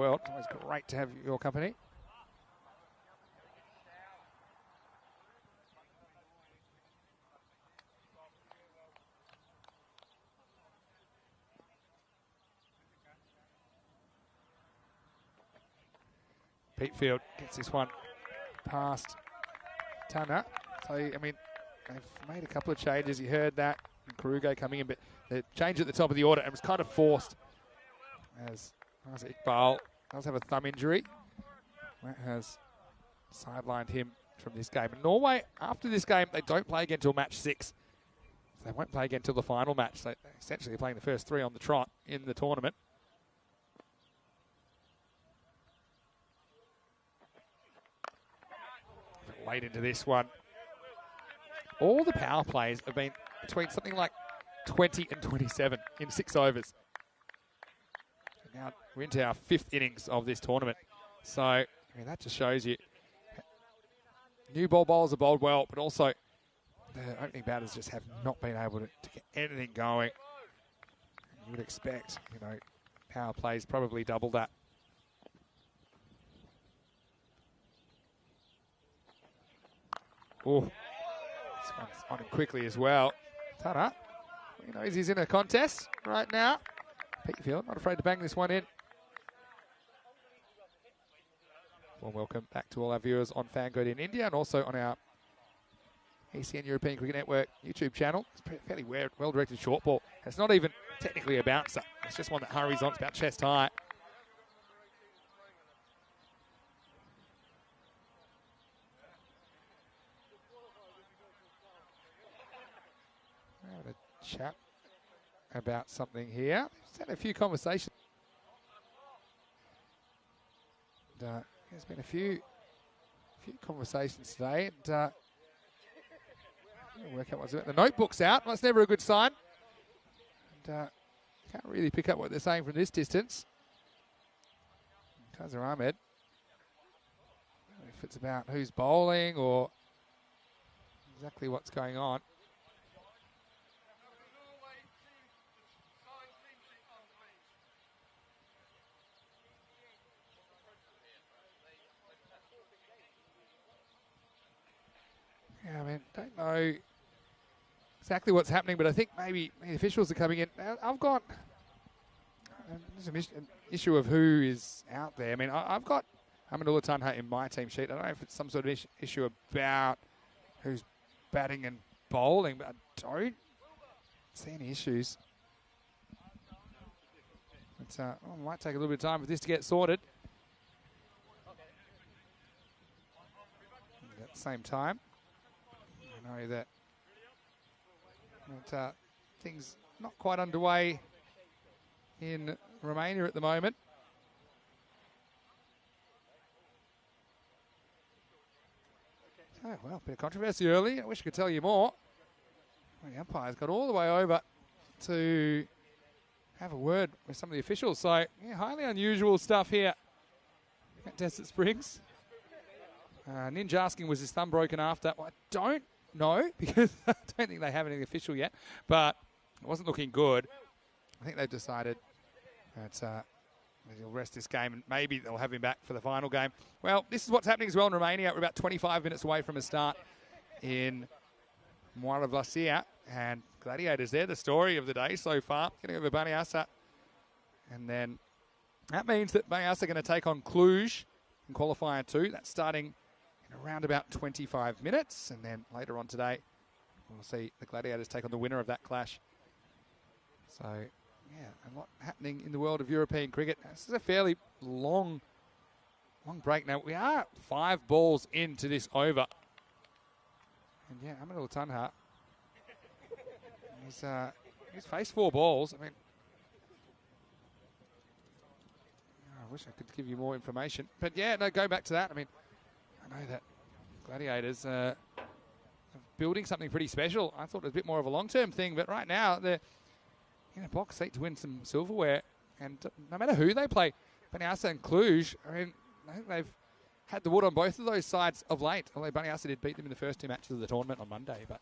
world. It's always great to have your company. Peatfield gets this one past Tanner. So, I mean, they've made a couple of changes. You heard that. Karugo coming in, but the change at the top of the order and was kind of forced as Iqbal does have a thumb injury. That has sidelined him from this game. And Norway, after this game, they don't play again until match 6. So they won't play again until the final match. So they're essentially playing the first 3 on the trot in the tournament. Late into this one. All the power plays have been between something like 20 and 27 in 6 overs. And now we're into our 5th innings of this tournament. So, I mean, that just shows you new ball bowlers have bowled well, but also the opening batters just have not been able to get anything going. You would expect, you know, power plays probably double that. Oh, this one's on him quickly as well. Tana, he knows he's in a contest right now. Peatfield, not afraid to bang this one in. Well, welcome back to all our viewers on Fangirl in India and also on our ECN European Cricket Network YouTube channel. It's a fairly well-directed short ball. It's not even technically a bouncer. It's just one that hurries on. It's about chest high. Having a chat about something here. Just had a few conversations. And, there's been a few conversations today. And work out what's it. The notebook's out. That's never a good sign. And can't really pick up what they're saying from this distance. Kazir Ahmed. If it's about who's bowling or exactly what's going on. Yeah, I mean, don't know exactly what's happening, but I think maybe the officials are coming in. I've got there's an issue of who is out there. I mean, I've got Amanullah Tanha in my team sheet. I don't know if it's some sort of issue about who's batting and bowling, but I don't see any issues. It might take a little bit of time for this to get sorted. And at the same time, I know that things not quite underway in Romania at the moment. Oh, well, a bit of controversy early. I wish I could tell you more. Well, the umpire's got all the way over to have a word with some of the officials. So, yeah, highly unusual stuff here at Desert Springs. Ninja asking, was his thumb broken after? Well, I don't know, because I don't think they have anything official yet, but it wasn't looking good. I think they've decided that he'll rest this game and maybe they'll have him back for the final game. Well, this is what's happening as well in Romania. We're about 25 minutes away from a start in Moara Vlasia, and Gladiators there, the story of the day so far, getting over Baniasa. And then that means that Baniasa are going to take on Cluj in qualifier 2. That's starting around about 25 minutes, and then later on today we'll see the Gladiators take on the winner of that clash. So, yeah, a lot happening in the world of European cricket. This is a fairly long break now. We are 5 balls into this over. And yeah, Amanullah Tanha, he's faced 4 balls. I mean, I wish I could give you more information. But yeah, no, go back to that. I mean, I know that Gladiators are building something pretty special. I thought it was a bit more of a long-term thing, but right now they're in a box seat to win some silverware. And no matter who they play, Baniasa and Cluj, I mean, I think they've had the wood on both of those sides of late. Although Baniasa did beat them in the first 2 matches of the tournament on Monday. But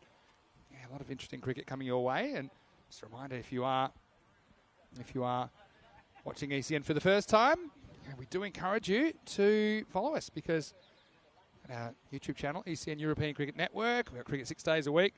yeah, a lot of interesting cricket coming your way. And just a reminder, if you are watching ECN for the first time, And we do encourage you to follow us because at our YouTube channel, ECN European Cricket Network, we've got cricket 6 days a week.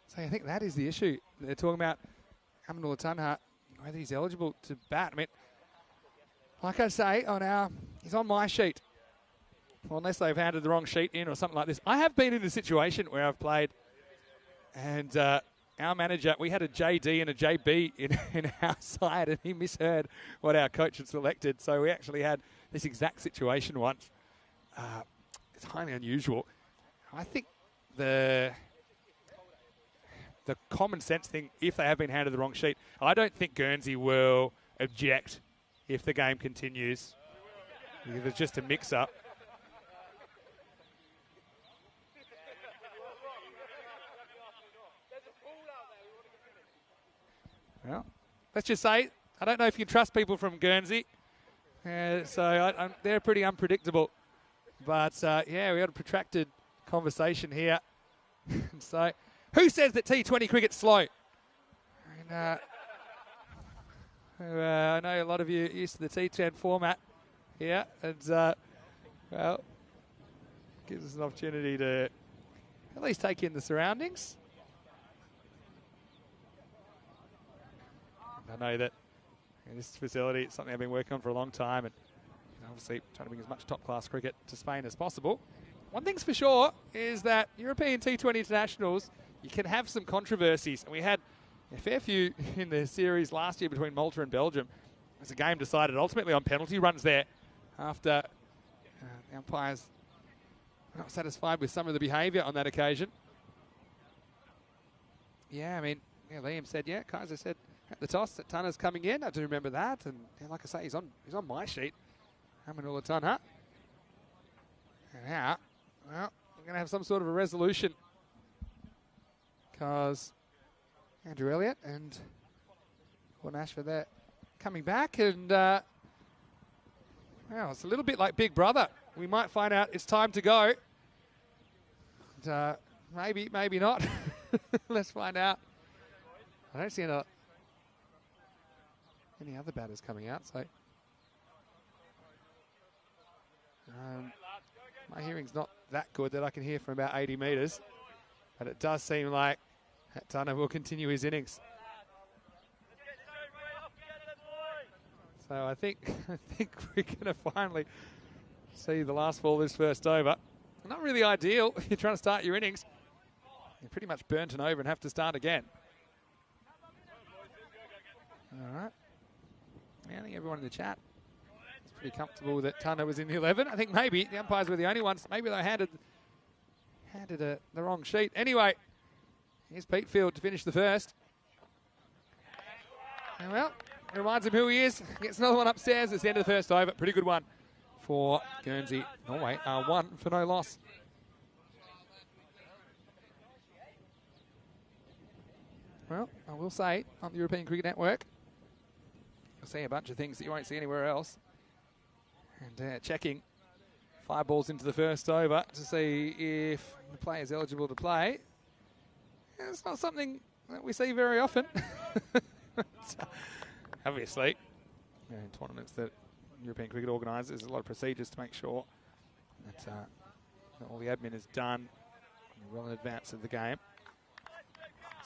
So I think that is the issue. They're talking about Aminullah Tanha, whether he's eligible to bat. I mean, like I say, he's on my sheet. Well, unless they've handed the wrong sheet in or something like this. I have been in a situation where I've played and our manager, we had a JD and a JB in our side and he misheard what our coach had selected. So we actually had this exact situation once. It's highly unusual. I think the common sense thing, if they have been handed the wrong sheet, I don't think Guernsey will object if the game continues. Because it's just a mix-up. Well, let's just say, I don't know if you can trust people from Guernsey. So they're pretty unpredictable. But, yeah, we had a protracted conversation here. So, who says that T20 cricket's slow? And, I know a lot of you are used to the T10 format here. And, well, gives us an opportunity to at least take in the surroundings. I know that this facility is something I've been working on for a long time and obviously trying to bring as much top-class cricket to Spain as possible. One thing's for sure is that European T20 internationals, you can have some controversies. And we had a fair few in the series last year between Malta and Belgium. As a game decided ultimately on penalty runs there after the umpires were not satisfied with some of the behaviour on that occasion. Yeah, I mean, yeah, Liam said, yeah, Kaiser said at the toss that Tanha's coming in. I do remember that. And yeah, like I say, he's on my sheet. Aminullah Tanha. And now, well, we're going to have some sort of a resolution because Andrew Elliott and Gordon Ashford there coming back. And, well, it's a little bit like Big Brother. We might find out it's time to go. And, maybe not. Let's find out. I don't see any other batters coming out, so my hearing's not that good that I can hear from about 80 metres, but it does seem like Tanha will continue his innings. So I think we're going to finally see the last ball of this first over. Not really ideal if you're trying to start your innings. You're pretty much burnt and over and have to start again. All right. Yeah, I think everyone in the chat is pretty comfortable that Tanha was in the 11. I think maybe the umpires were the only ones. Maybe they handed the wrong sheet. Anyway, here's Pete Field to finish the first. And well, reminds him who he is. Gets another one upstairs. It's the end of the first over. Pretty good one for Guernsey. Norway are 1 for no loss. Well, I will say on the European Cricket Network, you'll see a bunch of things that you won't see anywhere else. And checking 5 balls into the first over to see if the player is eligible to play. It's not something that we see very often. Obviously, in tournaments that European Cricket organises, there's a lot of procedures to make sure that all the admin is done well in advance of the game.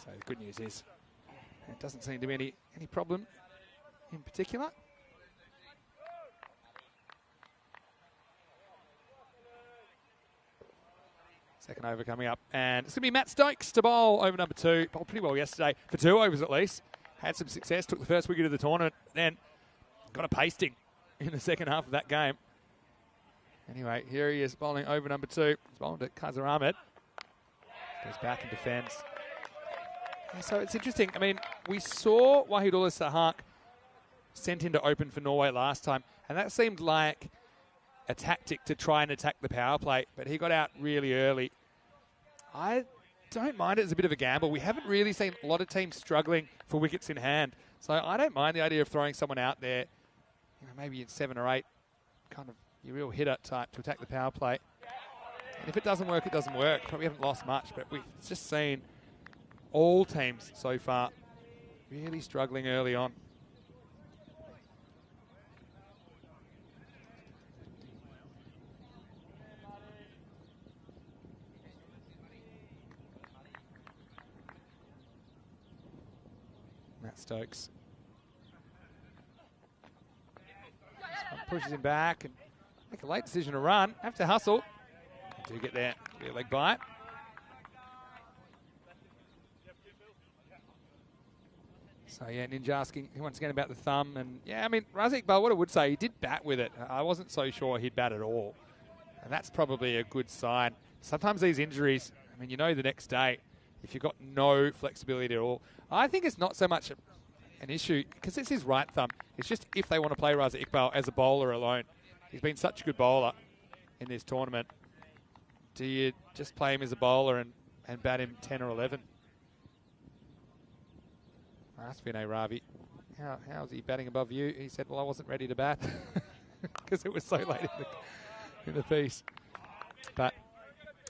So the good news is it doesn't seem to be any problem in particular. Second over coming up, and it's going to be Matt Stokes to bowl over number 2. Bowled pretty well yesterday, for 2 overs at least. Had some success, took the first wicket of the tournament, then got a pasting in the second half of that game. Anyway, here he is bowling over number 2. He's bowled at Kaiser Ahmed. Goes back and defends. Yeah, so it's interesting. I mean, we saw Wahidullah Sahak sent in to open for Norway last time, and that seemed like a tactic to try and attack the power play, but he got out really early. I don't mind it as a bit of a gamble. We haven't really seen a lot of teams struggling for wickets in hand. So I don't mind the idea of throwing someone out there, maybe in 7 or 8, kind of your real hitter type to attack the power play. And if it doesn't work, it doesn't work. Probably haven't lost much, but we've just seen all teams so far really struggling early on. Matt Stokes pushes him back and make a late decision to run. Have to hustle. They do get there. Be a leg bite. So yeah, Ninja asking once again about the thumb, and yeah, I mean Razik Iqbal, what I would say, he did bat with it. I wasn't so sure he'd bat at all, and that's probably a good sign. Sometimes these injuries, I mean, the next day, if you've got no flexibility at all, I think it's not so much an issue because it's his right thumb. It's just if they want to play Razik Iqbal as a bowler alone. He's been such a good bowler in this tournament. Do you just play him as a bowler and bat him 10 or 11? I asked Vinay Ravi, how's he batting above you? He said, well, I wasn't ready to bat because it was so late in the piece. But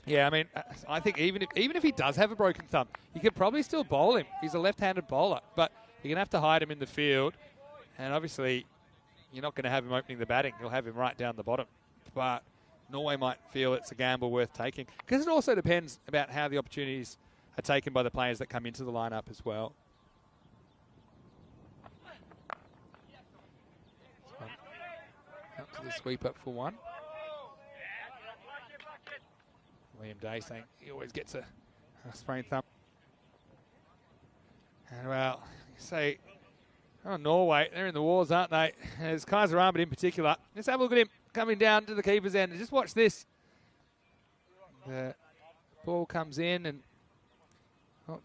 yeah, I mean, I think even if he does have a broken thumb, you could probably still bowl him. He's a left-handed bowler, but you're going to have to hide him in the field. And obviously, you're not going to have him opening the batting. You'll have him right down the bottom. But Norway might feel it's a gamble worth taking because it also depends about how the opportunities are taken by the players that come into the lineup as well. Up to the sweep up for 1. Liam Day saying he always gets a sprained thumb. And well, say, Norway, they're in the wars, aren't they? As T20I in particular. Let's have a look at him coming down to the keeper's end. Just watch this. The ball comes in and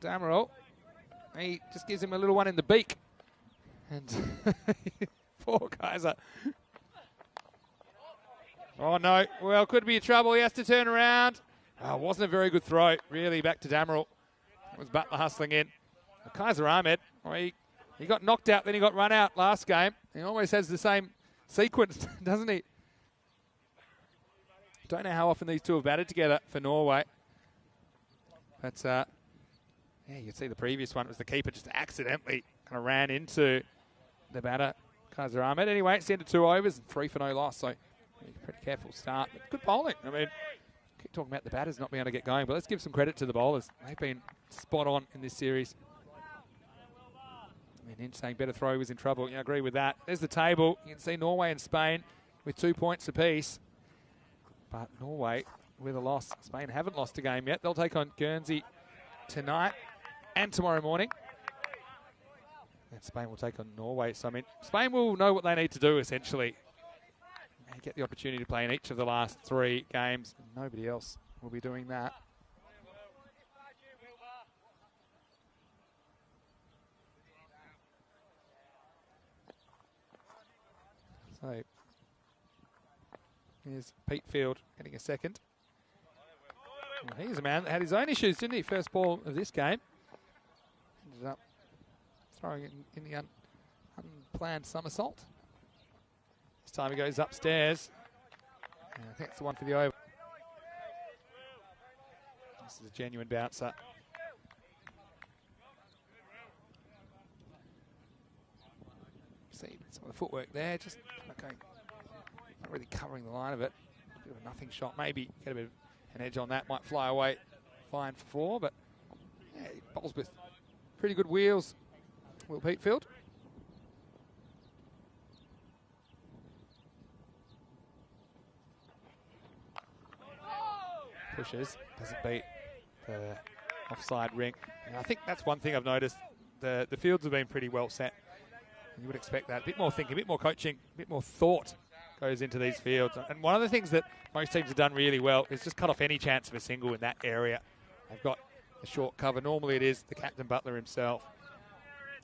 Damerol, he just gives him a little one in the beak. And poor Kaiser. Oh no, well, could be in trouble. He has to turn around. Oh, wasn't a very good throw, really, back to Damerol. It was Butler hustling in. Kaiser Ahmed, he got knocked out, then he got run out last game. He always has the same sequence, doesn't he? Don't know how often these two have batted together for Norway. But, yeah, you can see the previous one. It was the keeper just accidentally kind of ran into the batter, Kaiser Ahmed. Anyway, it's the end of 2 overs and 3 for no loss. So, pretty careful start. But good bowling. I mean, keep talking about the batters not being able to get going, but let's give some credit to the bowlers. They've been spot on in this series. I mean, Inch saying better throw was in trouble. Yeah, I agree with that. There's the table. You can see Norway and Spain with 2 points apiece. But Norway with a loss. Spain haven't lost a game yet. They'll take on Guernsey tonight and tomorrow morning. And Spain will take on Norway. So, I mean, Spain will know what they need to do, essentially. And get the opportunity to play in each of the last 3 games. Nobody else will be doing that. So, here's Pete Field getting a second. Well, he's a man that had his own issues, didn't he? First ball of this game. Ended up throwing it in the unplanned somersault. This time he goes upstairs. And I think it's the one for the over. This is a genuine bouncer. See some of the footwork there, just going, not really covering the line of it. A bit of a nothing shot, maybe get a bit of an edge on that, might fly away fine for 4, but yeah, he bowls with pretty good wheels, Will Peatfield. Pushes, doesn't beat the offside ring. And I think that's one thing I've noticed. The fields have been pretty well set. You would expect that. A bit more thinking, a bit more coaching, a bit more thought goes into these fields. And one of the things that most teams have done really well is just cut off any chance of a single in that area. They've got a short cover. Normally it is the captain Butler himself.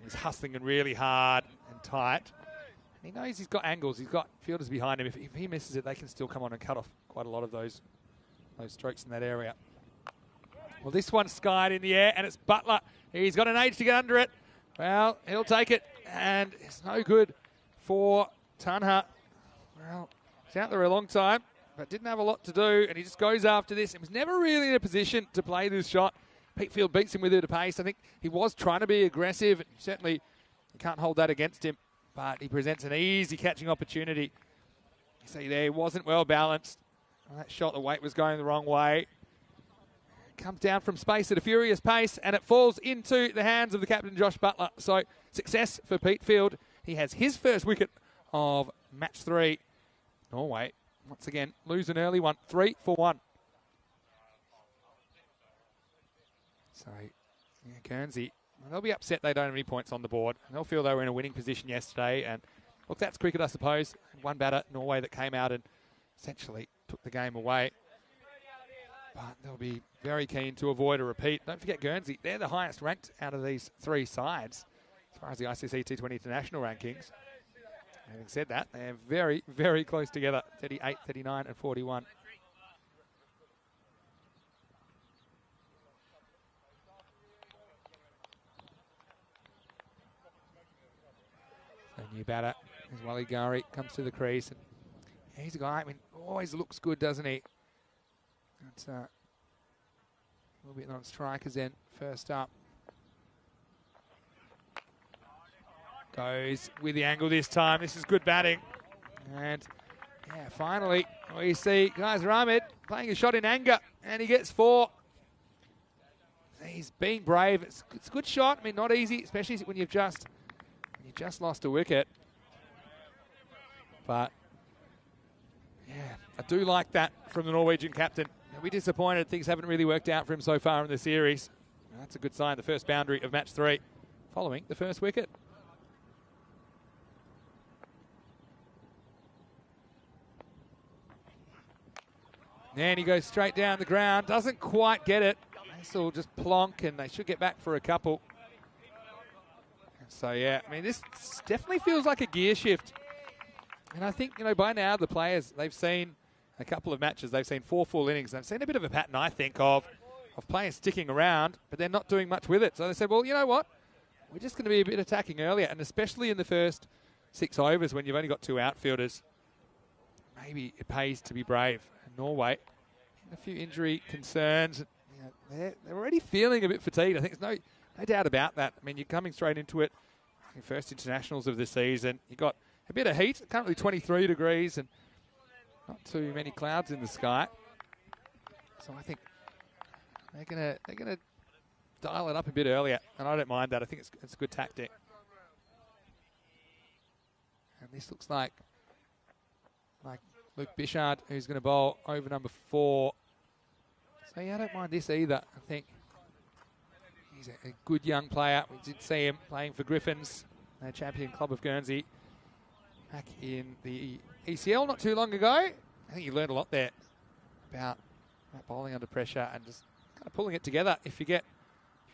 He's hustling and really hard and tight. And he knows he's got angles. He's got fielders behind him. If he misses it, they can still come on and cut off quite a lot of those strokes in that area. Well, this one's skied in the air, and it's Butler. He's got an age to get under it. Well, he'll take it, and it's no good for Tunha. Well, he's out there a long time, but didn't have a lot to do, and he just goes after this. He was never really in a position to play this shot. Peatfield beats him with it at pace. I think he was trying to be aggressive. Certainly, you can't hold that against him, but he presents an easy catching opportunity. You see there, he wasn't well balanced. Well, that shot, the weight was going the wrong way. Comes down from space at a furious pace, and it falls into the hands of the captain, Josh Butler. So, success for Peatfield. He has his first wicket of match 3. Norway, once again, lose an early one, 3 for 1. So, yeah, Guernsey, they'll be upset they don't have any points on the board. And they'll feel they were in a winning position yesterday. And, look, that's cricket, I suppose. One batter, Norway, that came out and essentially took the game away. But they'll be very keen to avoid a repeat. Don't forget Guernsey, they're the highest ranked out of these 3 sides as far as the ICC T20 international rankings. Having said that, they're very, very close together, 38, 39 and 41. So new batter as Wally Gari comes to the crease. And he's a guy, I mean, always looks good, doesn't he? That's a little bit on strikers then. First up. Goes with the angle this time. This is good batting. And, yeah, finally, we see G.K.Varma playing a shot in anger. And he gets 4. He's being brave. It's a good shot. I mean, not easy, especially when you've just lost a wicket. But, yeah, I do like that from the Norwegian captain. We're disappointed things haven't really worked out for him so far in the series. That's a good sign, the first boundary of match 3, following the first wicket. And he goes straight down the ground, doesn't quite get it. They still just plonk, and they should get back for a couple. So, yeah, I mean, this definitely feels like a gear shift. And I think, you know, by now the players, they've seen a couple of matches, they've seen 4 full innings. They've seen a bit of a pattern, I think, of players sticking around, but they're not doing much with it. So they said, well, you know what? We're just going to be a bit attacking earlier, and especially in the first 6 overs when you've only got 2 outfielders. Maybe it pays to be brave. And Norway, a few injury concerns. You know, they're already feeling a bit fatigued. I think there's no doubt about that. I mean, you're coming straight into it. Your first internationals of the season. You've got a bit of heat, currently 23 degrees, and not too many clouds in the sky. So I think they're gonna dial it up a bit earlier, and I don't mind that. I think it's a good tactic. And this looks like Luke Bishard, who's going to bowl over number 4. So yeah, I don't mind this either. I think he's a good young player. We did see him playing for Griffins, the champion club of Guernsey, back in the ECL not too long ago. I think you learned a lot there about bowling under pressure and just kind of pulling it together. If you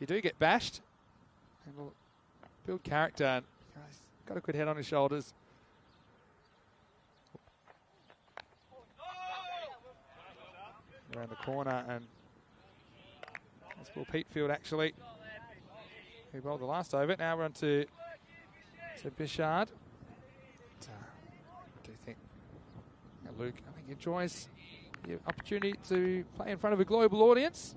do get bashed, and we'll build character. And he's got a good head on his shoulders. Around the corner, and that's Will Peatfield actually, who bowled the last over. Now we're on to Bishard. I do think Luke, I think, enjoys the opportunity to play in front of a global audience.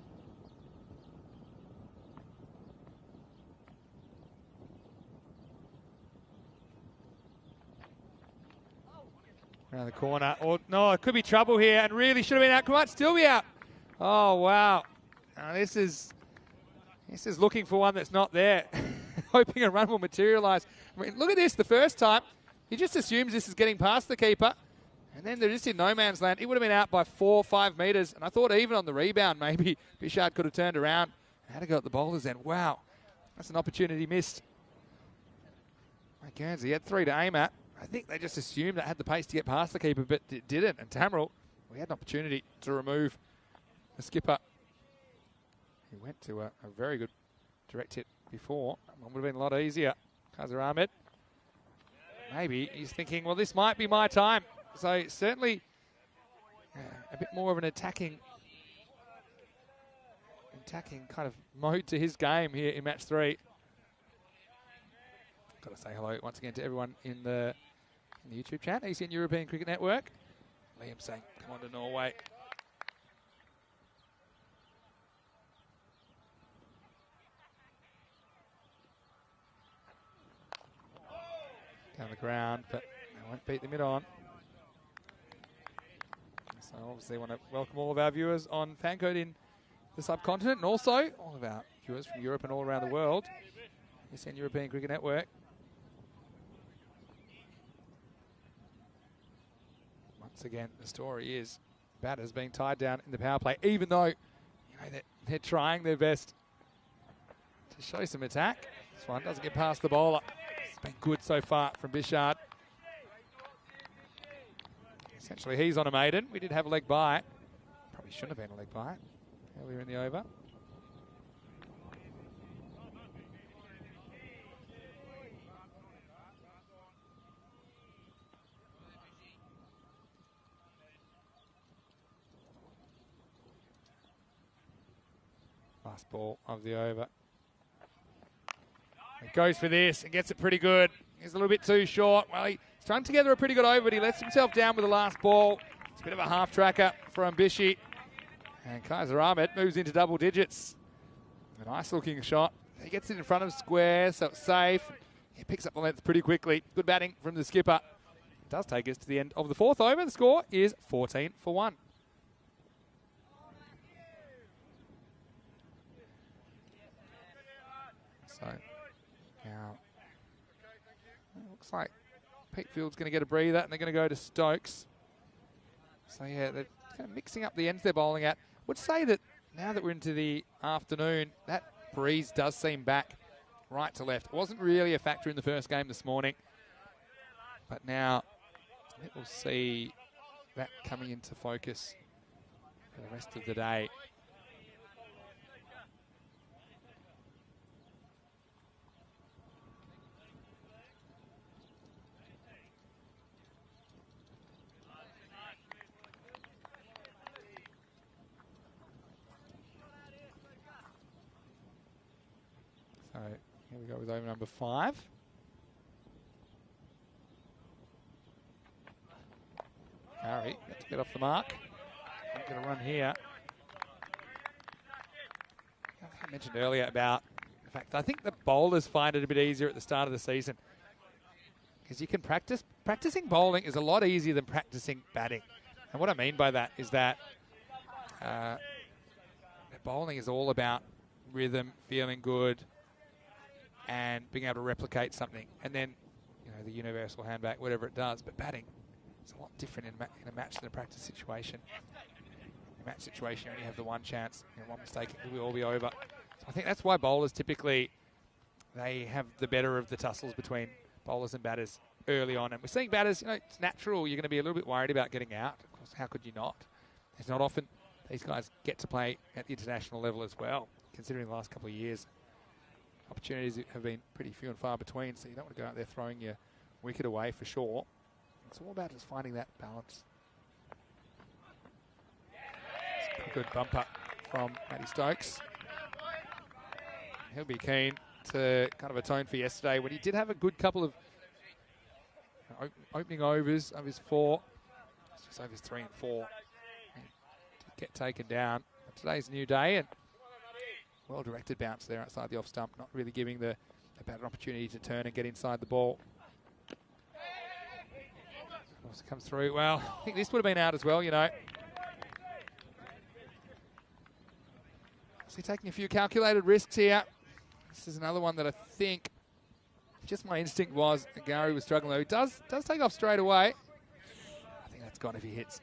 Around the corner. Oh, no, it could be trouble here, and really should have been out. Might still be out. Oh, wow. Now this is looking for one that's not there. Hoping a run will materialise. I mean, look at this. The first time, he just assumes this is getting past the keeper, and then they're just in no man's land. He would have been out by 4 or 5 metres, and I thought even on the rebound, maybe Bishard could have turned around and had to go at the bowler's end. Wow. That's an opportunity missed. Guernsey, he had 3 to aim at. I think they just assumed it had the pace to get past the keeper, but it didn't. And Tamrill, we had an opportunity to remove the skipper. He went to a very good direct hit before. One would have been a lot easier. G.K.Varma. Maybe he's thinking, well, this might be my time. So certainly a bit more of an attacking attacking kind of mode to his game here in match 3. Got to say hello once again to everyone in the YouTube chat. Eastern European Cricket Network. Liam saying, come on to Norway. Down the ground, but they won't beat the mid-on. So obviously want to welcome all of our viewers on Fancode in the subcontinent, and also all of our viewers from Europe and all around the world. Eastern European Cricket Network. Once again, the story is batters being tied down in the power play, even though they're trying their best to show some attack. This one doesn't get past the bowler. It's been good so far from Bishard. Essentially, he's on a maiden. We did have a leg bite. Probably shouldn't have been a leg bite earlier in the over. Last ball of the over. He goes for this and gets it pretty good. He's a little bit too short. Well, he strung together a pretty good over, but he lets himself down with the last ball. It's a bit of a half tracker from Bishi. And Kaiser Ahmed moves into double digits. A nice looking shot. He gets it in front of square, so it's safe. He picks up the length pretty quickly. Good batting from the skipper. It does take us to the end of the 4th over. The score is 14 for 1. So now it looks like Pete Field's going to get a breather, and they're going to go to Stokes. So yeah, they're kind of mixing up the ends they're bowling at. I would say that now that we're into the afternoon, that breeze does seem back right to left. It wasn't really a factor in the first game this morning, but now I think we'll see that coming into focus for the rest of the day. So here we go with over number 5. Harry, got to get off the mark. Not going to run here. I mentioned earlier about the fact that I think the bowlers find it a bit easier at the start of the season because you can practice. Practicing bowling is a lot easier than practicing batting. And what I mean by that is that bowling is all about rhythm, feeling good, and being able to replicate something, and then the universal handback, whatever it does. But batting is a lot different in a match than a practice situation. In a match situation, you only have the one chance. One mistake, it will all be over. So I think that's why bowlers typically they have the better of the tussles between bowlers and batters early on. And we're seeing batters, it's natural. You're going to be a little bit worried about getting out. Of course, how could you not? It's not often these guys get to play at the international level as well, considering the last couple of years. Opportunities have been pretty few and far between, so you don't want to go out there throwing your wicket away for sure. It's all about just finding that balance. It's a pretty good bumper from Matty Stokes. He'll be keen to kind of atone for yesterday when he did have a good couple of opening overs of his 4. It's just over his 3 and 4. He did get taken down. But today's a new day, and well-directed bounce there outside the off stump, not really giving the batter an opportunity to turn and get inside the ball. Also comes through. Well, I think this would have been out as well, So taking a few calculated risks here. This is another one that I think, just my instinct was Gary was struggling though. He does take off straight away. I think that's gone if he hits.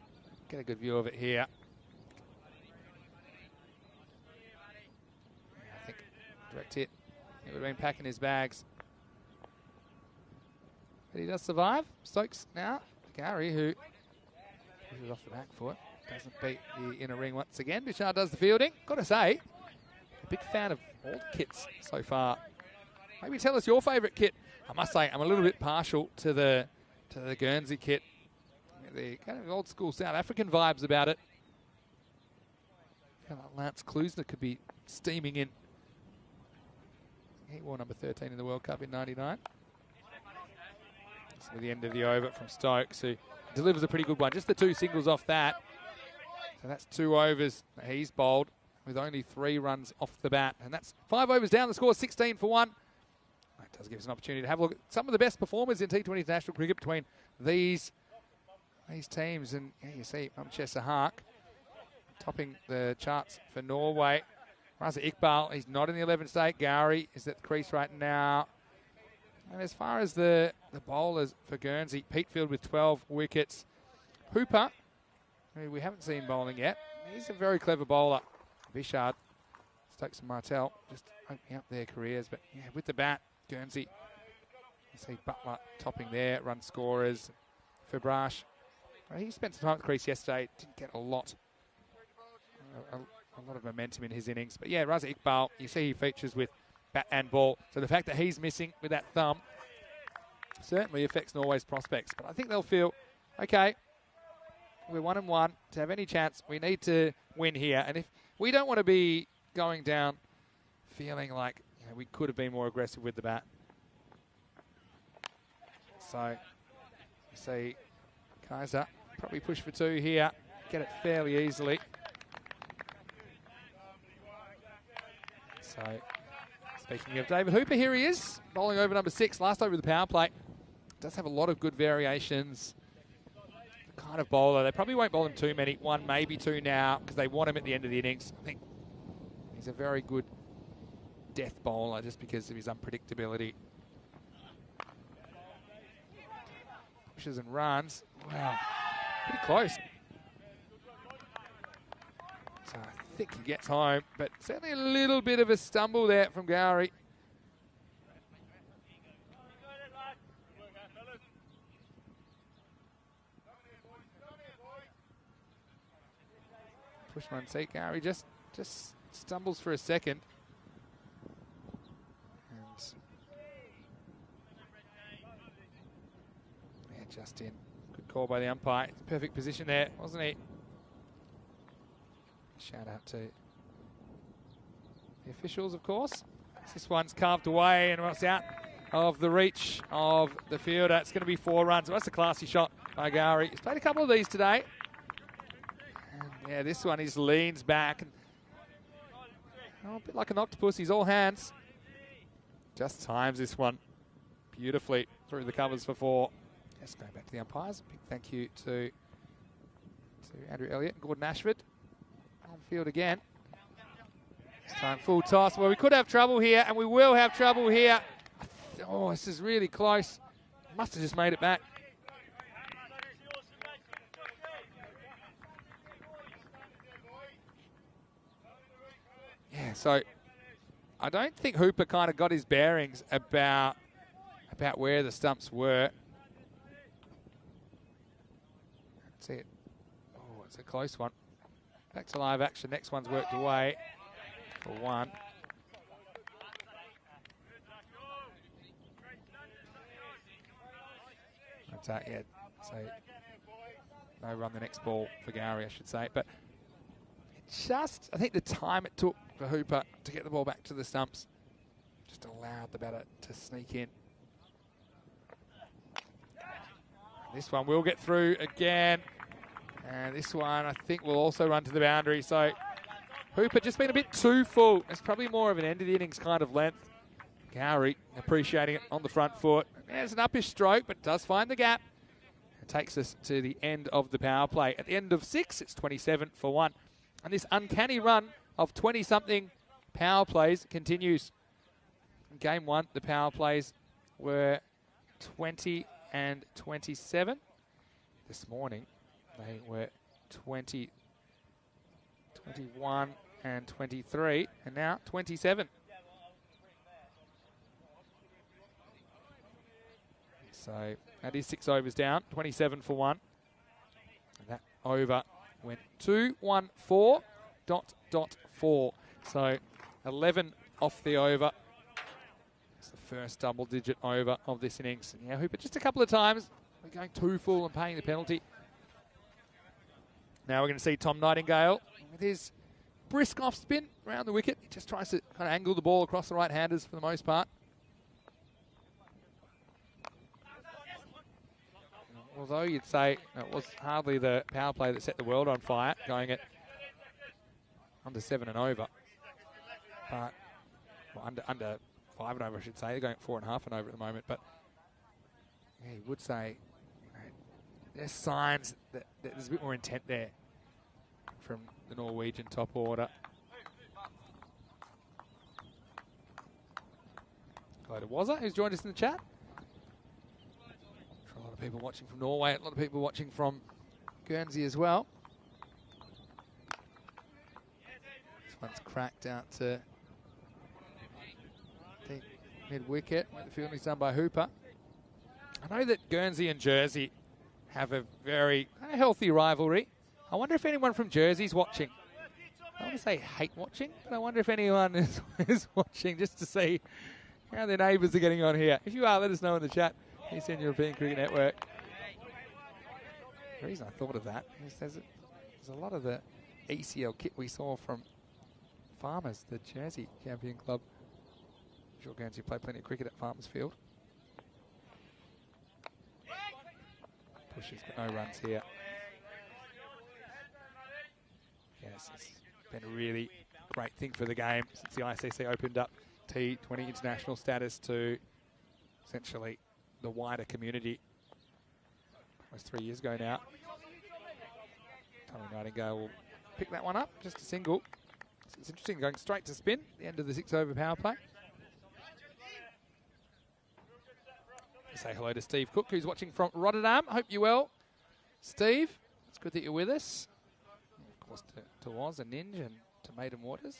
Get a good view of it here. Direct hit. He would have been packing his bags. But he does survive. Stokes now. Gary, who pushes off the back foot, doesn't beat the inner ring once again. Bishard does the fielding. Got to say, a big fan of all the kits so far. Maybe tell us your favourite kit. I must say, I'm a little bit partial to the Guernsey kit. The kind of old school South African vibes about it. I feel like Lance Klusener could be steaming in. He wore number 13 in the World Cup in '99. So the end of the over from Stokes, who delivers a pretty good one. Just the 2 singles off that. So that's 2 overs that he's bowled with only 3 runs off the bat. And that's 5 overs down. The score is 16 for 1. That does give us an opportunity to have a look at some of the best performers in T20 international cricket between these teams. And yeah, you see Manchester Hark topping the charts for Norway. Raza Iqbal, he's not in the 11th state. Gowrie is at the crease right now. And as far as the bowlers for Guernsey, Peatfield with 12 wickets. Hooper, who we haven't seen bowling yet, he's a very clever bowler. Bishard, Stokes and Martell just opening up their careers. But yeah, with the bat, Guernsey, you see Butler topping there, run scorers. Fabrash, he spent some time at the crease yesterday, didn't get a lot of momentum in his innings. But yeah, Raza Iqbal, you see he features with bat and ball. So the fact that he's missing with that thumb certainly affects Norway's prospects. But I think they'll feel, okay, we're 1-1. To have any chance, we need to win here. And if we don't want to be going down feeling like we could have been more aggressive with the bat. So you see Kaiser probably push for 2 here. Get it fairly easily. So speaking of David Hooper, here he is, bowling over number 6, last over the power play. Does have a lot of good variations. The kind of bowler, they probably won't bowl him too many, 1, maybe 2 now, because they want him at the end of the innings. I think he's a very good death bowler just because of his unpredictability. Pushes and runs. Wow, pretty close. So I think he gets home, but certainly a little bit of a stumble there from Gowrie. Push one seat, Gowrie just stumbles for a second. And yeah, just in. Good call by the umpire. Perfect position there, wasn't he? Shout out to the officials, of course. This one's carved away and it's out of the reach of the fielder. It's going to be 4 runs. That's a classy shot by Gowrie. He's played a couple of these today. And yeah, this one, he just leans back and a bit like an octopus. He's all hands. Just times this one beautifully through the covers for 4. Let's go back to the umpires. Big thank you to Andrew Elliott and Gordon Ashford. On field again. This time full toss. Well, we could have trouble here, and we will have trouble here. Oh, this is really close. Must have just made it back. Yeah, so I don't think Hooper kind of got his bearings about where the stumps were. Let's see it. Oh, it's a close one. Back to live action. Next one's worked away for 1. That's that, yeah. So no run the next ball for Gowrie, I should say. But just, I think the time it took for Hooper to get the ball back to the stumps just allowed the batter to sneak in. This one will get through again. And this one, I think, will also run to the boundary. So Hooper just been a bit too full. It's probably more of an end of the innings kind of length. Gowrie appreciating it on the front foot. There's an uppish stroke, but does find the gap. It takes us to the end of the power play. At the end of 6, it's 27 for 1. And this uncanny run of 20-something power plays continues. In Game 1, the power plays were 20 and 27. This morning, they were 20, 21 and 23, and now 27. So that is 6 overs down, 27 for 1. And that over went 2-1-4.4. So 11 off the over. It's the first double-digit over of this innings. And yeah, Hooper just a couple of times. We're going too full and paying the penalty. Now we're going to see Tom Nightingale with his brisk off spin around the wicket. He just tries to kind of angle the ball across the right-handers for the most part. Although you'd say it was hardly the power play that set the world on fire, going at under 7 and over. But well, under 5 and over, I should say. They're going at 4.5 and over at the moment. But yeah, you would say there's signs that there's a bit more intent there from the Norwegian top order. Hello to Wazza, who's joined us in the chat. A lot of people watching from Norway, a lot of people watching from Guernsey as well. This one's cracked out to the mid-wicket, where the fielding's done by Hooper. I know that Guernsey and Jersey have a very healthy rivalry. I wonder if anyone from Jersey's watching. I don't want to say hate watching, but I wonder if anyone is watching just to see how their neighbours are getting on here. If you are, let us know in the chat. Eastern European Cricket Network. The reason I thought of that is there's a lot of the ECL kit we saw from Farmers, the Jersey champion club. I'm sure Guernsey play plenty of cricket at Farmers Field. Pushes, but no runs here. Yes, it's been a really great thing for the game since the ICC opened up T20 international status to essentially the wider community. Almost 3 years ago now. Tommy Nightingale will pick that one up, just a single. So it's interesting, going straight to spin, the end of the 6-over power play. Say hello to Steve Cook, who's watching from Rotterdam. Hope you're well, Steve. It's good that you're with us. And of course, to Woz and Ninja and to Maiden Waters.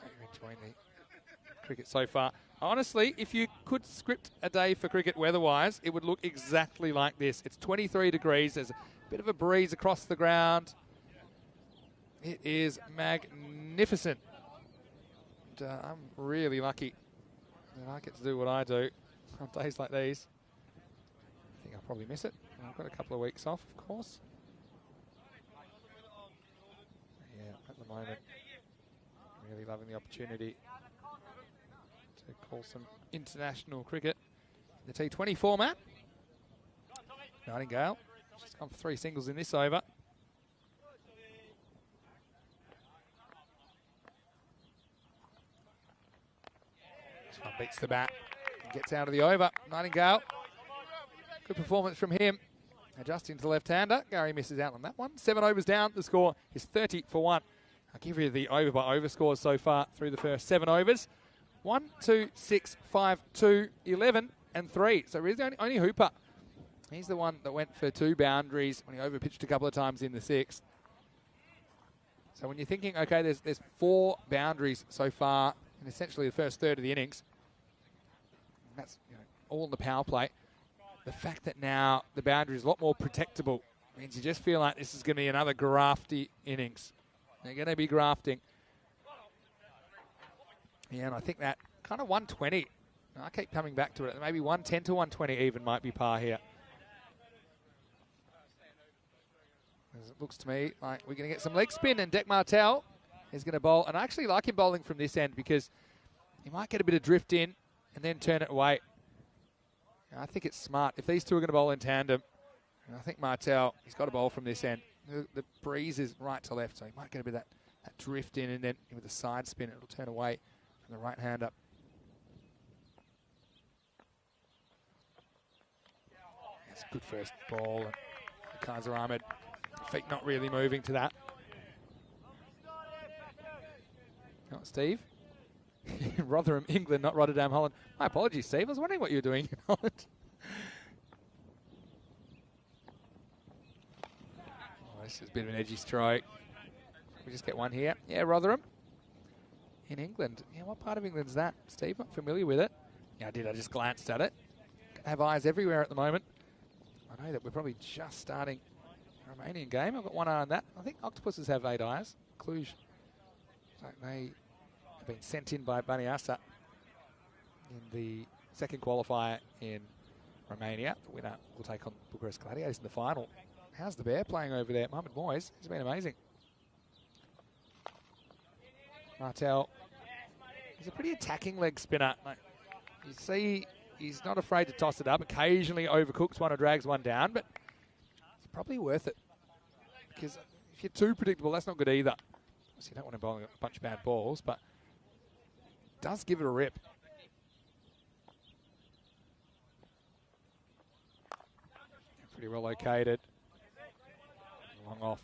Hope you're enjoying the cricket so far. Honestly, if you could script a day for cricket weather-wise, it would look exactly like this. It's 23 degrees. There's a bit of a breeze across the ground. It is magnificent. And, I'm really lucky that I get to do what I do on days like these. I think I'll probably miss it. I've got a couple of weeks off, of course. Yeah, at the moment, really loving the opportunity to call some international cricket. The T20 format. Nightingale, she's gone for 3 singles in this over. This one beats the bat and gets out of the over. Nightingale, good performance from him. Adjusting to the left-hander. Gary misses out on that one. 7 overs down. The score is 30 for 1. I'll give you the over-by-over scores so far through the first 7 overs. 1, 2, 6, 5, 2, 11, and 3. So really only Hooper. He's the one that went for 2 boundaries when he overpitched a couple of times in the 6th. So when you're thinking, okay, there's 4 boundaries so far in essentially the first third of the innings, and that's all in the power play. The fact that now the boundary is a lot more protectable means you just feel like this is going to be another grafty innings. They're going to be grafting. Yeah, and I think that kind of 120, I keep coming back to it, maybe 110 to 120 even might be par here. As it looks to me like we're going to get some leg spin, and Dek Martel is going to bowl. And I actually like him bowling from this end because he might get a bit of drift in and then turn it away. And I think it's smart. If these two are going to bowl in tandem, and I think Martel, he's got to bowl from this end. The breeze is right to left, so he might get a bit of that drift in, and then with a side spin, it'll turn away from the right-hander. That's a good first ball. And Kaiser Ahmed, feet not really moving to that. Oh, Steve. Rotherham, England, not Rotterdam, Holland. My apologies, Steve. I was wondering what you were doing in Holland. Oh, this is a bit of an edgy stroke. We just get one here. Yeah, Rotherham. In England. Yeah, what part of England's that? Steve, not familiar with it. Yeah, I did. I just glanced at it. Have eyes everywhere at the moment. I know that we're probably just starting a Romanian game. I've got one eye on that. I think octopuses have 8 eyes. Cluj. So they have been sent in by Baniasa in the second qualifier in Romania. The winner will take on Bucharest Gladiators in the final. How's the Bear playing over there? Mohamed Moyes, he's been amazing. Martel, he's a pretty attacking leg spinner. Like, you see, he's not afraid to toss it up. Occasionally overcooks one or drags one down, but it's probably worth it. Because if you're too predictable, that's not good either. So you don't want to bowl a bunch of bad balls, but it does give it a rip. Pretty well located. Long off.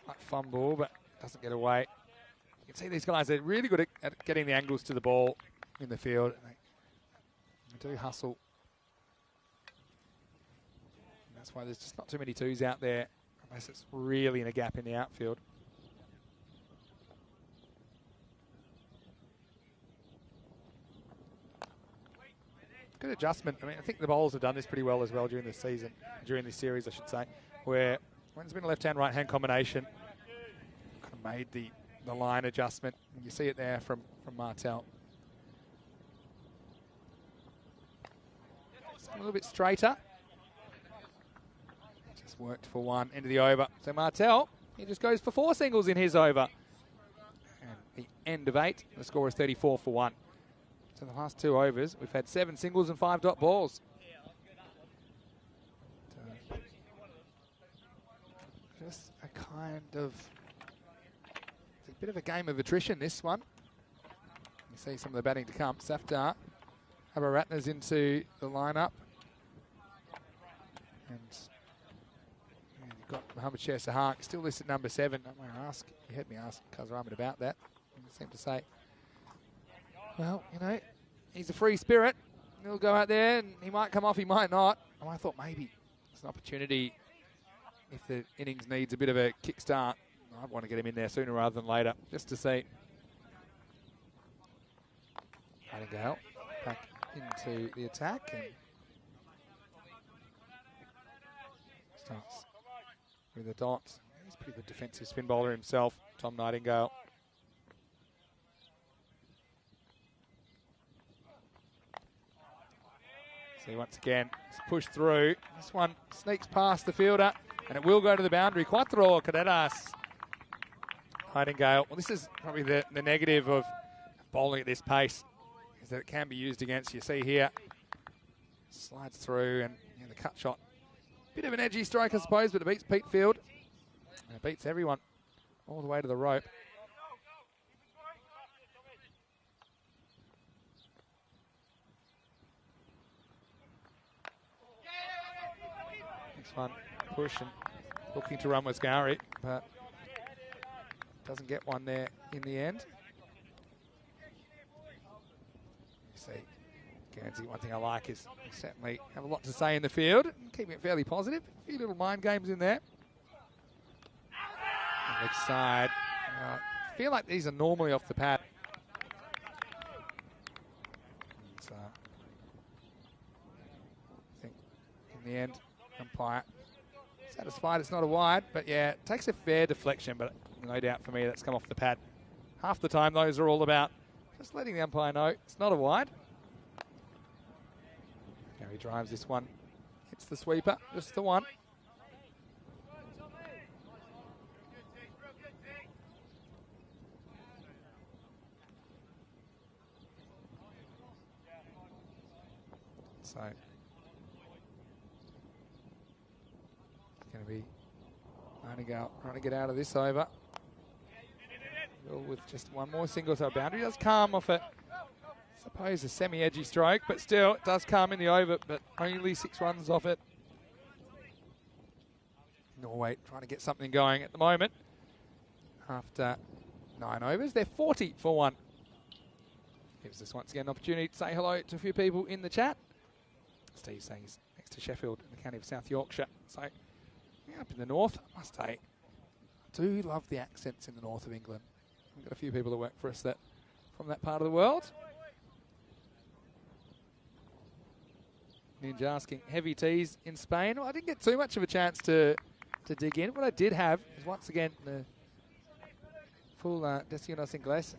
Slight fumble, but doesn't get away. You can see these guys are really good at getting the angles to the ball in the field. They do hustle. And that's why there's just not too many twos out there, unless it's really in a gap in the outfield. Good adjustment. I mean, I think the bowlers have done this pretty well as well during this season, during this series, I should say, where when there's been a left-hand, right-hand combination, kind of made the line adjustment. And you see it there from Martel. So a little bit straighter. Just worked for one, end of the over. So Martel, he just goes for 4 singles in his over. And the end of 8, the score is 34 for 1. So the last 2 overs, we've had 7 singles and 5 dot balls. Just a kind of, it's a bit of a game of attrition, this one. You see some of the batting to come. Safdar, Abaratna's into the lineup. And you've got Mohammad Sher Sahak, still listed number 7. I'm going to ask, you heard me ask K.Varma about that. He seemed to say, well, you know, he's a free spirit. He'll go out there and he might come off, he might not. And I thought maybe it's an opportunity if the innings needs a bit of a kickstart. I'd want to get him in there sooner rather than later, just to see. Nightingale back into the attack and starts with the dots. He's a pretty good defensive spin bowler himself, Tom Nightingale. See, once again, it's pushed through. This one sneaks past the fielder, and it will go to the boundary. Cuatro Carreras. Nightingale. Well, this is probably the negative of bowling at this pace, is that it can be used against you. See here, slides through, and the cut shot. Bit of an edgy stroke, I suppose, but it beats Pete Field. And it beats everyone all the way to the rope. One push and looking to run with Gary, but doesn't get one there in the end. You see, Guernsey, one thing I like is certainly have a lot to say in the field, keeping it fairly positive. A few little mind games in there. On the side, I feel like these are normally off the pad. And, I think in the end, umpire satisfied it's not a wide, but yeah, it takes a fair deflection, but no doubt for me that's come off the pad. Half the time those are all about just letting the umpire know it's not a wide. Now he drives this one, hits the sweeper, just the one. So going to be Nightingale trying to get out of this over. With just one more single, so a boundary does come off it. I suppose a semi-edgy stroke, but still it does come in the over, but only 6 runs off it. Norway trying to get something going at the moment. After 9 overs, they're 40 for 1. Gives us once again an opportunity to say hello to a few people in the chat. Steve saying he's next to Sheffield in the county of South Yorkshire. So up in the north, I must say, I do love the accents in the north of England. We've got a few people that work for us that from that part of the world. Ninja asking, heavy teas in Spain? Well, I didn't get too much of a chance to dig in. What I did have is once again the full Desayunos Ingles,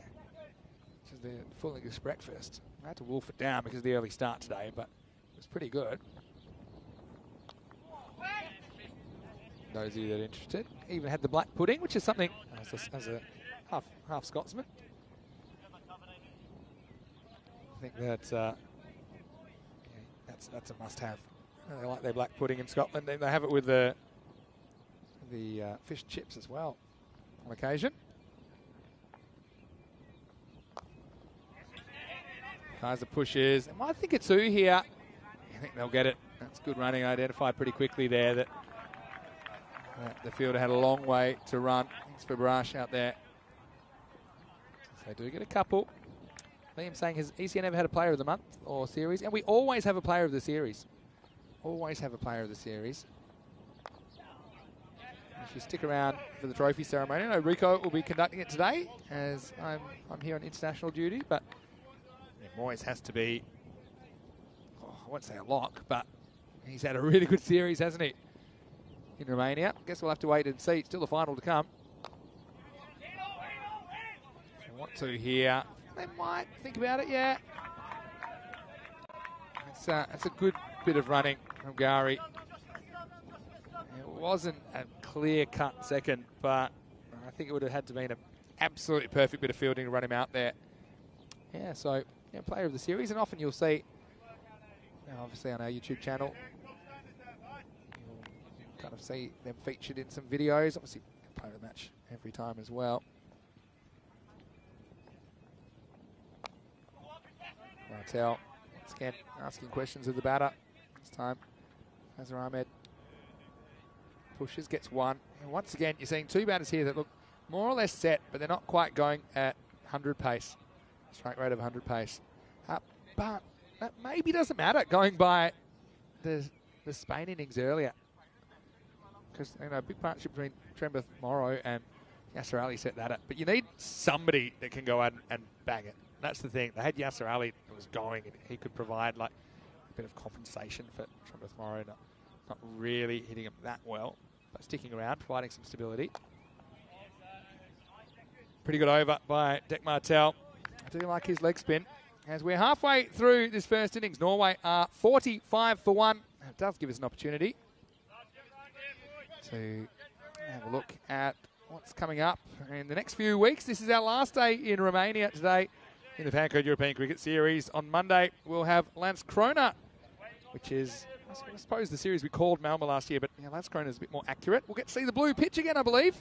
which is the full English breakfast. I had to wolf it down because of the early start today, but it was pretty good. Those of you that are interested. Even had the black pudding, which is something as a half Scotsman. I think that's a must-have. They like their black pudding in Scotland. They have it with the fish chips as well on occasion. Kaiser pushes. They might think it's two here. I think they'll get it. That's good running. Identified pretty quickly there that the fielder had a long way to run. Thanks for Brash out there. So they do get a couple. Liam saying, has ECN ever had a player of the month or series? And we always have a player of the series. Always have a player of the series. If you stick around for the trophy ceremony, I know Rico will be conducting it today as I'm here on international duty, but it always has to be, I won't say a lock, but he's had a really good series, hasn't he, in Romania? I guess we'll have to wait and see. Still the final to come. They want to here. They might think about it, yeah. That's a good bit of running from Gari. It wasn't a clear-cut second, but I think it would have had to be an absolutely perfect bit of fielding to run him out there. Yeah, so player of the series, and often you'll see, obviously on our YouTube channel, you'll kind of see them featured in some videos. Obviously, player of the match every time as well. Martel, once again, asking questions of the batter. This time, Azhar Ahmed pushes, gets one. And once again, you're seeing two batters here that look more or less set, but they're not quite going at 100 pace. Strike rate of 100 pace. But that maybe doesn't matter going by the Spain innings earlier. Because, big partnership between Trembeth Morrow and Yasser Ali set that up. But you need somebody that can go out and bang it. That's the thing. They had Yasser Ali that was going, and he could provide like a bit of compensation for Trembeth Morrow not really hitting him that well, but sticking around, providing some stability. Pretty good over by Dec Martel. I do like his leg spin. As we're halfway through this first innings, Norway are 45 for 1. It does give us an opportunity to have a look at what's coming up in the next few weeks. This is our last day in Romania today in the Pancode European Cricket Series. On Monday, we'll have Landskrona, which is, I suppose, the series we called Malmo last year, but Landskrona is a bit more accurate. We'll get to see the blue pitch again, I believe.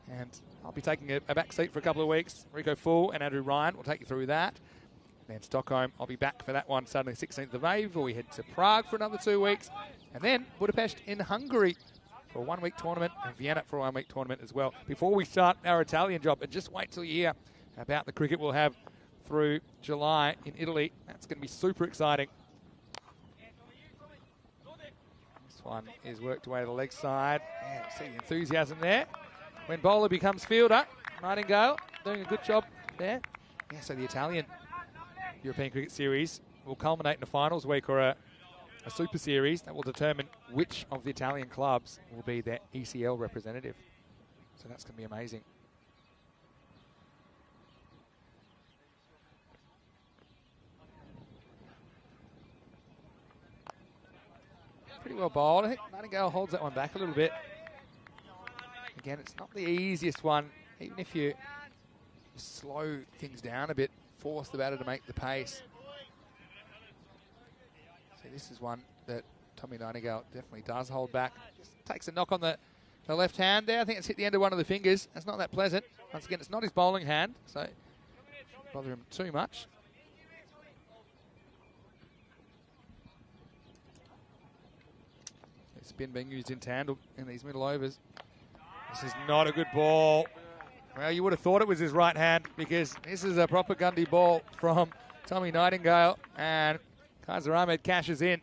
And I'll be taking a back seat for a couple of weeks. Rico Full and Andrew Ryan will take you through that. Then Stockholm, I'll be back for that one Saturday, 16th of May, before we head to Prague for another 2 weeks. And then Budapest in Hungary for a 1 week tournament, and Vienna for a 1 week tournament as well, before we start our Italian job. And just wait till you hear about the cricket we'll have through July in Italy. That's going to be super exciting. This one is worked away to the leg side. Yeah, see the enthusiasm there. When bowler becomes fielder, Nightingale doing a good job there. Yeah, so the Italian European Cricket Series will culminate in a finals week or a Super Series that will determine which of the Italian clubs will be their ECL representative. So that's going to be amazing. Pretty well bowled. I think Nightingale holds that one back a little bit. Again, it's not the easiest one. Even if you slow things down a bit, force the batter to make the pace. So this is one that Tommy Nightingale definitely does hold back. Just takes a knock on the left hand there. I think it's hit the end of one of the fingers. That's not that pleasant. Once again, it's not his bowling hand, so it shouldn't bother him too much. Spin being used in tandem in these middle overs. This is not a good ball. Well, you would have thought it was his right hand, because this is a proper Gundy ball from Tommy Nightingale, and Kaiser Ahmed cashes in.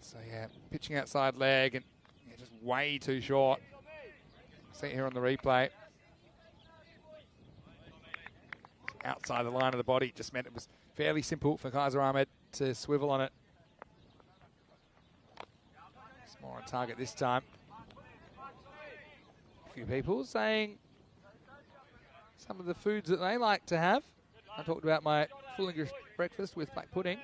So yeah, pitching outside leg, and just way too short. See it here on the replay. Outside the line of the body just meant it was fairly simple for Kaiser Ahmed to swivel on it. It's more on target this time. A few people saying some of the foods that they like to have. I talked about my full English breakfast with black pudding.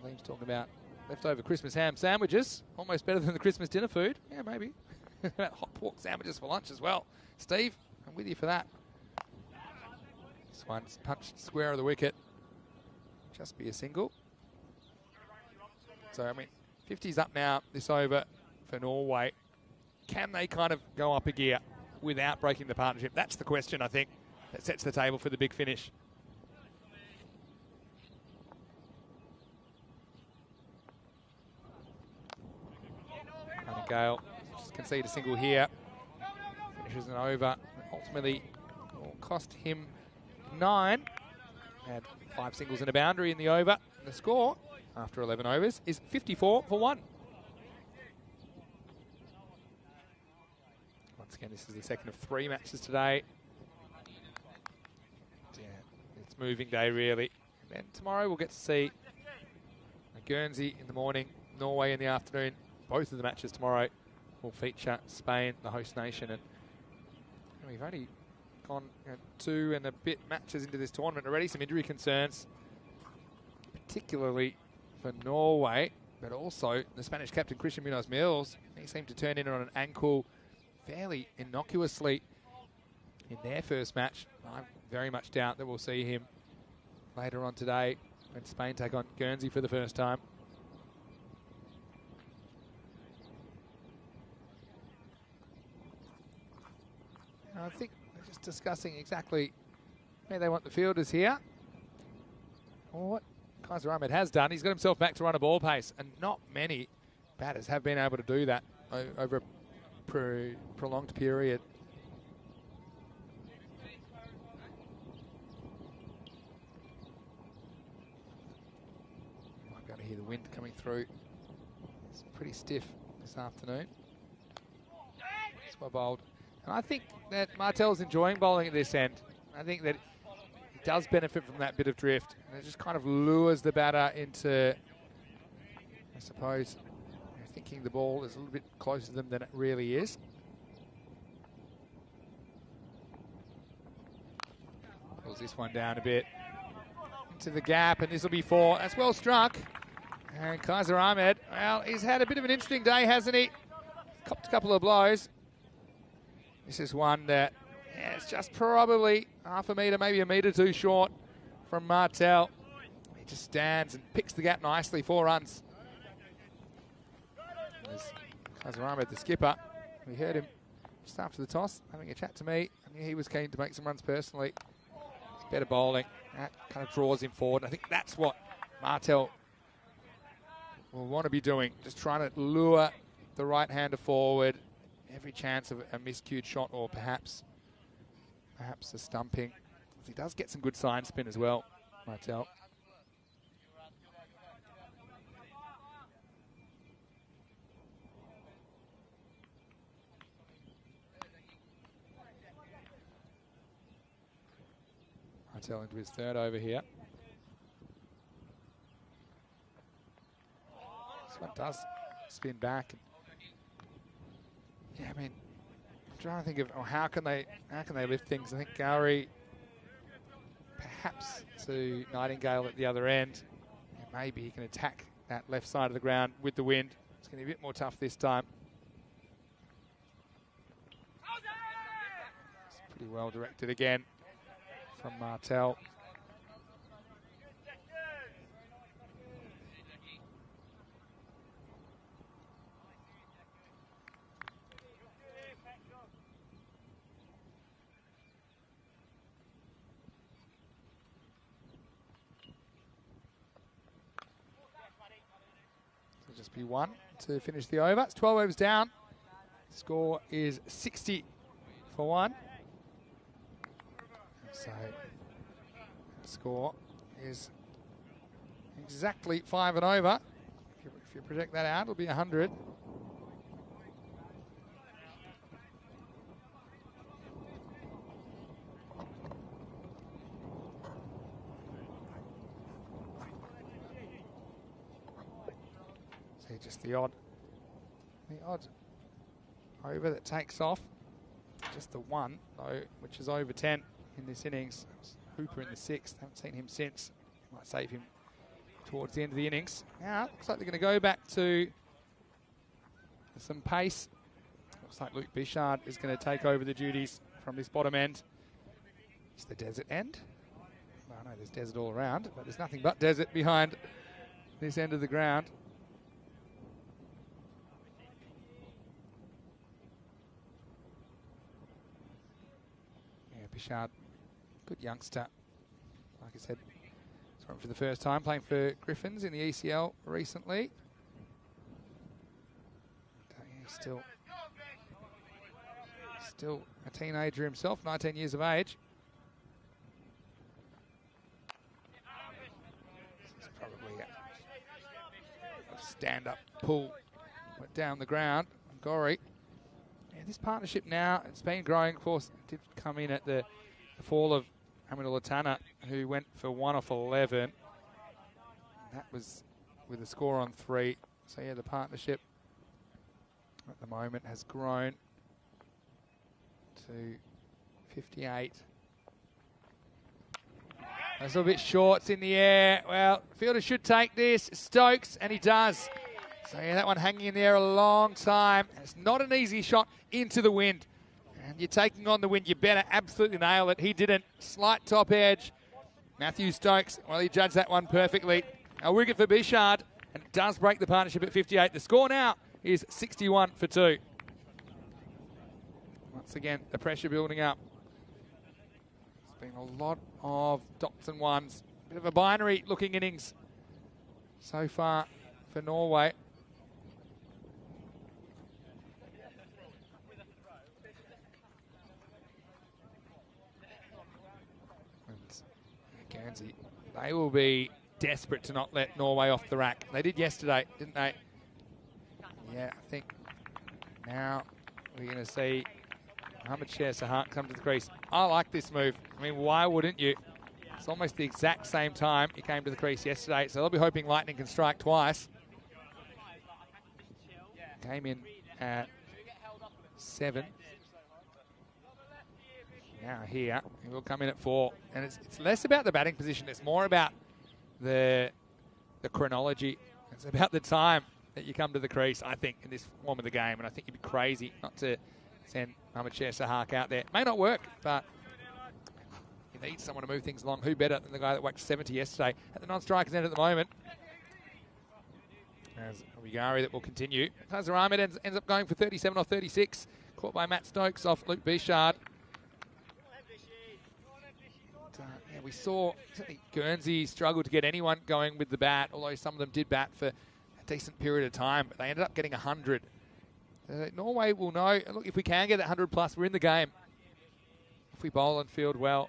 Liam's talking about leftover Christmas ham sandwiches. Almost better than the Christmas dinner food. Yeah, maybe. Hot pork sandwiches for lunch as well. Steve, I'm with you for that. This one's punched square of the wicket. Just be a single. So, I mean, 50's up now this over for Norway. Can they kind of go up a gear without breaking the partnership? That's the question, I think, that sets the table for the big finish. Gale just concede a single here. Finishes an over. Ultimately, will cost him 9. Had 5 singles and a boundary in the over. And the score, after 11 overs, is 54 for 1. Once again, this is the second of 3 matches today. Yeah, it's moving day, really. And then tomorrow we'll get to see Guernsey in the morning, Norway in the afternoon. Both of the matches tomorrow will feature Spain, the host nation. And we've only gone 2 and a bit matches into this tournament already. Some injury concerns, particularly for Norway, but also the Spanish captain, Christian Munoz-Mills. He seemed to turn in on an ankle fairly innocuously in their first match. I very much doubt that we'll see him later on today when Spain take on Guernsey for the first time. I think they're just discussing exactly where they want the fielders here. Well, what G.K.Varma has done, he's got himself back to run a ball pace, and not many batters have been able to do that over a prolonged period. Might be able to hear the wind coming through. It's pretty stiff this afternoon. It's well bowled. And I think that Martel's enjoying bowling at this end. I think that he does benefit from that bit of drift. And it just kind of lures the batter into, I suppose, thinking the ball is a little bit closer to them than it really is. Pulls this one down a bit into the gap, and this will be 4. That's well struck. And G.K.Varma, well, he's had a bit of an interesting day, hasn't he? Copped a couple of blows. This is one that, yeah, it's just probably half a metre, maybe a metre too short from Martel. He just stands and picks the gap nicely, 4 runs. There's G.K.Varma, the skipper. We heard him just after the toss having a chat to me. I knew he was keen to make some runs personally. It's better bowling. That kind of draws him forward. I think that's what Martel will want to be doing, just trying to lure the right-hander forward. Every chance of a miscued shot, or perhaps a stumping. He does get some good side spin as well, Martel. Martel into his 3rd over here. This one does spin back. Yeah, I mean, I'm trying to think of how can they lift things. I think Gowrie perhaps to Nightingale at the other end. And maybe he can attack that left side of the ground with the wind. It's going to be a bit more tough this time. It's pretty well directed again from Martel. Just be 1 to finish the over. It's 12 overs down. Score is 60 for 1. So the score is exactly 5 and over. If you project that out, it'll be 100. Just the odd over that takes off. Just the 1, though, which is over 10 in this innings. Hooper in the 6th. Haven't seen him since. Might save him towards the end of the innings. Now, looks like they're going to go back to some pace. Looks like Luke Bichard is going to take over the duties from this bottom end. It's the desert end. Well, I know there's desert all around, but there's nothing but desert behind this end of the ground. Yeah, Bichard, good youngster. Like I said, saw him for the first time playing for Griffins in the ECL recently. Yeah, still a teenager himself, 19 years of age. This is probably a stand-up pull down the ground. Gorry. Yeah, this partnership now, it's been growing. Of course, it did come in at the fall of Hamidul Latana, who went for 1 off 11. That was with a score on 3. So yeah, the partnership at the moment has grown to 58. That's a little bit short. It's in the air. Well, fielder should take this. Stokes, and he does. So yeah, that one hanging in the air a long time. It's not an easy shot into the wind. And you're taking on the wind, you better absolutely nail it. He didn't. Slight top edge. Matthew Stokes, well, he judged that one perfectly. A wicket for Bichard, and it does break the partnership at 58. The score now is 61 for 2. Once again, the pressure building up. It's been a lot of dots and ones. Bit of a binary looking innings so far for Norway. And Guernsey, they will be desperate to not let Norway off the rack. They did yesterday, didn't they? Yeah, I think now we're going to see Mohamed Sahak come to the crease. I like this move. I mean, why wouldn't you? It's almost the exact same time he came to the crease yesterday, so they'll be hoping lightning can strike twice. Came in at 7. Now here, he will come in at 4. And it's less about the batting position, it's more about the chronology. It's about the time that you come to the crease, I think, in this form of the game. And I think you'd be crazy not to send Mohamed Sahak out there. It may not work, but you need someone to move things along. Who better than the guy that whacked 70 yesterday at the non-strikers end at the moment? As Wigari that will continue. Kaiser Ahmed ends up going for 37 off 36. Caught by Matt Stokes off Luke Bichard. Yeah, we saw certainly Guernsey struggle to get anyone going with the bat, although some of them did bat for a decent period of time, but they ended up getting 100. Norway will know, look, if we can get that 100 plus, we're in the game. If we bowl and field well.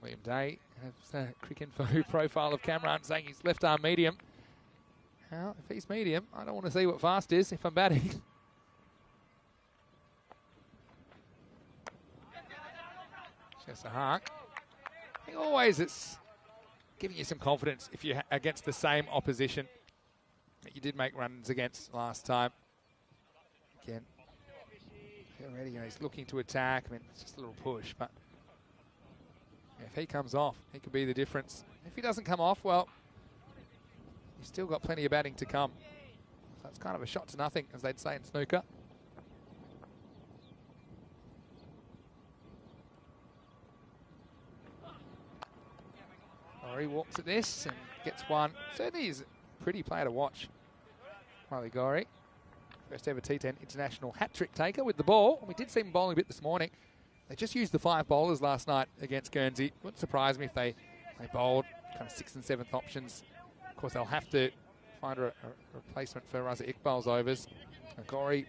William Day has a quick info profile of Cameron saying he's left arm medium. Well, if he's medium, I don't want to see what fast is if I'm batting. Just a hark. I think always it's giving you some confidence if you're against the same opposition that you did make runs against last time. Again, already, he's looking to attack. I mean, it's just a little push, but if he comes off, he could be the difference. If he doesn't come off, well, you've still got plenty of batting to come. So it's kind of a shot to nothing, as they'd say in snooker. He walks at this and gets one. Certainly is a pretty player to watch. Riley Gorry, first ever T10 international hat-trick taker with the ball. We did see him bowling a bit this morning. They just used the 5 bowlers last night against Guernsey. Wouldn't surprise me if they bowled kind of 6th and 7th options. Of course, they'll have to find a replacement for Raza Iqbal's overs. Gorry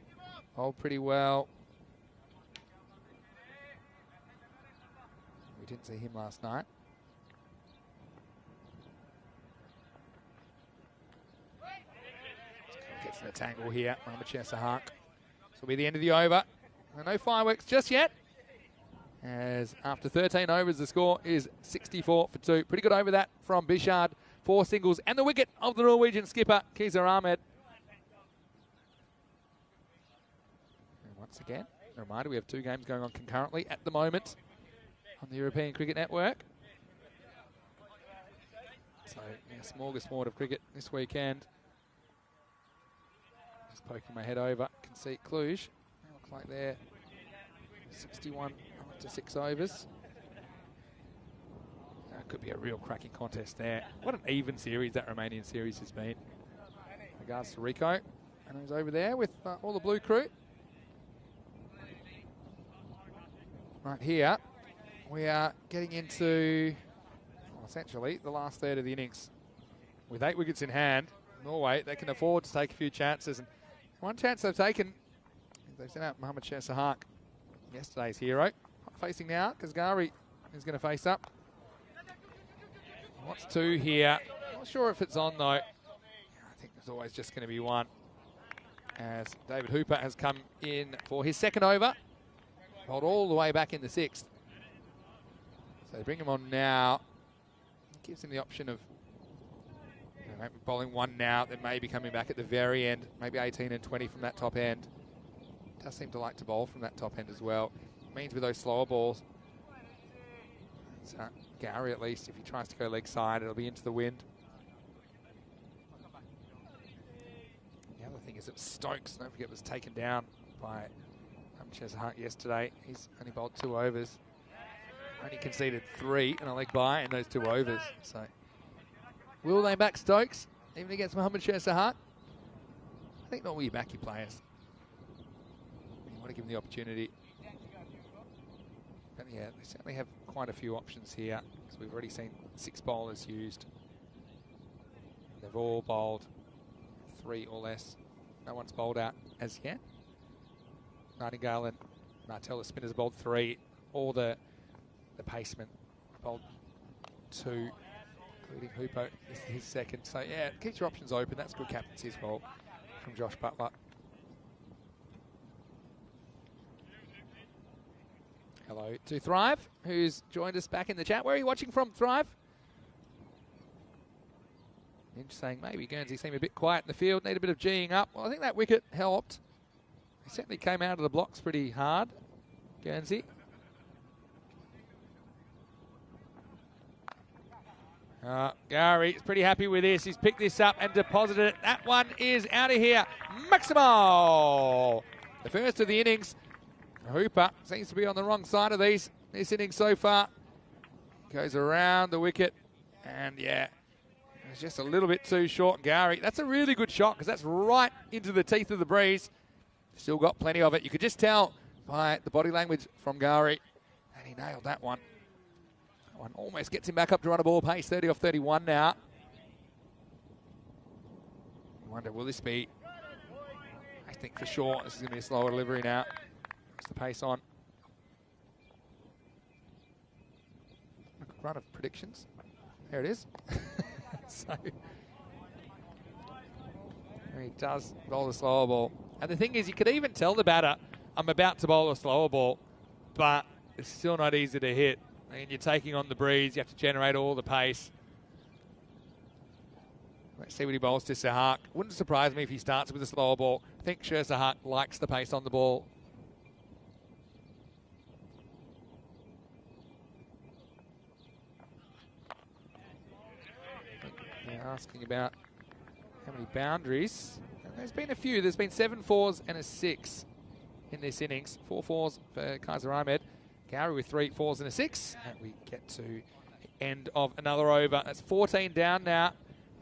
bowled pretty well. We didn't see him last night. Gets in a tangle here, Mohamed Sahak. This will be the end of the over. No fireworks just yet. As after 13 overs, the score is 64 for 2. Pretty good over that from Bichard. 4 singles and the wicket of the Norwegian skipper, Kaiser Ahmed. And once again, a reminder, we have 2 games going on concurrently at the moment on the European Cricket Network. So, yeah, smorgasbord of cricket this weekend. Just poking my head over, can see Cluj. Looks like they're 61 up to 6 overs. That could be a real cracking contest there. What an even series that Romanian series has been. Regards to Rico, and he's over there with all the blue crew. Right here, we are getting into, well, essentially, the last third of the innings. With 8 wickets in hand, Norway, they can afford to take a few chances. And one chance they've taken, they've sent out Mohammad Sahak, yesterday's hero. Facing now, because Gari is going to face up. He wants 2 here. Not sure if it's on, though. I think there's always just going to be one. As David Hooper has come in for his second over. Hold all the way back in the 6th. So they bring him on now. It gives him the option of maybe bowling 1 now, then maybe coming back at the very end, maybe 18 and 20 from that top end. Does seem to like to bowl from that top end as well. Means with those slower balls, Gary at least, if he tries to go leg side, it'll be into the wind. The other thing is that Stokes, don't forget, was taken down by Cheshire yesterday. He's only bowled 2 overs. Only conceded 3 and a leg by in those 2 overs. So, will they back Stokes, even against Mohammad Cheshire? I think not. Will you back your players? You want to give them the opportunity. But yeah, they certainly have quite a few options here, because we've already seen 6 bowlers used. They've all bowled 3 or less. No one's bowled out as yet. Nightingale and Martell, the spinners, bowled 3. All the pacemen bowled 2, including Hoopo. This is his second. So yeah, keep your options open. That's good captaincy as well from Josh Butler. Hello to Thrive, who's joined us back in the chat. Where are you watching from, Thrive? Inch saying maybe Guernsey seem a bit quiet in the field, need a bit of G'ing up. Well, I think that wicket helped. He certainly came out of the blocks pretty hard, Guernsey. Gary is pretty happy with this. He's picked this up and deposited it. That one is out of here. Maximal! The first of the innings. Hooper seems to be on the wrong side of this innings so far. Goes around the wicket. And yeah, it's just a little bit too short. Gary, that's a really good shot, because that's right into the teeth of the breeze. Still got plenty of it. You could just tell by the body language from Gari. And he nailed that one. That one almost gets him back up to run a ball pace. 30 off 31 now. You wonder, will this be? I think for sure this is going to be a slower delivery now. Puts the pace on. A good run of predictions. There it is. So he does bowl the slower ball. And the thing is, you could even tell the batter, I'm about to bowl a slower ball, but it's still not easy to hit. And you're taking on the breeze. You have to generate all the pace. Let's see what he bowls to Sahak. Wouldn't surprise me if he starts with a slower ball. I think Sahak likes the pace on the ball. They're asking about how many boundaries. And there's been a few. There's been 7 fours and a 6 in this innings. 4 fours for Kaiser Ahmed. Gary with 3 fours and a 6. And we get to the end of another over. That's 14 down now.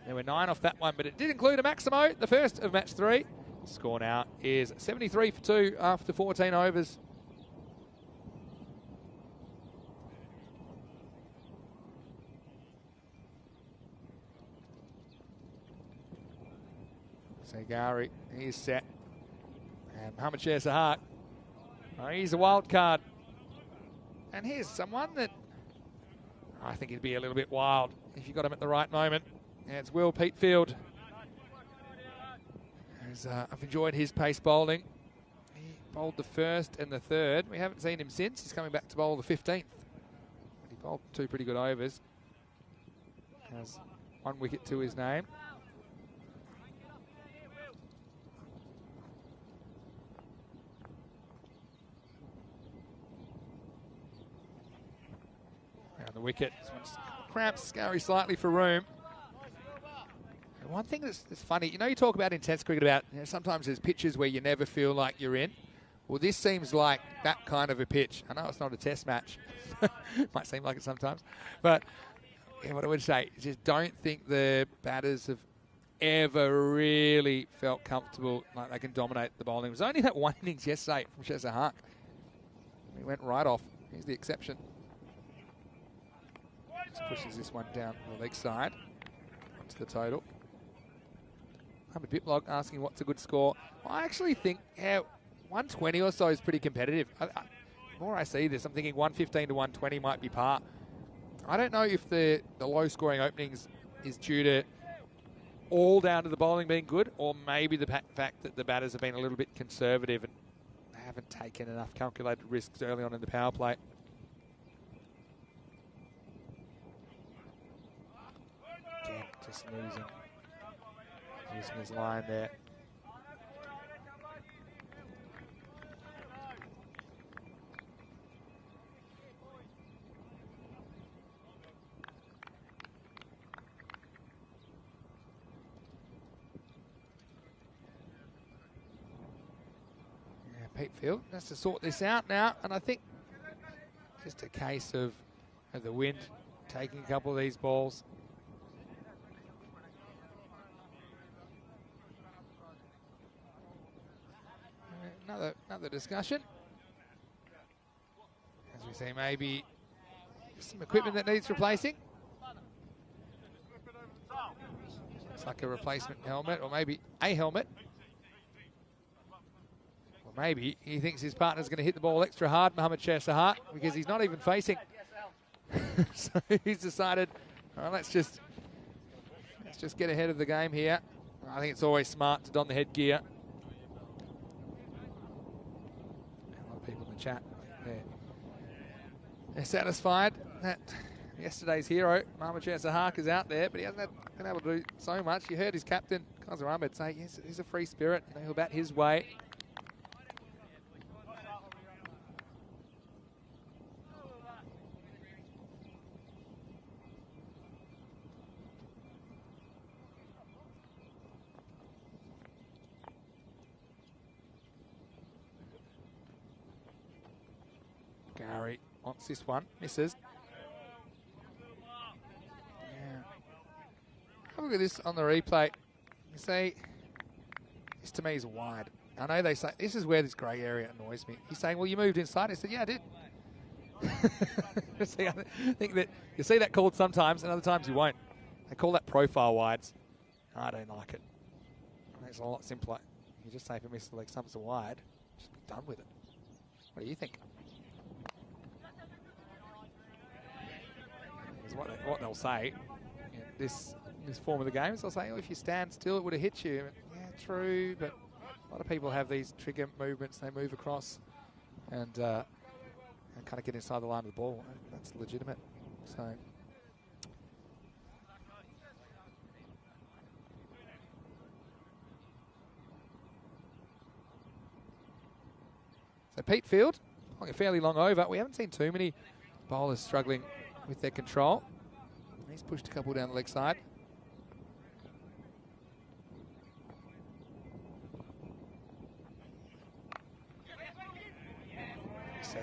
There were 9 off that one, but it did include a Maximo, the first of match 3. Score now is 73 for 2 after 14 overs. So Gari, he's set. And Mohammad Sahak, he's a wild card. And here's someone that I think he'd be a little bit wild if you got him at the right moment. And it's Will Peatfield. I've enjoyed his pace bowling. He bowled the first and the third. We haven't seen him since. He's coming back to bowl the 15th. He bowled 2 pretty good overs. Has 1 wicket to his name. Around the wicket. This one's cramps Gary slightly for room. one thing that's funny, you know, you talk about intense cricket about, you know, sometimes there's pitches where you never feel like you're in. Well, this seems like that kind of a pitch. I know it's not a test match. Might seem like it sometimes. But yeah, what I would say is just don't think the batters have ever really felt comfortable like they can dominate the bowling. It was only that one innings yesterday from Chester Hark. He went right off. Here's the exception. Just pushes this one down the leg side onto the total. I'm a bit log asking what's a good score. I actually think 120 or so is pretty competitive. The more I see this, I'm thinking 115 to 120 might be par. I don't know if the low scoring openings is due to all down to the bowling being good, or maybe the fact that the batters have been a little bit conservative and haven't taken enough calculated risks early on in the power play. Again, just losing his line there. Pete Field has to sort this out now, and I think just a case of the wind taking a couple of these balls. Another discussion. As we see, maybe some equipment that needs replacing. Looks like a replacement helmet, or maybe a helmet. Maybe he thinks his partner's going to hit the ball extra hard, Mohammad Shah Sahat, because he's not even facing. So he's decided, all right, let's just get ahead of the game here. I think it's always smart to don the headgear. A lot of people in the chat, they're satisfied that yesterday's hero, Mohammad Shah Sahat, is out there, but he hasn't been able to do so much. You heard his captain, Kazir Ahmed, say he's a free spirit. You know, he'll bat his way. Gary wants this one, misses. Yeah. Have a look at this on the replay. You see, this to me is wide. I know they say, this is where this grey area annoys me. He's saying, well, you moved inside. I said, yeah, I did. See, I think that you see that called sometimes, and other times you won't. They call that profile wides. I don't like it. I think it's a lot simpler. You just say if it misses the leg stumps are wide, just be done with it. What do you think? What they'll say, this form of the games, they'll say, oh, if you stand still, it would have hit you. Yeah, true, but a lot of people have these trigger movements. They move across and kind of get inside the line of the ball. That's legitimate. So Pete Field, like a fairly long over. We haven't seen too many bowlers struggling with their control. He's pushed a couple down the leg side. See,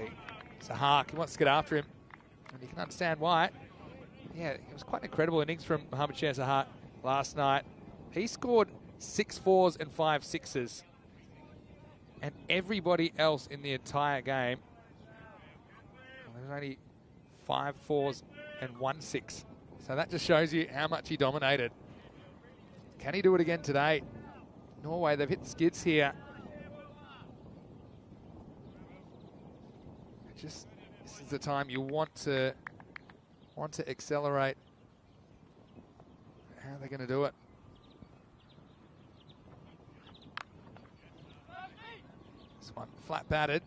Sahat, he wants to get after him, and you can understand why. Yeah, it was quite an incredible innings from Mohammad Shah Sahat last night. He scored 6 fours and 5 sixes, and everybody else in the entire game, well, there was only 5 fours and 1 6. So that just shows you how much he dominated. Can he do it again today? Norway, they've hit the skids here. This is the time you want to accelerate. How are they going to do it? This one flat batted.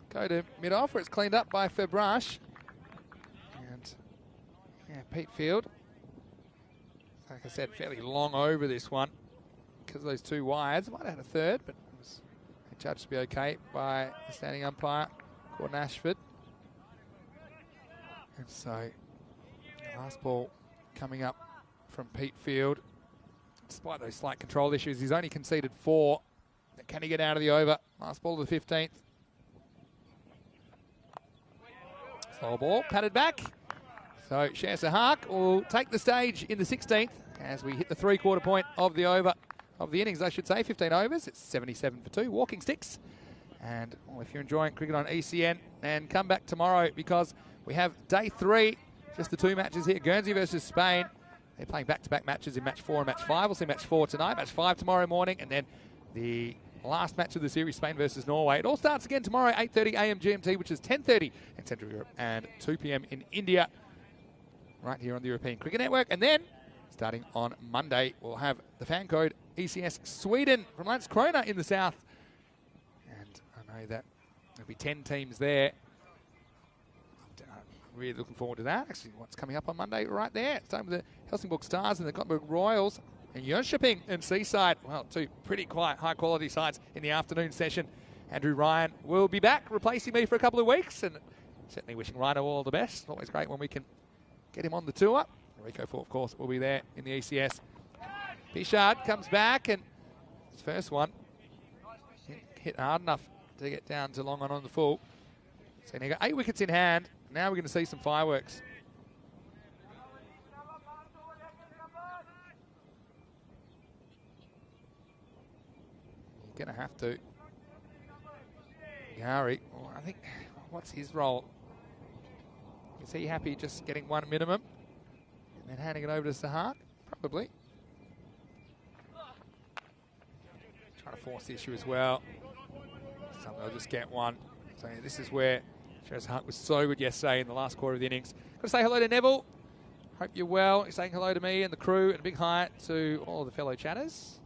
Go to mid-off where it's cleaned up by Fabrash. And yeah, Pete Field, like I said, fairly long over this one because of those 2 wides. Might have had a third, but it was judged to be okay by the standing umpire, Gordon Ashford. And so, last ball coming up from Pete Field. Despite those slight control issues, he's only conceded 4. Can he get out of the over? Last ball of the 15th. Slow ball, patted back. So Sher Sahak will take the stage in the 16th as we hit the 3/4 point of the over, of the innings, I should say. 15 overs, it's 77 for 2, walking sticks. And well, if you're enjoying cricket on ECN, then come back tomorrow because we have day 3, just the 2 matches here. Guernsey versus Spain. They're playing back-to-back matches in match 4 and match 5. We'll see match 4 tonight, match 5 tomorrow morning, and then the last match of the series, Spain versus Norway. It all starts again tomorrow, 8:30 a.m. GMT, which is 10:30 in Central Europe and 2 p.m. in India, right here on the European Cricket Network. And then, starting on Monday, we'll have the fan code ECS Sweden from Landskrona in the south. And I know that there'll be 10 teams there. Really looking forward to that. Actually, what's coming up on Monday right there. Starting with the Helsingborg Stars and the Gothenburg Royals and Jönköping and Seaside. Well, 2 pretty quiet, high-quality sides in the afternoon session. Andrew Ryan will be back, replacing me for a couple of weeks, and certainly wishing Ryan all the best. Always great when we can get him on the tour. Rico Fort, of course, will be there in the ECS. Bichard comes back, and his first one hit hard enough to get down to long on the full. So he got 8 wickets in hand. Now we're going to see some fireworks. You're going to have to. Gary, well, I think, what's his role? Is he happy just getting 1 minimum and then handing it over to Sahak? Probably. Trying to force the issue as well. Some they'll just get 1. So this is where Sahak was so good yesterday in the last quarter of the innings. Got to say hello to Neville. Hope you're well. He's saying hello to me and the crew, and a big hi to all the fellow chatters.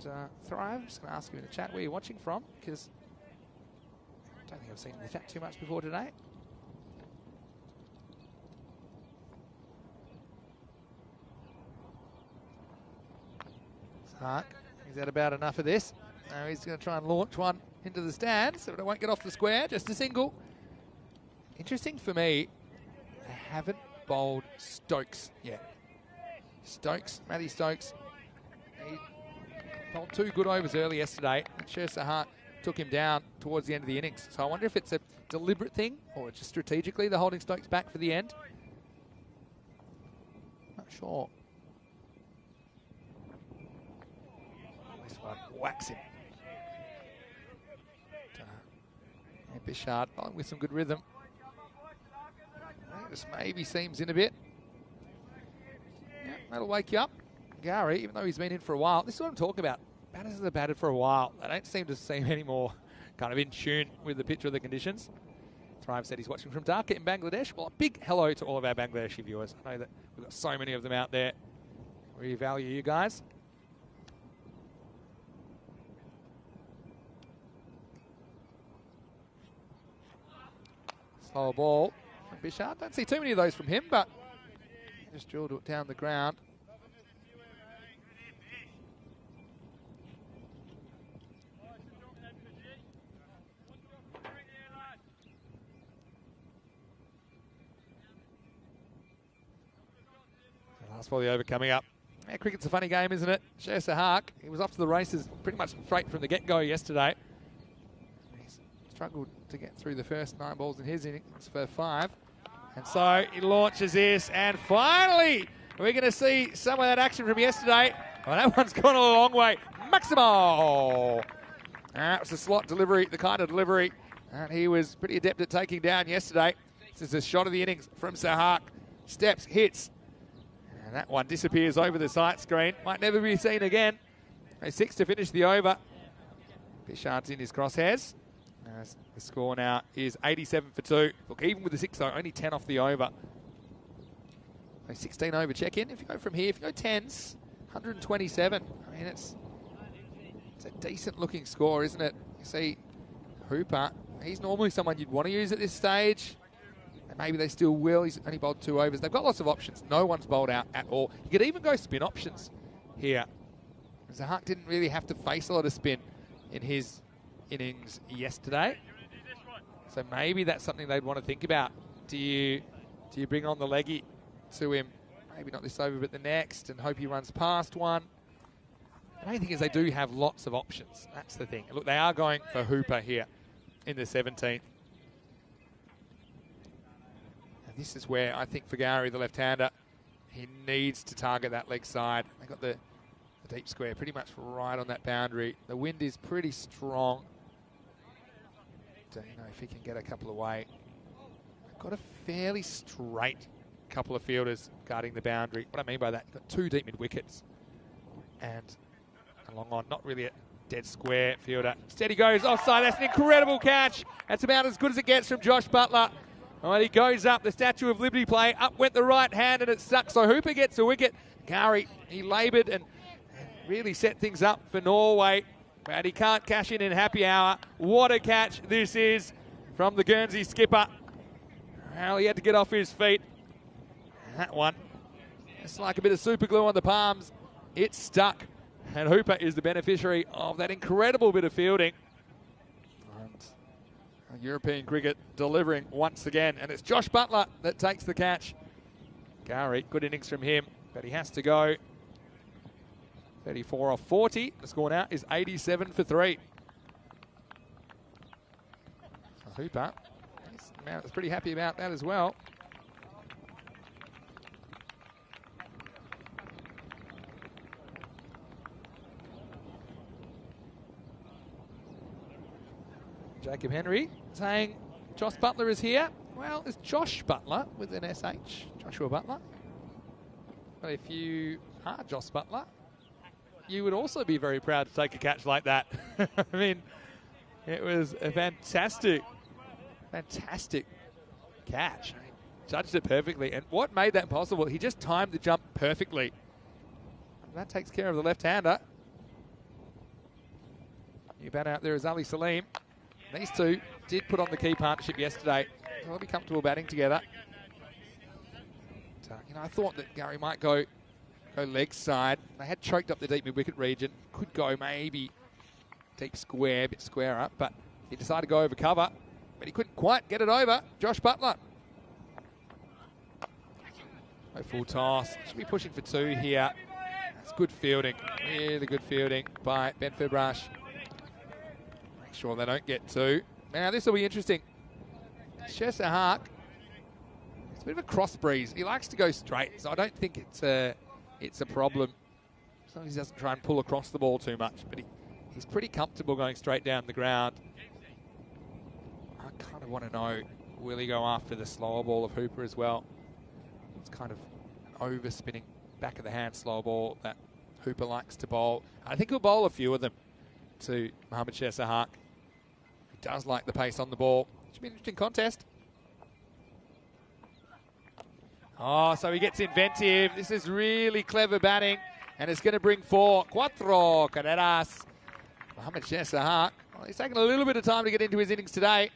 Thrive, I'm just going to ask you in the chat where you're watching from, because I don't think I've seen the chat too much before today. Sahak, he's had about enough of this. Now he's going to try and launch one into the stands, so it won't get off the square, just a single. Interesting for me, they haven't bowled Stokes yet. Matthew Stokes, he bowled 2 good overs early yesterday, and Sher Sahak took him down towards the end of the innings. So I wonder if it's a deliberate thing, or just strategically they're holding Stokes back for the end. Not sure. This one whacks him. Bichard with some good rhythm. Just maybe seams in a bit. Yeah, that'll wake you up. Gary, even though he's been in for a while, this is what I'm talking about. Batters that have batted for a while, they don't seem to seem any more kind of in tune with the pitch or the conditions. Thrive said he's watching from Dhaka in Bangladesh. Well, a big hello to all of our Bangladeshi viewers. I know that we've got so many of them out there. We value you guys. Slow ball from Bichard. Don't see too many of those from him, but just drilled it down the ground. The last ball of the over coming up. Yeah, cricket's a funny game, isn't it? Sher Sahak, he was off to the races pretty much straight from the get-go yesterday. Struggled to get through the first 9 balls in his innings for 5. And so he launches this, and finally we're going to see some of that action from yesterday. Well, that one's gone a long way. Maximo! That was the slot delivery, the kind of delivery that he was pretty adept at taking down yesterday. This is a shot of the innings from Sahak. Steps, hits, and that one disappears over the sight screen. Might never be seen again. A 6 to finish the over. Bichard's in his crosshairs. The score now is 87 for 2. Look, even with the 6 though, only 10 off the over. So 16 over check-in. If you go from here, if you go 10s, 127. I mean, it's a decent looking score, isn't it? You see Hooper, he's normally someone you'd want to use at this stage. And maybe they still will. He's only bowled 2 overs. They've got lots of options. No one's bowled out at all. You could even go spin options here. Sahak didn't really have to face a lot of spin in his innings yesterday, so maybe that's something they'd want to think about. Do you bring on the leggy to him? maybe not this over, but the next, and hope he runs past one. The main thing is they do have lots of options. That's the thing. Look, they are going for Hooper here in the 17th. And this is where I think for Gary, the left-hander, he needs to target that leg side. They got the deep square pretty much right on that boundary. The wind is pretty strong. Don't know if he can get a couple away. They've got a fairly straight couple of fielders guarding the boundary. What I mean by that, you've got 2 deep mid wickets and a long on, not really a dead square fielder. Instead he goes offside. That's an incredible catch. That's about as good as it gets from Josh Butler. Well, he goes up, the Statue of Liberty play, up went the right hand and it stuck. So Hooper gets a wicket. Gary, he laboured and really set things up for Norway, but he can't cash in happy hour. What a catch this is from the Guernsey skipper. Well, he had to get off his feet. That one, it's like a bit of super glue on the palms. It stuck, and Hooper is the beneficiary of that incredible bit of fielding. And European cricket delivering once again, and it's Josh Butler that takes the catch. Gary, good innings from him, but he has to go. 34 off 40. The score now is 87 for 3. So Hooper, he's pretty happy about that as well. Jacob Henry saying Josh Butler is here. Well, it's Josh Butler with an SH, Joshua Butler. But if you are Josh Butler, you would also be very proud to take a catch like that. I mean, it was a fantastic catch. I mean, judged it perfectly. And what made that possible? He just timed the jump perfectly. And that takes care of the left-hander. New batter out there is Ali Salim. These two did put on the key partnership yesterday. So they'll be comfortable batting together. But, you know, I thought that Gary might go leg side. They had choked up the deep mid-wicket region. Could go maybe deep square, a bit square up, but he decided to go over cover, but he couldn't quite get it over. Josh Butler. No full toss. Should be pushing for 2 here. That's good fielding. Really good fielding by Ben Febrash. Make sure they don't get 2. Now this will be interesting. Cheshire Hark. It's a bit of a cross breeze. He likes to go straight, so I don't think it's a problem. As long as he doesn't try and pull across the ball too much. But he's pretty comfortable going straight down the ground. I kind of want to know, will he go after the slower ball of Hooper as well? It's kind of an over-spinning, back of the hand slow ball that Hooper likes to bowl. I think he'll bowl a few of them to Mohammad Cheshire Hark. He does like the pace on the ball. Should be an interesting contest. Oh, so he gets inventive. This is really clever batting, and it's going to bring 4. Cuatro carreras. Mohammad Cheshire Hark. Well, he's taken a little bit of time to get into his innings today.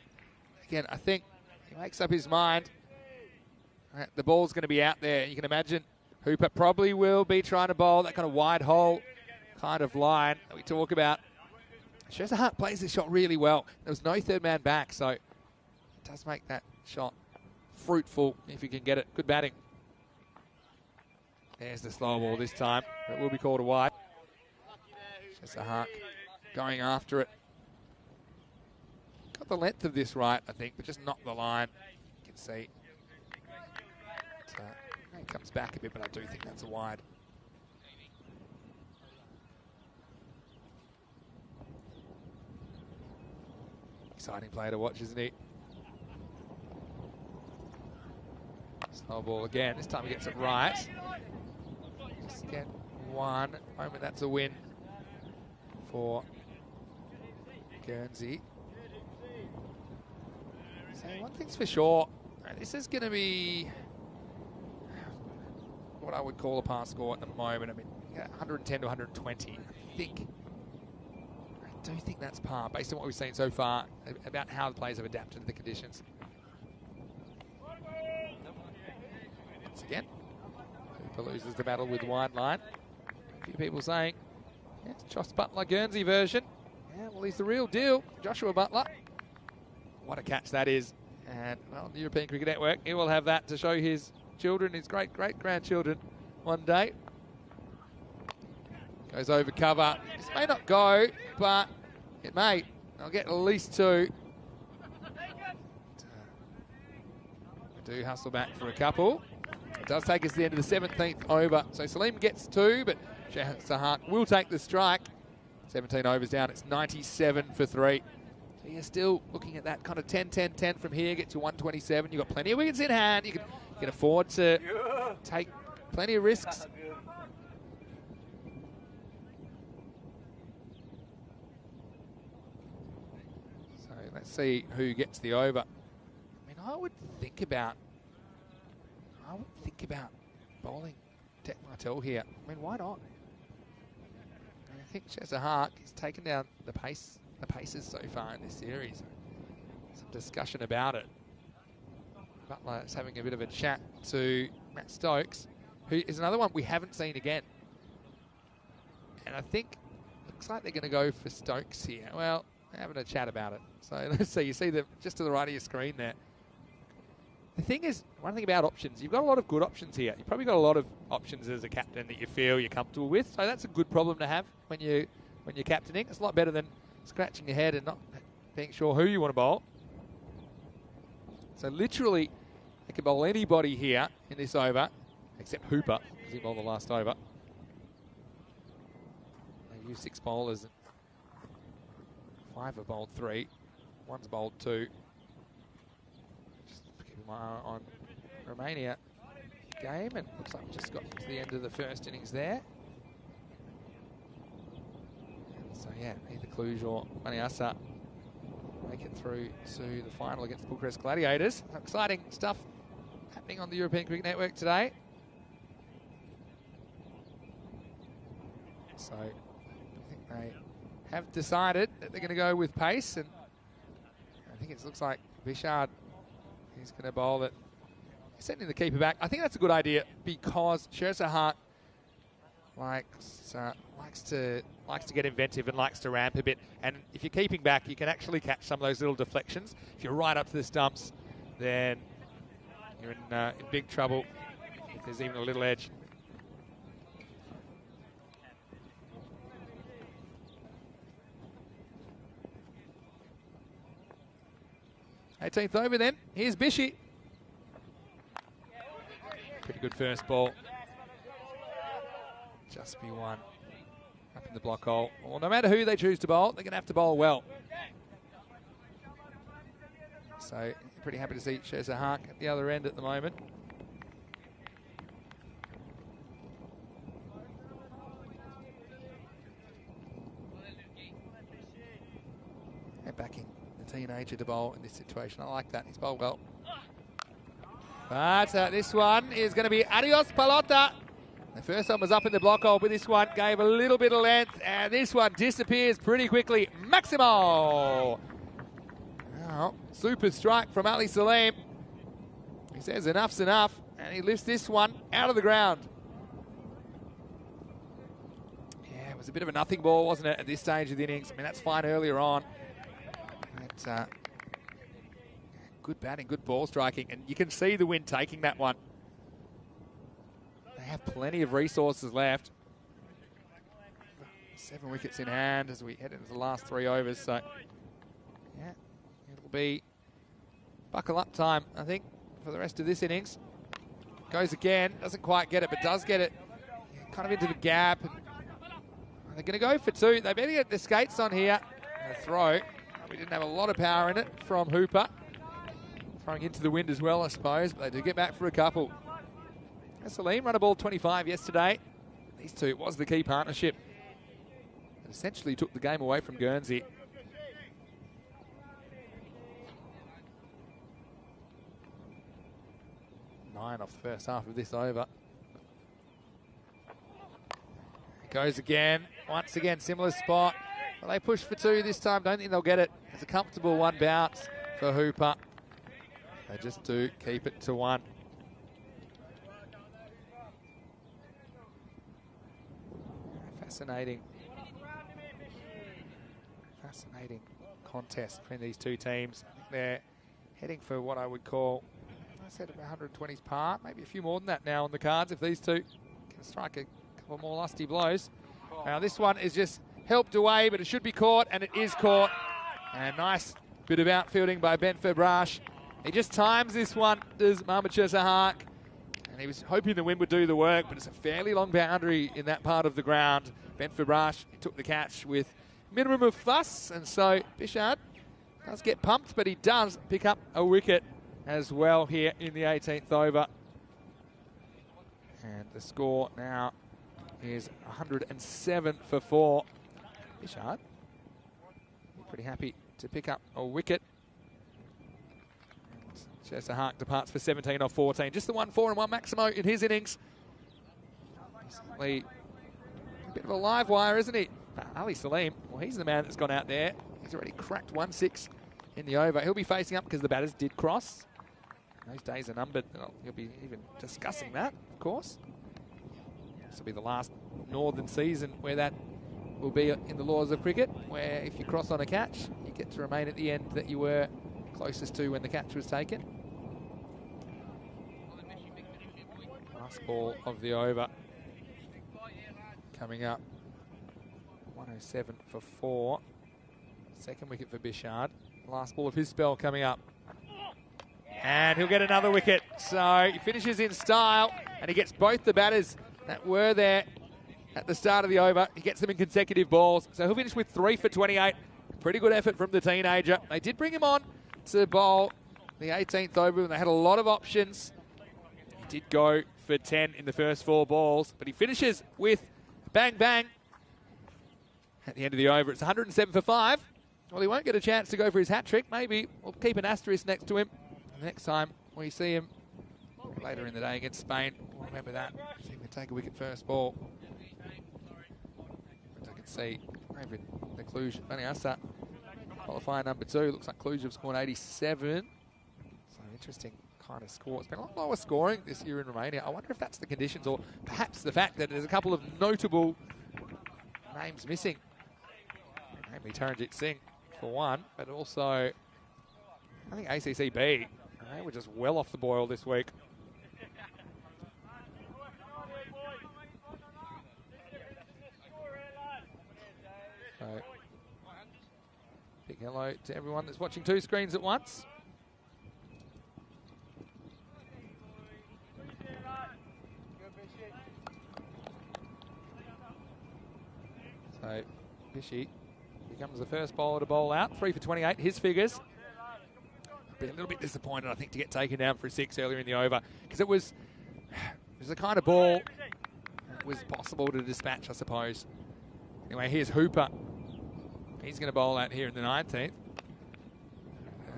Again, I think he makes up his mind. The ball's going to be out there. You can imagine Hooper probably will be trying to bowl that kind of wide hole kind of line that we talk about. Cheshire Hark plays this shot really well. There was no third man back, so it does make that shot fruitful if you can get it. Good batting. There's the slow ball this time. It will be called a wide. Cheshire Hark going after it. Got the length of this right, I think, but just not the line. You can see. It comes back a bit, but I do think that's a wide. Exciting player to watch, isn't he? Slow ball again. This time he gets it right. Just get 1. Moment, that's a win for Guernsey. So one thing's for sure, this is going to be what I would call a par score at the moment. I mean, 110 to 120. I do think that's par, based on what we've seen so far, about how the players have adapted to the conditions. Once again, Hooper loses the battle with wide line. A few people saying, yeah, it's Josh Butler Guernsey version. Yeah, well, he's the real deal, Joshua Butler. What a catch that is. And, well, the European Cricket Network, he will have that to show his children, his great-great-grandchildren one day. Goes over cover. This may not go, but it may. I'll get at least 2. We do hustle back for a couple. It does take us to the end of the 17th over. So Salim gets 2, but Shahart will take the strike. 17 overs down. It's 97 for 3. So you're still looking at that kind of 10-10-10 from here. Get to 127. You've got plenty of wickets in hand. You can afford to take plenty of risks. So let's see who gets the over. I mean, I would think about bowling Tek Martel here. I mean, why not? And I think Shahart has taken down the paces so far in this series. Some discussion about it. Butler is having a bit of a chat to Matt Stokes, who is another one we haven't seen again. And I think looks like they're going to go for Stokes here. Well, they're having a chat about it. So let's see. You see them just to the right of your screen there. The thing is, one thing about options, you've got a lot of good options here. You've probably got a lot of options as a captain that you feel you're comfortable with. So that's a good problem to have when you're captaining. It's a lot better than scratching your head and not being sure who you want to bowl. So literally, they can bowl anybody here in this over, except Hooper, because he bowled the last over. They use 6 bowlers. 5 have bowled 3. 1's bowled 2. Just keeping my eye on Romania game, and looks like we just got to the end of the first innings there. And so yeah, either Cluj or Maniasa make it through to the final against Bucharest Gladiators. Exciting stuff happening on the European Cricket Network today. So I think they have decided that they're going to go with pace, and I think it looks like Bishard is going to bowl it. He's sending the keeper back. I think that's a good idea because Shersahat likes to get inventive and likes to ramp a bit. And if you're keeping back, you can actually catch some of those little deflections. If you're right up to the stumps, then you're in big trouble if there's even a little edge. Eighteenth over then. Here's Bishy. Pretty good first ball. Just be one up in the block hole. Well, no matter who they choose to bowl, they're going to have to bowl well. So pretty happy to see Sheza Hark at the other end at the moment. And backing the teenager to bowl in this situation. I like that. He's bowled well. But this one is going to be Adios Palota. The first one was up in the block hole, but this one gave a little bit of length, and this one disappears pretty quickly. Maximo! Now, super strike from Ali Salim. He says enough's enough, and he lifts this one out of the ground. Yeah, it was a bit of a nothing ball, wasn't it, at this stage of the innings? I mean, that's fine earlier on. But, good batting, good ball striking, and you can see the wind taking that one. They have plenty of resources left. 7 wickets in hand as we head into the last 3 overs. So, yeah, it'll be buckle up time, I think, for the rest of this innings. Goes again, doesn't quite get it, but does get it kind of into the gap. They're going to go for 2. They better get the skates on here. And a throw. We didn't have a lot of power in it from Hooper. Throwing into the wind as well, I suppose, but they do get back for a couple. Salim run a ball 25 yesterday. These two was the key partnership. It essentially took the game away from Guernsey. Nine off the first half of this over. It goes again. Once again, similar spot. Well, they push for 2 this time. Don't think they'll get it. It's a comfortable 1 bounce for Hooper. They just do keep it to 1. Fascinating contest between these two teams. I think they're heading for what I would call said about 120's par, maybe a few more than that now on the cards if these two can strike a couple more lusty blows. Now this one is just helped away, but it should be caught, and it is caught. And nice bit of outfielding by Ben Fabrash. He just times this one, does Marmacher Sahak. And he was hoping the wind would do the work, but it's a fairly long boundary in that part of the ground. Ben Fabrash took the catch with minimum of fuss, and so Bichard does get pumped, but he does pick up a wicket as well here in the 18th over. And the score now is 107 for 4. Bichard pretty happy to pick up a wicket. Sahak departs for 17 off 14. Just the 1-4 and 1 Maximo in his innings. Recently, a bit of a live wire, isn't he? Ali Salim, well, he's the man that's gone out there. He's already cracked 1-6 in the over. He'll be facing up because the batters did cross. Those days are numbered. He'll be even discussing that, of course. This will be the last Northern season where that will be in the laws of cricket, where if you cross on a catch, you get to remain at the end that you were closest to when the catch was taken. Last ball of the over coming up. 107 for 4. Second wicket for Bichard. Last ball of his spell coming up. And he'll get another wicket. So he finishes in style, and he gets both the batters that were there at the start of the over. He gets them in consecutive balls. So he'll finish with 3 for 28. Pretty good effort from the teenager. They did bring him on to bowl the 18th over, and they had a lot of options. He did go for 10 in the first 4 balls, but he finishes with bang, bang. At the end of the over, it's 107 for 5. Well, he won't get a chance to go for his hat-trick. Maybe we'll keep an asterisk next to him. The next time we see him later in the day against Spain, we'll remember that. See if he can take a wicket first ball. As I can see, over the Cluj Baniasa qualifier number 2. Looks like Cluj have scored 87. So interesting kind of score. It's been a lot lower scoring this year in Romania. I wonder if that's the conditions, or perhaps the fact that there's a couple of notable names missing. Namely Taranjit Singh for one, but also I think ACCB. They were just well off the boil this week. So, big hello to everyone that's watching 2 screens at once. So, Bishy becomes the first bowler to bowl out. 3 for 28, his figures. Be a little bit disappointed, I think, to get taken down for a 6 earlier in the over, because it was the kind of ball that was possible to dispatch, I suppose. Anyway, here's Hooper. He's going to bowl out here in the 19th.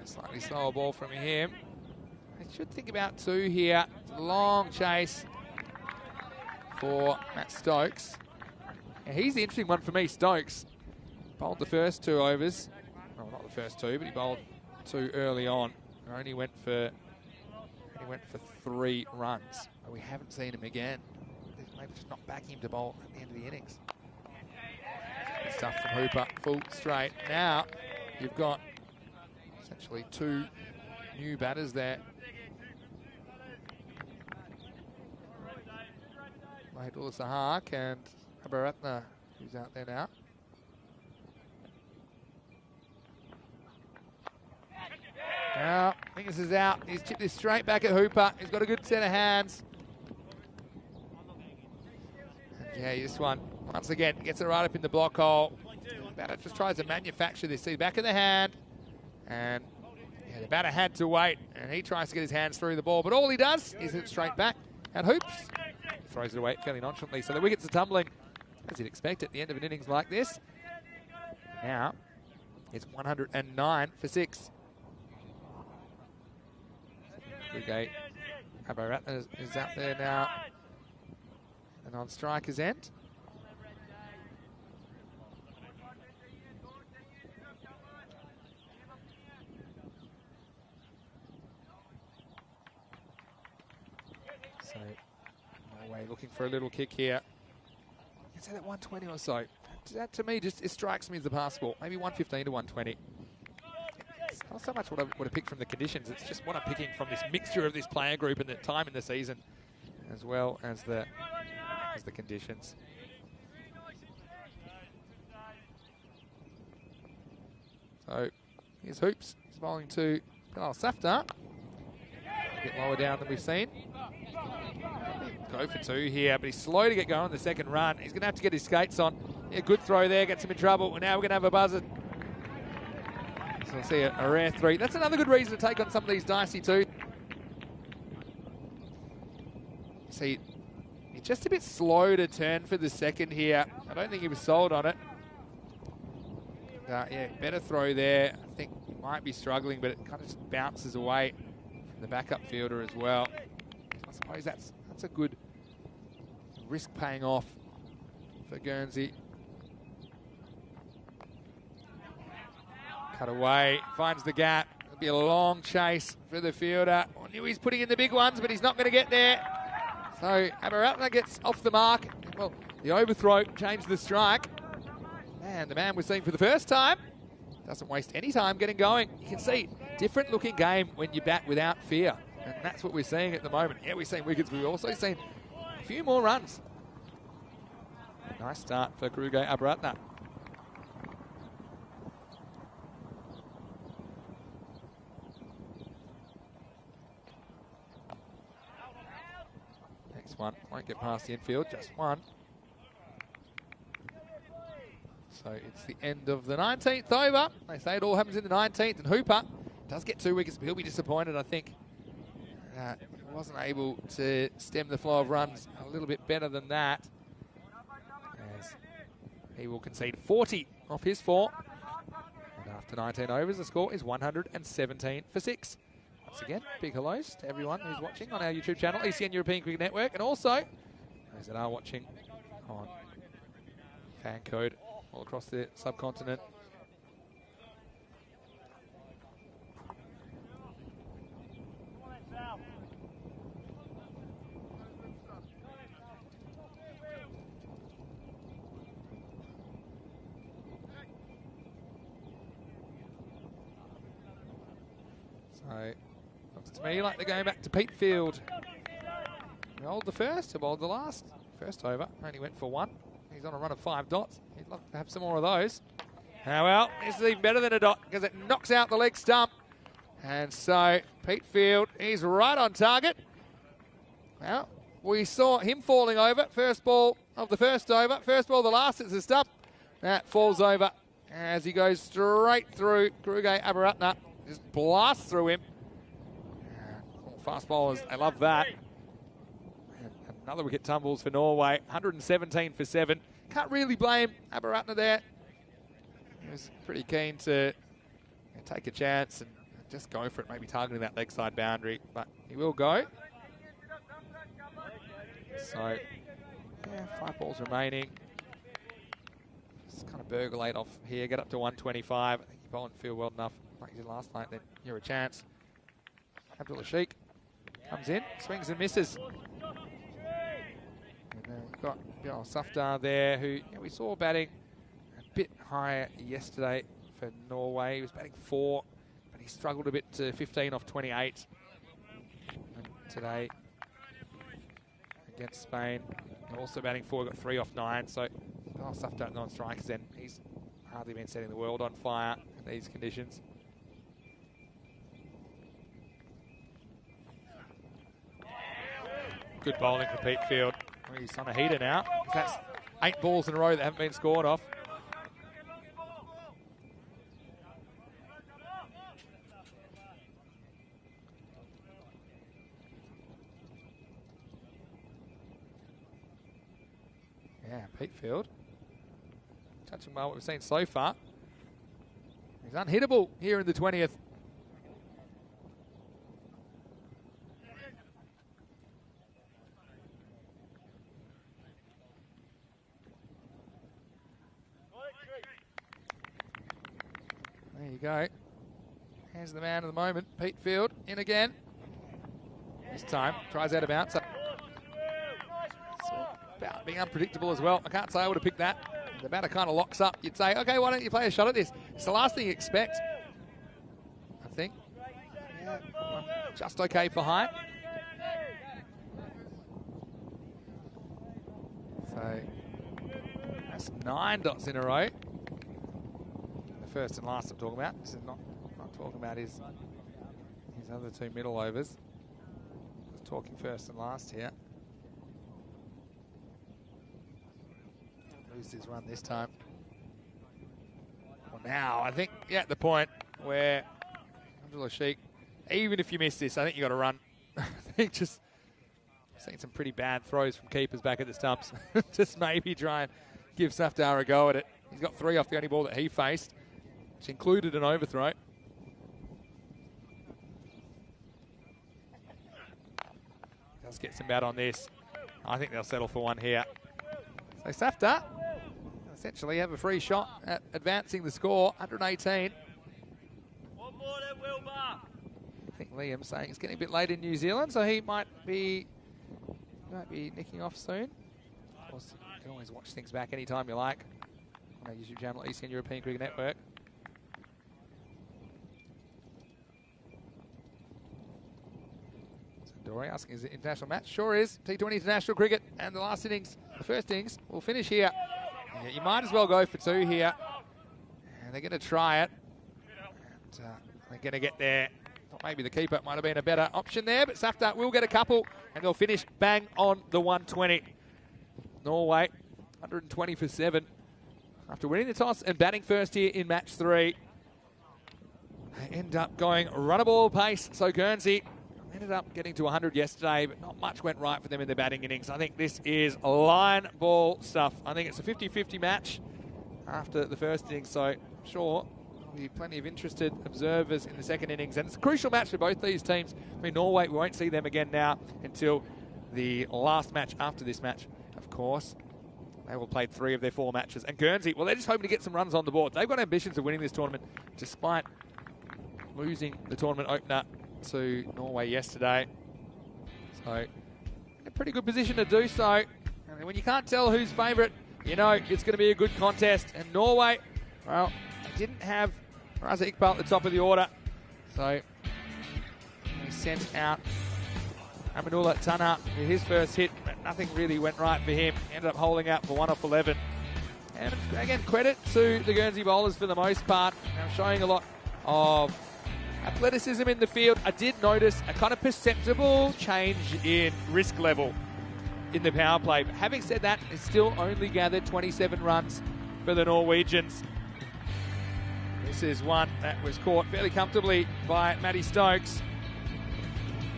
A slightly slower ball from him. I should think about 2 here. Long chase for Matt Stokes. Now, he's the interesting one for me, Stokes. Bowled the first 2 overs. Well, not the first 2, but he bowled 2 early on. Only went for 3 runs. But we haven't seen him again. Maybe just not back him to bowl at the end of the innings. Good stuff from Hooper, full straight. Now you've got essentially 2 new batters there. Mahidullah Sahak and Abaratna, who's out there now. Now, Mingus is out. He's chipped this straight back at Hooper. He's got a good set of hands. And yeah, this one, once again, gets it right up in the block hole. The batter just tries to manufacture this. See, back of the hand. And yeah, the batter had to wait. And he tries to get his hands through the ball. But all he does is hit it straight back. And Hoops throws it away fairly nonchalantly. So the wickets are tumbling, as you'd expect at the end of an innings like this. Now, it's 109 for 6. Abaratna is out there now and on striker's end. So Norway looking for a little kick here. It's at 120 or so. That to me just, it strikes me as the pass ball. Maybe 115 to 120. not so much what I would have picked from the conditions. It's just what I'm picking from this mixture of this player group and the time in the season, as well as the conditions. So here's Hoops. He's bowling to Safdar. A bit lower down than we've seen. Go for two here, but he's slow to get going on the second run. He's going to have to get his skates on. Yeah, good throw there, gets him in trouble. And now we're going to have a buzzer. So we'll see a rare three. That's another good reason to take on some of these dicey too. See, he's just a bit slow to turn for the second here. I don't think he was sold on it. Yeah, better throw there. I think he might be struggling, but it kind of just bounces away from the backup fielder as well. I suppose that's a good risk paying off for Guernsey. Cut away, finds the gap. It'll be a long chase for the fielder. I knew he's putting in the big ones, but he's not going to get there. So Abaratna gets off the mark. Well, the overthrow changed the strike. And the man we're seeing for the first time doesn't waste any time getting going. You can see, different looking game when you bat without fear. And that's what we're seeing at the moment. Yeah, we've seen wickets, but we've also seen a few more runs. Nice start for Guernsey. Next one, won't get past the infield, just one. So it's the end of the 19th over. They say it all happens in the 19th, and Hooper does get 2 wickets, but he'll be disappointed, I think. He wasn't able to stem the flow of runs a little bit better than that, as he will concede 40 off his 4. And after 19 overs, the score is 117 for 6. Once again, big hellos to everyone who's watching on our YouTube channel, ECN European Cricket Network, and also those that are watching on fan code all across the subcontinent. So, looks to me like they're going back to Pete Field. He bowled the first, he bowled the last. First over, only went for 1. He's on a run of 5 dots. He'd love to have some more of those. Well, this is even better than a dot because it knocks out the leg stump. And so, Pete Field, he's right on target. Well, we saw him falling over. First ball of the first over. First ball of the last, it's a stump. That falls over as he goes straight through Guernsey. Just blasts through him. Fast bowlers, I love that. And another wicket tumbles for Norway. 117 for 7. Can't really blame Abaratna there. He was pretty keen to take a chance and just go for it, maybe targeting that leg side boundary, but he will go. So, yeah, 5 balls remaining. Just kind of burgle 8 off here, get up to 125. I think you bowl and feel well enough like you did last night, then you're a chance. Abdul Sheikh comes in, swings and misses. And we've got Safdar there, who we saw batting a bit higher yesterday for Norway. He was batting 4, but he struggled a bit to 15 off 28. And today, against Spain, also batting 4, got 3 off 9. So, Safdar non-strikers, then he's hardly been setting the world on fire in these conditions. Good bowling for Pete Field. He's on a heater now. That's 8 balls in a row that haven't been scored off. Yeah, Pete Field. Touching well what we've seen so far. He's unhittable here in the 20th. There you go. Here's the man of the moment, Pete Field, in again. This time, tries out a bouncer. About being unpredictable as well. I can't say I would have picked that. The batter kind of locks up. You'd say, okay, why don't you play a shot at this? It's the last thing you expect. I just okay for height. So that's 9 dots in a row. The first and last I'm talking about. This is not talking about his other 2 middle overs. I'm talking first and last here. Lose his run this time. Well, now I think at the point where Abdullah Sheikh, even if you miss this, I think you got to run. I think just seen some pretty bad throws from keepers back at the stumps. Just maybe try and give Safdar a go at it. He's got 3 off the only ball that he faced, which included an overthrow. Let's get some bat on this. I think they'll settle for one here. So Safdar essentially have a free shot at advancing the score, 118. One more then, Wilbur. I think Liam's saying it's getting a bit late in New Zealand, so he might be nicking off soon. Of course, you can always watch things back anytime you like on our YouTube channel, Eastern European Cricket Network. Dory asking, is it international match? Sure is. T20 international cricket, and the last innings, the first innings, will finish here. Yeah, you might as well go for 2 here. And they're going to try it. And they're going to get there. Thought maybe the keeper might have been a better option there, but Safdar will get a couple, and they'll finish bang on the 120. Norway, 120 for 7. After winning the toss and batting first here in match 3. They end up going run-a-ball pace, so Guernsey ended up getting to 100 yesterday, but not much went right for them in their batting innings. I think this is line ball stuff. I think it's a 50-50 match after the first innings, so I'm sure there'll be plenty of interested observers in the second innings. And it's a crucial match for both these teams. I mean, Norway, we won't see them again now until the last match after this match, of course. They will play 3 of their 4 matches. And Guernsey, well, they're just hoping to get some runs on the board. They've got ambitions of winning this tournament, despite losing the tournament opener to Norway yesterday. So, in a pretty good position to do so. And when you can't tell who's favourite, you know it's going to be a good contest. And Norway, well, they didn't have Raza Iqbal at the top of the order. So, he sent out Aminullah Tanha with his first hit, but nothing really went right for him. He ended up holding out for 1 off 11. And again, credit to the Guernsey bowlers for the most part. Now showing a lot of athleticism in the field. I did notice a kind of perceptible change in risk level in the power play. But having said that, it's still only gathered 27 runs for the Norwegians. This is one that was caught fairly comfortably by Matty Stokes.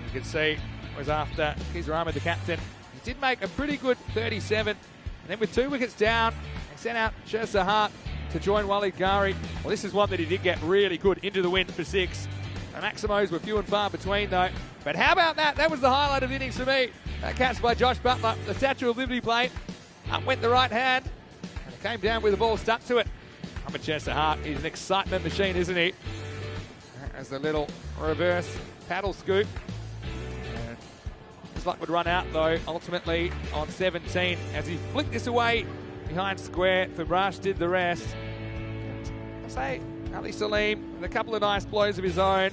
You can see it was after D.G.K.Varma, the captain. He did make a pretty good 37. And then with 2 wickets down, they sent out Sher to join Walid Ghari. Well, this is one that he did get really good into the wind for 6. The Maximos were few and far between, though. But how about that? That was the highlight of the innings for me. That catch by Josh Butler, the Statue of Liberty plate. Up went the right hand, and it came down with the ball stuck to it. Mohammad Sher, he's an excitement machine, isn't he? As the little reverse paddle scoop. And his luck would run out, though, ultimately on 17, as he flicked this away behind square. Fabrash did the rest. And I'll say Ali Salim with a couple of nice blows of his own,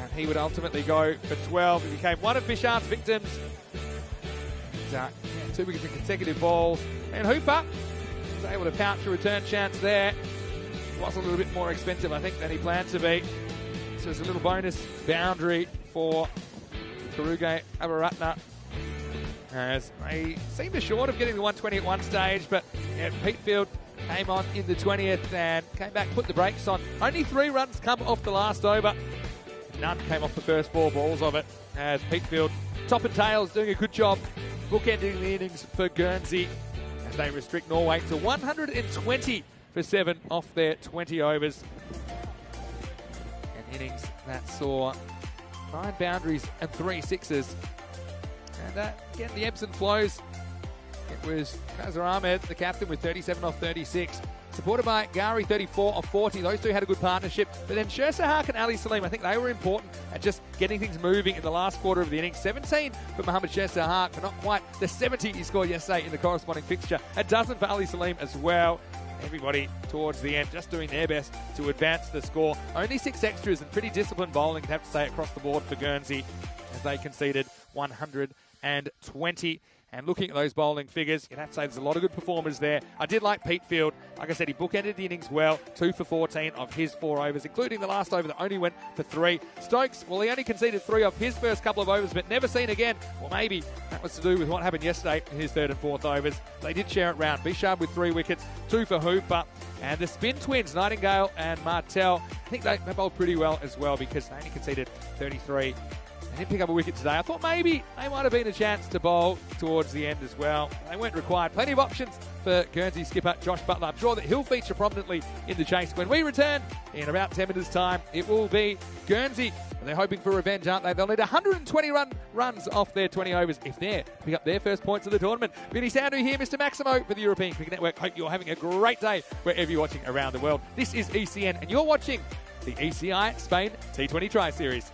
and he would ultimately go for 12. He became one of Bishar's victims. And, 2 wickets in consecutive balls. And Hooper was able to pouch a return chance there. It was a little bit more expensive, I think, than he planned to be. So it's a little bonus boundary for Kuruge Abaratna, as they seemed short of getting the 120 at one stage, but Petefield came on in the 20th and came back, put the brakes on. Only 3 runs come off the last over. None came off the first 4 balls of it, as Petefield, top and tails, doing a good job bookending the innings for Guernsey, as they restrict Norway to 120 for 7 off their 20 overs. An innings that saw 9 boundaries and 3 sixes. And again, the ebbs and flows. It was Kazir Ahmed, the captain, with 37 off 36. Supported by Ghari, 34 off 40. Those 2 had a good partnership. But then Sher and Ali Salim, I think they were important at just getting things moving in the last quarter of the innings. 17 for Mohammad Sher, but not quite the 70 he scored yesterday in the corresponding fixture. A dozen for Ali Salim as well. everybody towards the end just doing their best to advance the score. Only 6 extras and pretty disciplined bowling, you'd have to say, across the board for Guernsey, as they conceded 120. And looking at those bowling figures, you'd have to say there's a lot of good performers there. I did like Pete Field. Like I said, he bookended the innings well. 2 for 14 of his 4 overs, including the last over that only went for 3. Stokes, well, he only conceded 3 of his first couple of overs, but never seen again. Well, maybe that was to do with what happened yesterday in his 3rd and 4th overs. They did share it round. Bishard with 3 wickets, 2 for Hooper. And the spin twins, Nightingale and Martell, I think they bowled pretty well as well because they only conceded 33. They didn't pick up a wicket today. I thought maybe they might have been a chance to bowl towards the end as well. They weren't required. Plenty of options for Guernsey skipper Josh Butler. I'm sure that he'll feature prominently in the chase. When we return in about 10 minutes' time, it will be Guernsey. They're hoping for revenge, aren't they? They'll need 120 runs off their 20 overs if they're to pick up their first points of the tournament. Vinny Sandu here, Mr. Maximo for the European Cricket Network. Hope you're having a great day wherever you're watching around the world. This is ECN, and you're watching the ECI Spain T20 Tri-Series.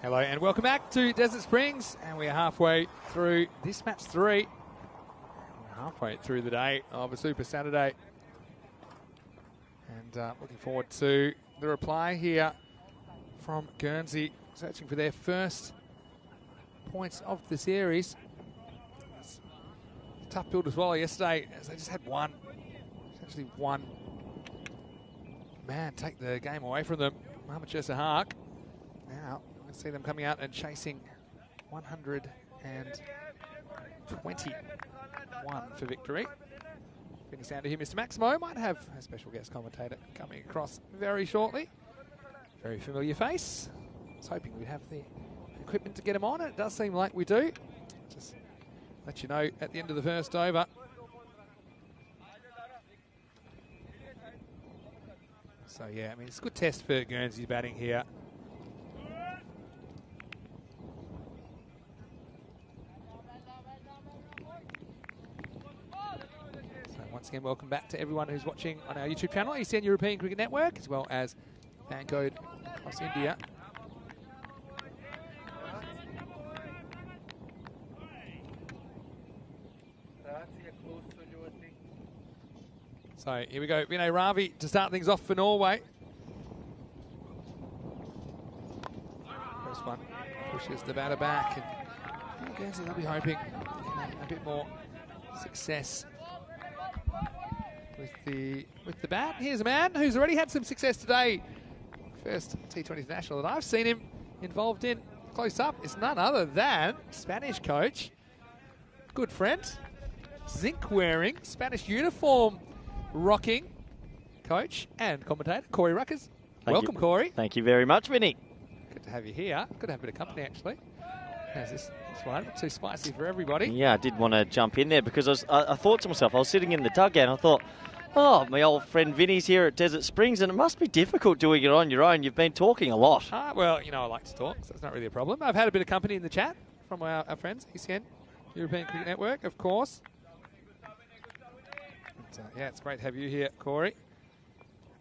Hello and welcome back to Desert Springs, and we are halfway through this match 3. We're halfway through the day of a Super Saturday. And looking forward to the reply here from Guernsey, searching for their first points of the series. It's a tough pill to swallow yesterday, as they just had essentially one man take the game away from them. Mohamed Sahak. Now, I see them coming out and chasing 121 for victory. Getting sound to hear Mr. Maximo. Might have a special guest commentator coming across very shortly. Very familiar face. I was hoping we'd have the equipment to get him on, and it does seem like we do. Just let you know at the end of the first over. So, yeah, I mean, it's a good test for Guernsey's batting here. Once again, welcome back to everyone who's watching on our YouTube channel, ECN European Cricket Network, as well as fan code across India. So here we go, Vinay Ravi to start things off for Norway. First one pushes the batter back, and Guernsey will be hoping a bit more success with the bat. Here's a man who's already had some success today. First T20 international that I've seen him involved in close up is none other than Spanish coach, good friend, zinc wearing, Spanish uniform rocking coach and commentator, Corey Ruckers. Welcome, Corey. Thank you very much, Vinny. Good to have you here. Good to have a bit of company, actually. How's this one? Not too spicy for everybody. Yeah, I did want to jump in there because I thought to myself, I was sitting in the dugout and I thought, oh, my old friend Vinny's here at Desert Springs, and it must be difficult doing it on your own. You've been talking a lot. Well, you know, I like to talk, so it's not really a problem. I've had a bit of company in the chat from our friends, ECN, European Cricket Network, of course. But, yeah, it's great to have you here, Corey.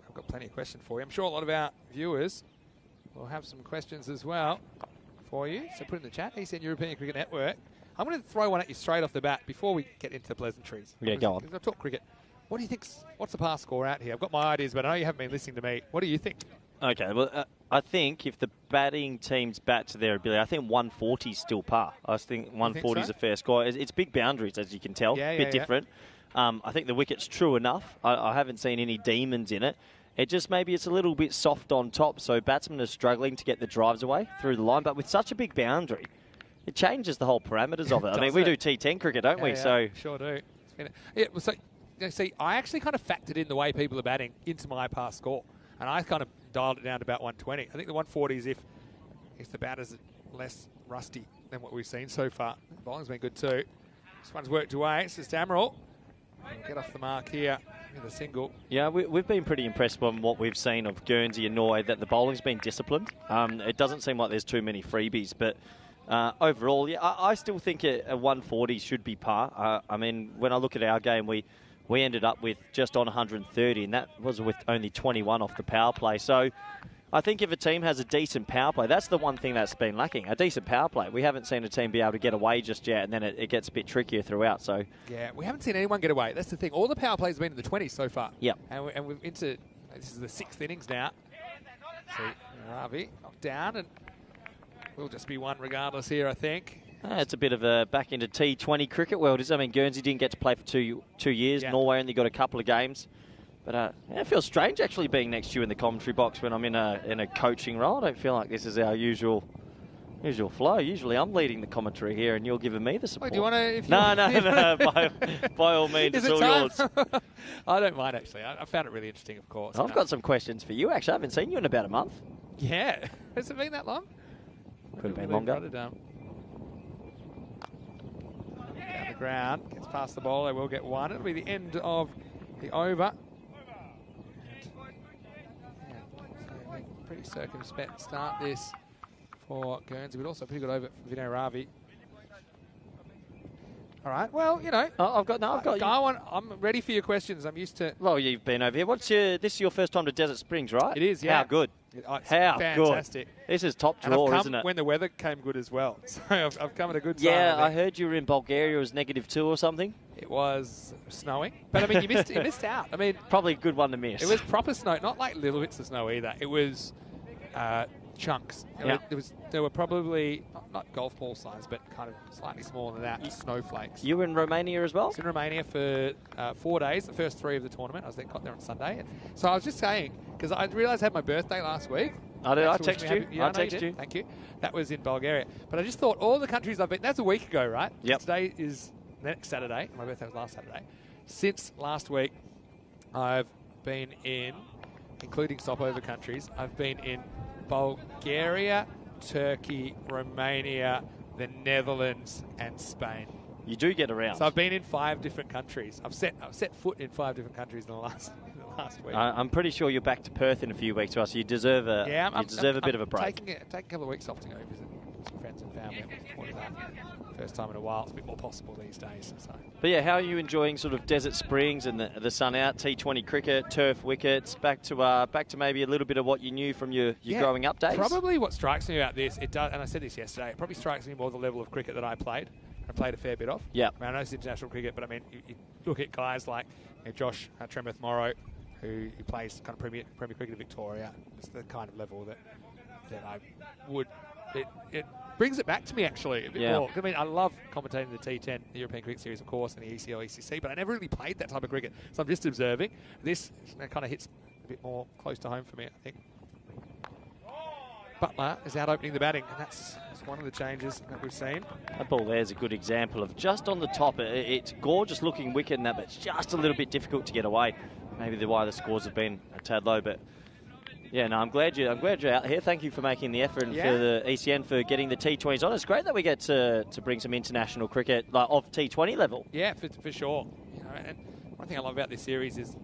I've got plenty of questions for you. I'm sure a lot of our viewers will have some questions as well for you. So put in the chat, ECN European Cricket Network. I'm going to throw one at you straight off the bat before we get into the pleasantries. Yeah, go on. I'll talk cricket. What do you think? What's the pass score out here? I've got my ideas, but I know you haven't been listening to me. What do you think? Okay, well, I think if the batting teams bat to their ability, I think 140 is still par. I think 140 is a fair score. It's big boundaries, as you can tell. Yeah, bit different. I think the wicket's true enough. I haven't seen any demons in it. It just maybe it's a little bit soft on top, so batsmen are struggling to get the drives away through the line. But with such a big boundary, it changes the whole parameters of it. I mean, we do T10 cricket, don't we? Yeah, so sure do. Yeah, well, so see, I actually kind of factored in the way people are batting into my past score, and I kind of dialed it down to about 120. I think the 140 is if the batters are less rusty than what we've seen so far. The bowling's been good too. This one's worked away. It's just Damerel. Get off the mark here with a single. Yeah, we've been pretty impressed by what we've seen of Guernsey and Norway, that the bowling's been disciplined. It doesn't seem like there's too many freebies, but overall, yeah, I still think a 140 should be par. I mean, when I look at our game, we ended up with just on 130, and that was with only 21 off the power play. So I think if a team has a decent power play, that's the one thing that's been lacking, a decent power play. We haven't seen a team be able to get away just yet, and then it gets a bit trickier throughout. So yeah, we haven't seen anyone get away. That's the thing. All the power plays have been in the 20s so far. Yep. And we're into, this is the 6th innings now. See, Ravi knocked down, and we'll just be one regardless here, I think. It's a bit of a back into T20 cricket world, isn't it? I mean, Guernsey didn't get to play for two years. Yeah. Norway only got a couple of games. But it feels strange actually being next to you in the commentary box when I'm in a coaching role. I don't feel like this is our usual flow. Usually I'm leading the commentary here and you're giving me the support. Oh, do you want to? No. By all means, it's all yours. I don't mind actually. I found it really interesting, of course. I've got some questions for you actually. I haven't seen you in about a month. Yeah. Has it been that long? Could have been longer. Down the ground. Gets past the ball. They will get one. It'll be the end of the over. Pretty circumspect start this for Guernsey, but also pretty good over for Vinay Ravi. All right, well, you know. I've got you. I'm ready for your questions. I'm used to. Well, you've been over here. This is your first time to Desert Springs, right? It is, yeah. How good? It's How fantastic. good. This is top And draw, I've come isn't it? when the weather came good as well. So I've come at a good time. Yeah, I heard you were in Bulgaria. It was -2 or something. It was snowing. But, I mean, you missed out. I mean, probably a good one to miss. It was proper snow, not like little bits of snow either. It was chunks. Yeah. There were probably, not golf ball size, but kind of slightly smaller than that, snowflakes. You were in Romania as well? I was in Romania for 4 days, the first 3 of the tournament. I was got there on Sunday. And so I was just saying, because I realised I had my birthday last week. I texted you. Yeah, I texted you. Thank you. That was in Bulgaria. But I just thought all the countries I've been, that's a week ago, right? Yep. Today is next Saturday. My birthday was last Saturday. Since last week, I've been in, including stopover countries, I've been in Bulgaria, Turkey, Romania, the Netherlands, and Spain. You do get around. So I've been in 5 different countries. I've set foot in 5 different countries in the last week. I'm pretty sure you're back to Perth in a few weeks, so you deserve a a bit of a break. Taking a couple of weeks off to go visit some friends and family. What is that? First time in a while. It's a bit more possible these days. So. But yeah, how are you enjoying sort of Desert Springs and the sun out, T20 cricket, turf wickets, back to maybe a little bit of what you knew from your growing up days? Probably what strikes me about this, it does, and I said this yesterday, it probably strikes me more the level of cricket that I played. I played a fair bit of. Yeah. I know it's international cricket, but I mean, you look at guys like Josh Tremeth Morrow, who plays kind of Premier Cricket in Victoria. It's the kind of level that I would. It brings it back to me actually a bit more. I mean, I love commentating the T10, the European Cricket Series, of course, and the ECL, ECC, but I never really played that type of cricket. So I'm just observing. This kind of hits a bit more close to home for me, I think. Butler is out opening the batting, and that's one of the changes that we've seen. That ball there is a good example of just on the top. It's gorgeous looking wicket and that, but it's just a little bit difficult to get away. Maybe why the scores have been a tad low, but yeah, no, I'm glad you're out here. Thank you for making the effort and for the ECN for getting the T20s on. It's great that we get to bring some international cricket of T20 level. Yeah, for sure. And one thing I love about this series is,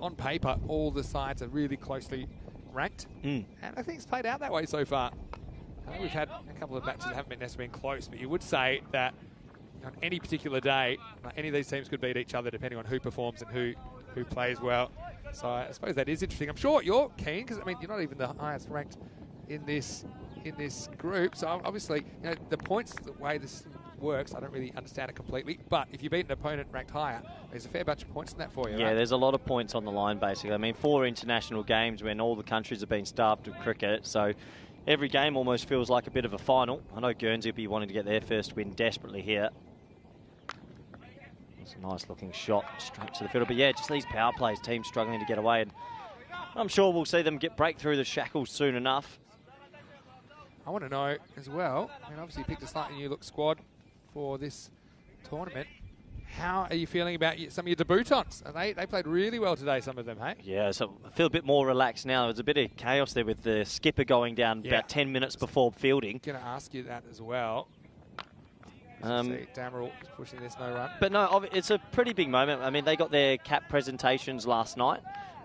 on paper, all the sides are really closely ranked, and I think it's played out that way so far. I know we've had a couple of matches that haven't been necessarily close, but you would say that on any particular day, any of these teams could beat each other depending on who performs and who plays well. So I suppose that is interesting. I'm sure you're keen because I mean you're not even the highest ranked in this group. So obviously, the points, the way this works, I don't really understand it completely. But if you beat an opponent ranked higher, there's a fair bunch of points in that for you. Yeah, right? There's a lot of points on the line basically. I mean, 4 international games when all the countries have been starved of cricket. So every game almost feels like a bit of a final. I know Guernsey will be wanting to get their first win desperately here. It's a nice looking shot straight to the fielder. But yeah, just these power plays, teams struggling to get away. And I'm sure we'll see them break through the shackles soon enough. I want to know as well, I mean, obviously you picked a slightly new look squad for this tournament. How are you feeling about some of your debutants? And they played really well today, some of them, hey? Yeah, so I feel a bit more relaxed now. There's a bit of chaos there with the skipper going down about 10 minutes before fielding. Going to ask you that as well. See, Damerel is pushing this no run. But no, it's a pretty big moment. I mean, they got their cap presentations last night,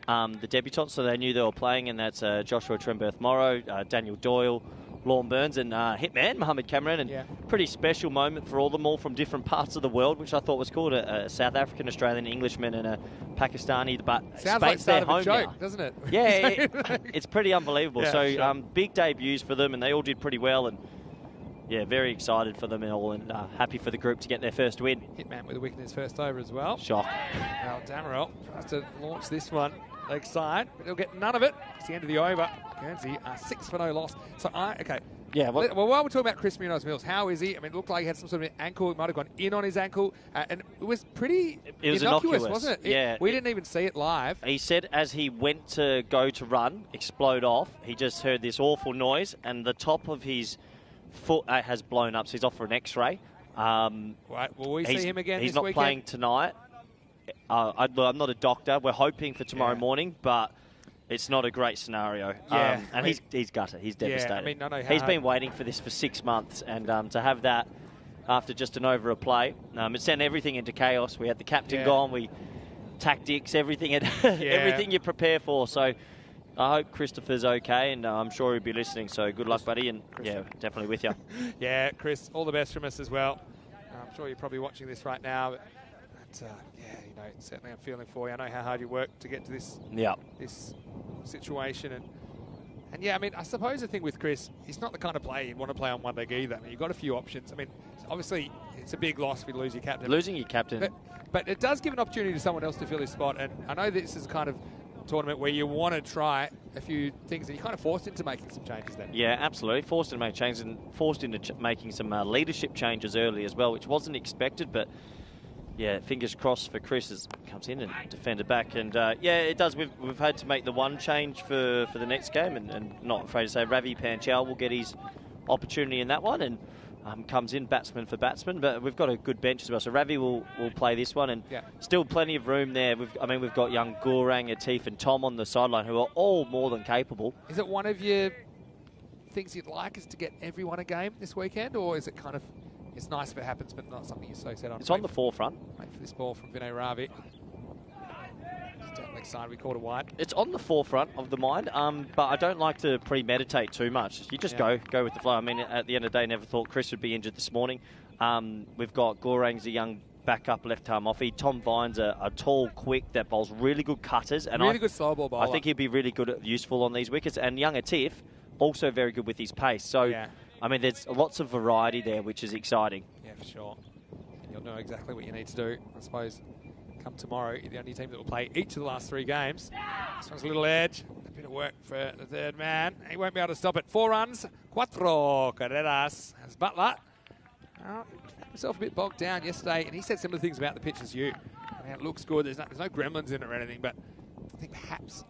the debutants, so they knew they were playing, and that's Joshua Tremberth Morrow, Daniel Doyle, Lorne Burns, and Hitman Mohammed Cameron. And pretty special moment for all them, all from different parts of the world, which I thought was cool. A South African, Australian, Englishman, and a Pakistani. But sounds like start of a joke, doesn't it? Yeah, it's pretty unbelievable. Yeah, so sure. Big debuts for them, and they all did pretty well. And yeah, very excited for them all, and happy for the group to get their first win. Hitman with a wicket in his first over as well. Shock. Now Damerel tries to launch this one leg side, but he'll get none of it. It's the end of the over. Guernsey 6 for no loss. So Yeah. Well, while we're talking about Chris Munoz-Mills, how is he? I mean, it looked like he had some sort of an ankle. It might have gone in on his ankle, and it was pretty innocuous, wasn't it? Yeah. We didn't even see it live. He said as he went to go to run, explode off, he just heard this awful noise, and the top of his foot has blown up, so he's off for an X-ray. Right, will we see him again He's this not weekend? playing tonight. I'm not a doctor. We're hoping for tomorrow morning, but it's not a great scenario. Yeah, and he's gutted. He's devastated. I mean, I know he's been waiting for this for 6 months, and to have that after just an over a play, it sent everything into chaos. We had the captain gone, tactics, everything, everything you prepare for. So I hope Christopher's okay, and I'm sure he'll be listening. So good luck, buddy, and definitely with you. Yeah, Chris, all the best from us as well. I'm sure you're probably watching this right now. But certainly I'm feeling for you. I know how hard you work to get to this situation, and And yeah, I mean, I suppose the thing with Chris, he's not the kind of player you want to play on one leg either. I mean, you've got a few options. I mean, obviously, it's a big loss if you lose your captain. Losing your captain. But it does give an opportunity to someone else to fill his spot. And I know this is kind of tournament where you want to try a few things and you're kind of forced into making some changes then. Yeah, absolutely. Forced into making changes and forced into making some leadership changes early as well, which wasn't expected, but yeah, fingers crossed for Chris as comes in and defended back. And yeah, it does. We've had to make the one change for the next game, and not afraid to say Ravi Panchal will get his opportunity in that one, and comes in batsman for batsman. But we've got a good bench as well, so Ravi will play this one, and still plenty of room there. We've got young Gaurang, Atif, and Tom on the sideline who are all more than capable. Is it one of your things you'd like is to get everyone a game this weekend, or is it kind of it's nice if it happens, but not something you're so set on? It's on the forefront. Wait for this ball from Vinay Ravi. Down leg side, we called it wide. It's on the forefront of the mind, but I don't like to premeditate too much. You just go with the flow. I mean, at the end of the day, never thought Chris would be injured this morning. We've got Gaurang's a young backup left-arm offie. Tom Vine's a tall, quick, that bowls really good cutters. And really good slow ball bowler. I think he'd be really good, useful on these wickets. And young Atif, also very good with his pace. So, I mean, there's lots of variety there, which is exciting. Yeah, for sure. And you'll know exactly what you need to do, I suppose. Come tomorrow, you're the only team that will play each of the last 3 games. This one's a little edge. A bit of work for the third man. He won't be able to stop it. 4 runs. 4 carreras. As Butler. Found himself a bit bogged down yesterday, and he said similar things about the pitch as you. I mean, it looks good. There's no gremlins in it or anything, but I think perhaps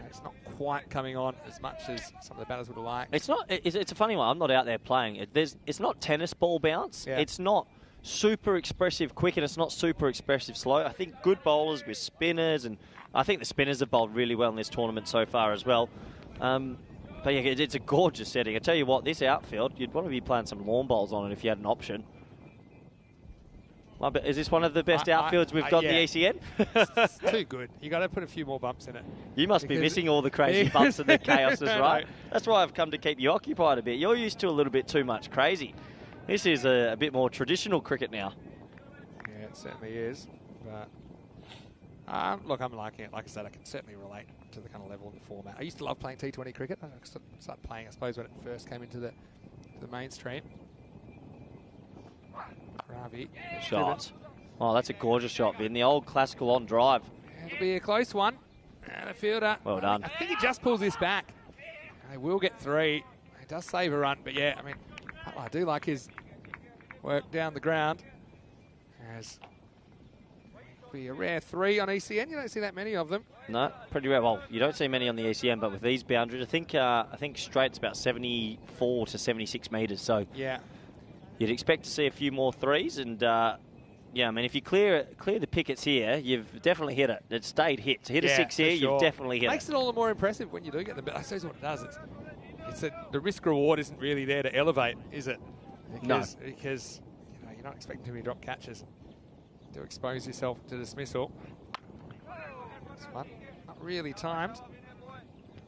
it's not quite coming on as much as some of the batters would have liked. It's not. It's a funny one. I'm not out there playing. It's not tennis ball bounce. Yeah. It's not super expressive quick, and it's not super expressive slow. I think good bowlers with spinners, and I think the spinners have bowled really well in this tournament so far as well. But yeah, it's a gorgeous setting. I tell you what, this outfield, you'd want to be playing some lawn bowls on it if you had an option. Well, but is this one of the best outfields we've got in the ECN? It's too good. You got to put a few more bumps in it. You must be missing all the crazy bumps and the chaos, right? That's why I've come to keep you occupied a bit. You're used to a little bit too much crazy. This is a bit more traditional cricket now. Yeah, it certainly is. But look, I'm liking it. Like I said, I can certainly relate to the kind of level of the format. I used to love playing T20 cricket. I started playing, I suppose, when it first came into the mainstream. Ravi. Shot. Oh, that's a gorgeous shot, Vin. The old classical on drive. It'll be a close one. And a fielder. Well done. I think he just pulls this back. They will get 3. He does save a run, but yeah, I mean, I do like his work down the ground. As be a rare 3 on ECN. You don't see that many of them. No, pretty rare. Well, you don't see many on the ECN, but with these boundaries, I think straight's about 74 to 76 metres. So yeah, you'd expect to see a few more 3s, and yeah, I mean, if you clear the pickets here, you've definitely hit it. It's stayed hit. To hit a 6 here, you've definitely hit it. Makes it all the more impressive when you do get them. But I suppose what it does is, the risk reward isn't really there to elevate, is it? Because you're not expecting too many drop catches to expose yourself to dismissal. This one not really timed.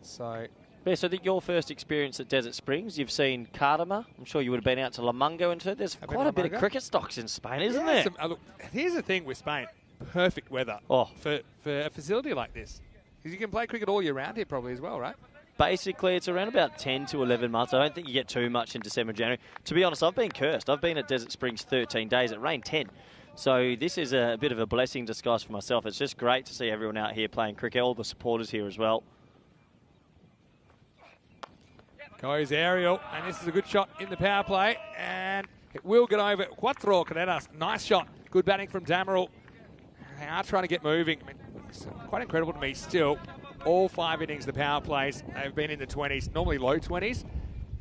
So yeah, so your first experience at Desert Springs, you've seen Cardama. I'm sure you would have been out to Lamungo, and there's quite a bit of cricket stocks in Spain, isn't there? Look, here's the thing with Spain: perfect weather for a facility like this. Because you can play cricket all year round here, probably as well, right? Basically, it's around about 10 to 11 months. I don't think you get too much in December, January. To be honest, I've been cursed. I've been at Desert Springs 13 days. It rained 10. So this is a bit of a blessing in disguise for myself. It's just great to see everyone out here playing cricket, all the supporters here as well. Goes aerial, and this is a good shot in the power play, and it will get over. 4 carreras. Nice shot. Good batting from Damerel. They are trying to get moving. I mean, it's quite incredible to me still. All 5 innings, the power plays, they've been in the 20s, normally low 20s.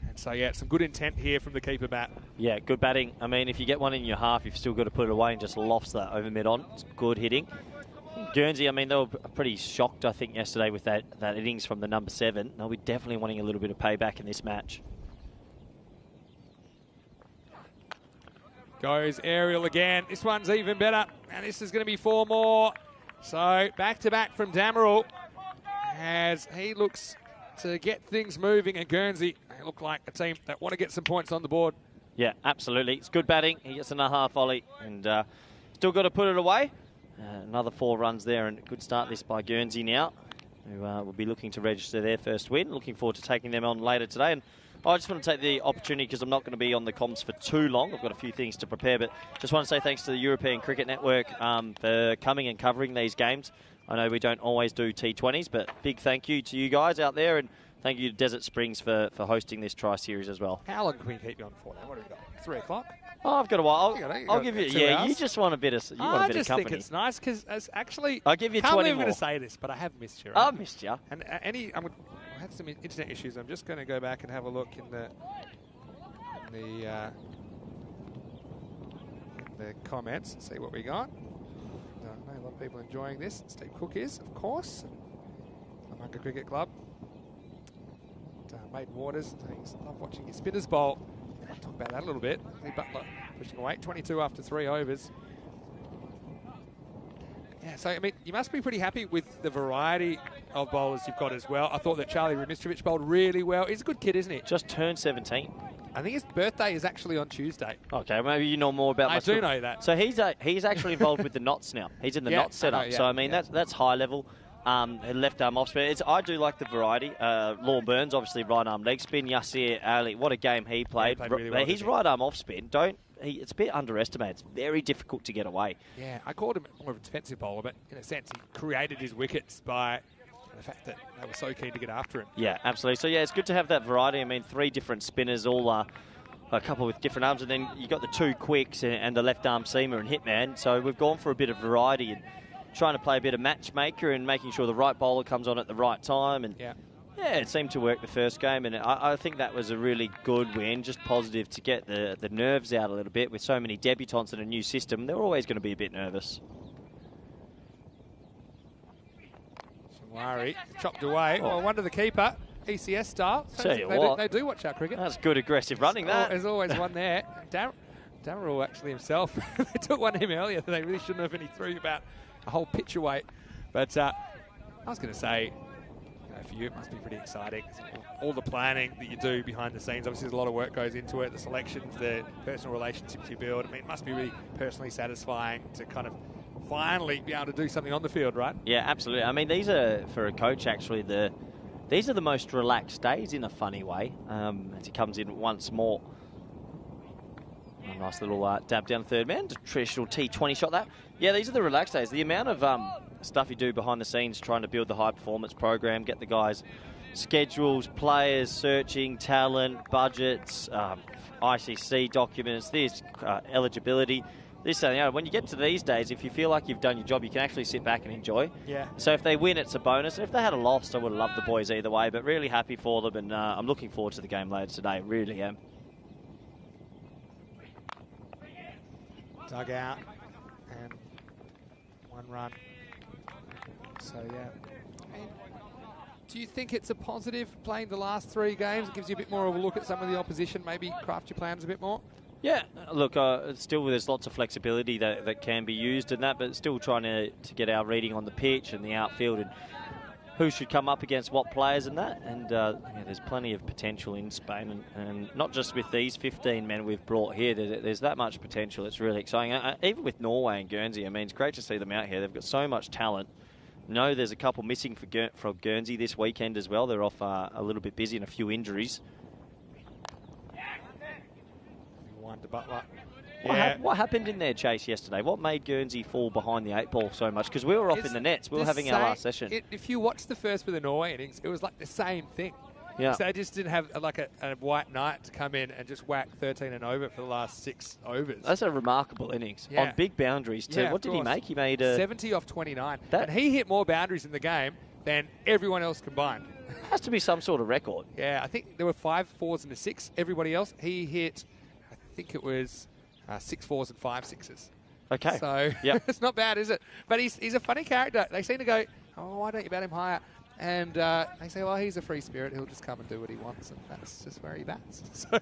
And so, yeah, some good intent here from the keeper bat. Yeah, good batting. I mean, if you get one in your half, you've still got to put it away and just lofts that over mid-on. It's good hitting. Guernsey, I mean, they were pretty shocked, I think, yesterday with that innings from the number 7. They'll be definitely wanting a little bit of payback in this match. Goes aerial again. This one's even better, and this is going to be 4 more. So, back-to-back from Damerel as he looks to get things moving, and Guernsey, they look like a team that want to get some points on the board. Yeah, absolutely. It's good batting. He gets another half volley, and still got to put it away. Another 4 runs there, and good start this by Guernsey now. who will be looking to register their first win. Looking forward to taking them on later today. And I just want to take the opportunity, because I'm not going to be on the comms for too long. I've got a few things to prepare, but just want to say thanks to the European Cricket Network for coming and covering these games. I know we don't always do T20s, but big thank you to you guys out there, and thank you to Desert Springs for hosting this Tri-Series as well. How long can we keep you on for now? What have we got? 3 o'clock? Oh, I've got a while. I'll give you. Yeah, you just want a bit of. You want a bit of company. I just think it's nice because actually. I'll give you 20 more. I'm going to say this, but I have missed you. Right? I've missed you. And I had some internet issues. I'm just going to go back and have a look in the comments and see what we got. I know a lot of people enjoying this. Steve Cook is, of course. Amunga Cricket Club. Maiden Waters. I love watching your spinners bowl. I'll talk about that a little bit. Lee Butler pushing away. 22 after 3 overs. Yeah, so, I mean, you must be pretty happy with the variety of bowlers you've got as well. I thought that Charlie Remitrovic bowled really well. He's a good kid, isn't he? Just turned 17. I think his birthday is actually on Tuesday. Okay, maybe you know more about. I do know that. So he's actually involved with the knots now. He's in the knots setup. So I mean that's high level. Left arm off spin. I do like the variety. Law Burns, obviously right arm leg spin. Yasir Ali, what a game he played. Yeah, he played really well, his right arm off spin. It's a bit underestimated. It's very difficult to get away. Yeah, I called him more of a defensive bowler, but in a sense he created his wickets by the fact that they were so keen to get after him. Yeah, absolutely. So yeah, it's good to have that variety. I mean, 3 different spinners, all a couple with different arms, and then you got the 2 quicks and the left arm seamer and hitman. So we've gone for a bit of variety and trying to play a bit of matchmaker and making sure the right bowler comes on at the right time. And yeah, it seemed to work the first game, and I think that was a really good win, just positive to get the nerves out a little bit. With so many debutants in a new system, they're always going to be a bit nervous. Shamwari chopped away. Oh. Well, I wonder the keeper, ECS style. They do watch our cricket. That's good aggressive running, that. There's always one there. Dameril actually himself. They took one of him earlier that they really shouldn't have, and he threw about a whole pitch away. But I was going to say, for you, it must be pretty exciting. All the planning that you do behind the scenes, obviously there's a lot of work goes into it, the selections, the personal relationships you build. I mean, it must be really personally satisfying to kind of finally be able to do something on the field, right? Yeah, absolutely. I mean, these are, for a coach, actually, these are the most relaxed days in a funny way, as he comes in once more. A nice little dab down third man, traditional T20 shot that. Yeah, these are the relaxed days. The amount of stuff you do behind the scenes trying to build the high performance program, get the guys schedules, players, searching, talent, budgets, ICC documents, this eligibility, this and the other. When you get to these days, if you feel like you've done your job, you can actually sit back and enjoy. Yeah. So if they win, it's a bonus. If they had a loss, I would have loved the boys either way, but really happy for them, and I'm looking forward to the game later today. Really am. Dug out and 1 run. So, yeah. Do you think it's a positive playing the last 3 games? It gives you a bit more of a look at some of the opposition, maybe craft your plans a bit more? Yeah, look, still there's lots of flexibility that can be used in that, but still trying to get our reading on the pitch and the outfield and who should come up against what players and that. And there's plenty of potential in Spain, and not just with these 15 men we've brought here. There's that much potential. It's really exciting. Even with Norway and Guernsey, I mean, it's great to see them out here. They've got so much talent. No, there's a couple missing from Guernsey this weekend as well. They're off a little bit busy and a few injuries. One to Butler. What happened in their chase yesterday? What made Guernsey fall behind the 8 ball so much? Because we were off in the nets. We were having our last session. If you watch the first with the Norway innings, it was like the same thing. Yeah. So they just didn't have a white knight to come in and just whack 13 and over for the last 6 overs. That's a remarkable innings. Yeah. On big boundaries too. Yeah, what did he make? He made 70 off 29. And he hit more boundaries in the game than everyone else combined. Has to be some sort of record. Yeah, I think there were 5 4s and a 6. Everybody else, he hit, I think it was 6 4s and 5 6s. Okay. So it's not bad, is it? But he's a funny character. They seem to go, oh, why don't you bat him higher? And they say, well, he's a free spirit. He'll just come and do what he wants, and that's just where he bats. So,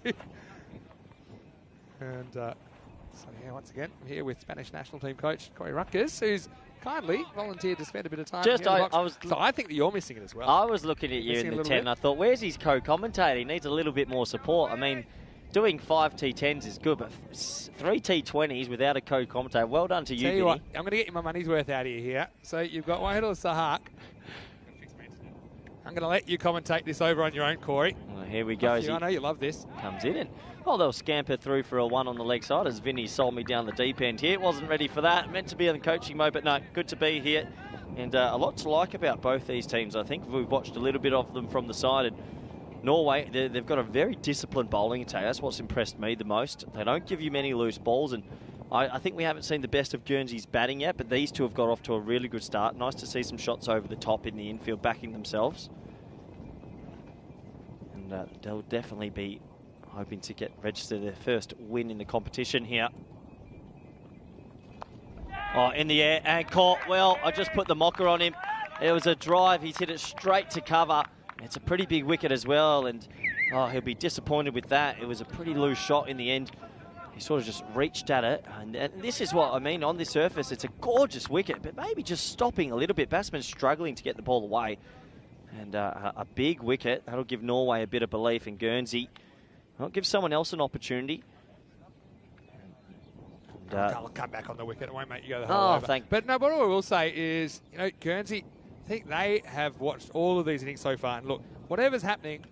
once again, I'm here with Spanish national team coach Corey Rutgers, who's kindly volunteered to spend a bit of time here in the box. So I think that you're missing it as well. I was looking at you in the tent, and I thought, where's his co-commentator? He needs a little bit more support. I mean, doing 5 T10s is good, but 3 T20s without a co-commentator, well done to you, Vinny. I'm going to get you my money's worth out of you here. So you've got Wahidul Sahak. I'm going to let you commentate this over on your own, Corey. Well, here we go. I know you love this. Comes in and, well, they'll scamper through for a 1 on the leg side as Vinny sold me down the deep end here. Wasn't ready for that. Meant to be in coaching mode, but no, good to be here. And a lot to like about both these teams, I think. We've watched a little bit of them from the side. And Norway, they've got a very disciplined bowling attack. That's what's impressed me the most. They don't give you many loose balls, and I think we haven't seen the best of Guernsey's batting yet, but these two have got off to a really good start. Nice to see some shots over the top in the infield, backing themselves. And they'll definitely be hoping to register their first win in the competition here. Oh, in the air and caught. Well, I just put the mocker on him. It was a drive. He's hit it straight to cover. It's a pretty big wicket as well, and he'll be disappointed with that. It was a pretty loose shot in the end. He sort of just reached at it, and this is what I mean. On this surface, it's a gorgeous wicket, but maybe just stopping a little bit. Batsman struggling to get the ball away, and a big wicket. That'll give Norway a bit of belief in Guernsey. I'll give someone else an opportunity. I'll come back on the wicket. It won't make you go the whole over. But no, what I will say is, Guernsey, I think they have watched all of these innings so far, and look, whatever's happening,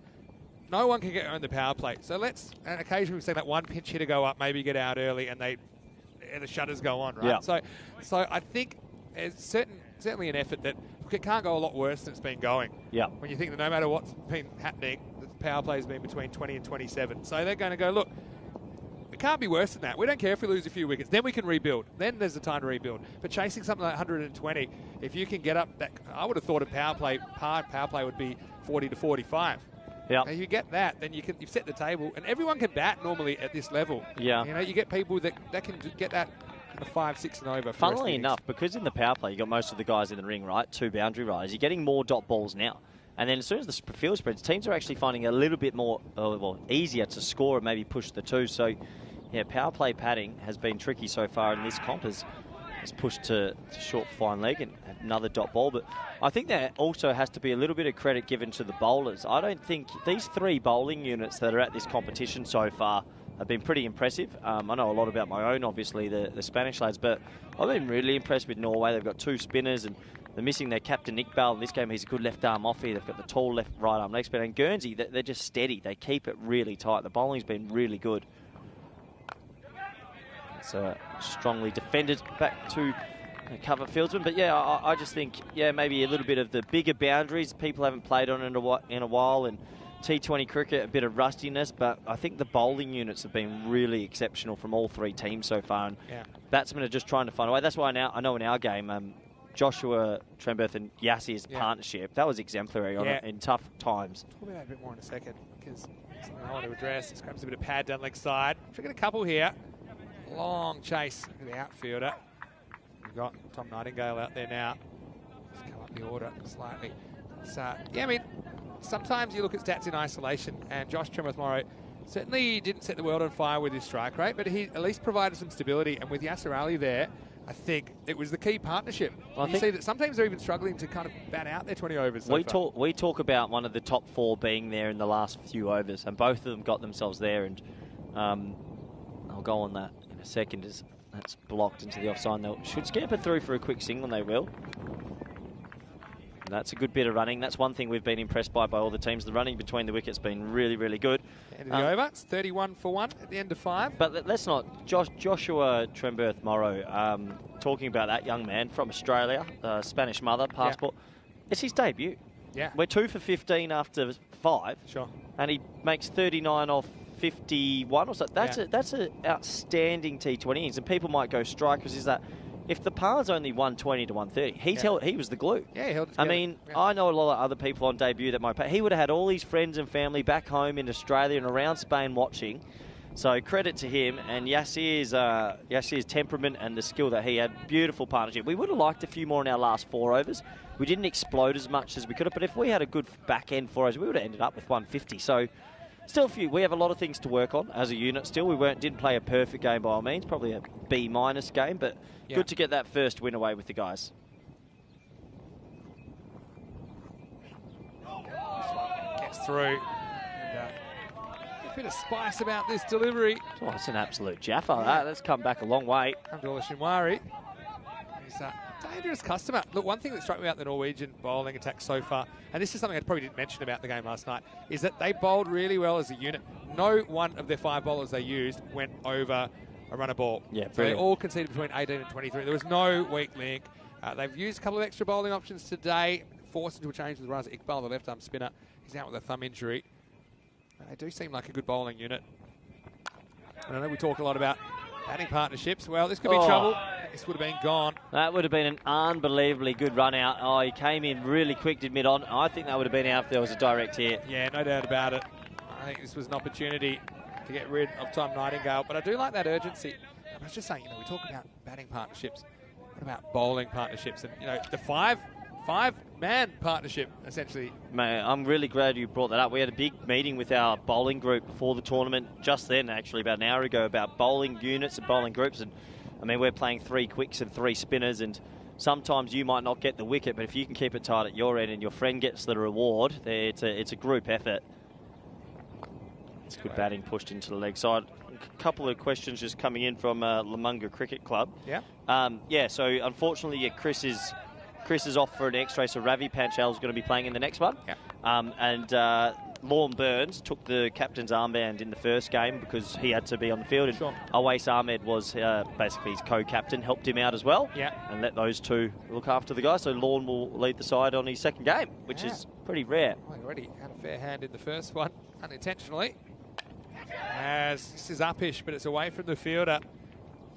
no one can get on the power play. So and occasionally we've seen that one pinch hitter go up, maybe get out early, and the shutters go on, right? Yeah. So I think there's certainly an effort that, look, it can't go a lot worse than it's been going. Yeah. When you think that no matter what's been happening, the power play has been between 20 and 27. So they're going to go, look, it can't be worse than that. We don't care if we lose a few wickets. Then we can rebuild. Then there's the time to rebuild. But chasing something like 120, if you can get up that, I would have thought a power play would be 40 to 45. Yeah. Now you get that, then you've set the table, and everyone can bat normally at this level. Yeah. You get people that can get that 5, 6 and over. Funnily enough, because in the power play you got most of the guys in the ring, right? 2 boundary riders. You're getting more dot balls now. And then as soon as the field spreads, teams are actually finding it a little bit more, easier to score and maybe push the 2. So, yeah, power play padding has been tricky so far, and this comp has pushed to short fine leg and another dot ball. But I think there also has to be a little bit of credit given to the bowlers. I don't think these 3 bowling units that are at this competition so far have been pretty impressive. I know a lot about my own, obviously, the Spanish lads, but I've been really impressed with Norway. They've got 2 spinners, and they're missing their captain Iqbal in this game. He's a good left arm off here. They've got the tall left right arm leg spinner. And Guernsey, they're just steady. They keep it really tight. The bowling's been really good. It's strongly defended back to cover fieldsman. But yeah, I just think, maybe a little bit of the bigger boundaries. People haven't played on in a while, and T20 cricket, a bit of rustiness, but I think the bowling units have been really exceptional from all 3 teams so far, and batsmen are just trying to find a way. That's why I know in our game, Joshua Tremberth and Yassir's partnership, that was exemplary in tough times. Talk about that a bit more in a second, because something I want to address. This grabs a bit of pad down leg side. Should get a couple here. Long chase to the outfielder. We've got Tom Nightingale out there now. Just come up the order slightly. Sometimes you look at stats in isolation, and Josh Tremberth-Morrow certainly didn't set the world on fire with his strike rate, but he at least provided some stability. And with Yasir Ali there, I think it was the key partnership. You see that some teams are even struggling to kind of bat out their 20 overs. We talk about one of the top 4 being there in the last few overs, and both of them got themselves there. And I'll go on that in a second. As that's blocked into the offside. They should scamper through for a quick single, and they will. That's a good bit of running. That's one thing we've been impressed by all the teams. The running between the wickets been really, really good. End of the over. It's 31 for 1 at the end of 5. But let's not. Joshua Tremberth-Morrow, talking about that young man from Australia, Spanish mother, passport. It's his debut. Yeah. We're 2 for 15 after 5. Sure. And he makes 39 off 51 or so. That's an outstanding T20 innings. And people might go strikers. Is that if the par's only 120 to 130, he was the glue. Yeah, he held it I together. mean, I know a lot of other people on debut that might pay. He would have had all his friends and family back home in Australia and around Spain watching. So credit to him and Yassir's temperament and the skill that he had. Beautiful partnership. We would have liked a few more in our last 4 overs. We didn't explode as much as we could have, but if we had a good back end 4 overs, we would have ended up with 150. So still a few. We have a lot of things to work on as a unit still. We didn't play a perfect game by all means, probably a B- game, but good to get that first win away with the guys. This one gets through. And, a bit of spice about this delivery. Oh, it's an absolute jaffa. That's come back a long way. Abdullah Shinwari. He's a dangerous customer. Look, one thing that struck me about the Norwegian bowling attack so far, and this is something I probably didn't mention about the game last night, is that they bowled really well as a unit. No one of their 5 bowlers they used went over a runner ball. Yeah, so they all conceded between 18 and 23. There was no weak link. They've used a couple of extra bowling options today, forced into a change with Raza Iqbal, the left-arm spinner. He's out with a thumb injury. They do seem like a good bowling unit. I know we talk a lot about batting partnerships. Well, this could be trouble. This would have been gone. That would have been an unbelievably good run out. Oh, he came in really quick, did mid-on. I think that would have been out if there was a direct hit. Yeah, no doubt about it. I think this was an opportunity to get rid of Tom Nightingale, but I do like that urgency. I was just saying, we talk about batting partnerships. What about bowling partnerships? And, the five-man partnership, essentially. Mate, I'm really glad you brought that up. We had a big meeting with our bowling group before the tournament, just then, actually, about an hour ago, about bowling units and bowling groups. And, we're playing 3 quicks and 3 spinners, and sometimes you might not get the wicket, but if you can keep it tight at your end and your friend gets the reward, it's a group effort. It's good batting pushed into the leg side. A couple of questions just coming in from Lamunga Cricket Club. Yeah. So unfortunately, Chris is off for an X-ray, so Ravi Panchal is going to be playing in the next one. Yeah. And Lorne Burns took the captain's armband in the first game because he had to be on the field. And Awais Ahmed was basically his co-captain, helped him out as well. Yeah. And let those two look after the guy. So Lorne will lead the side on his second game, which is pretty rare. Well, he already had a fair hand in the first one, unintentionally. As this is uppish, but it's away from the fielder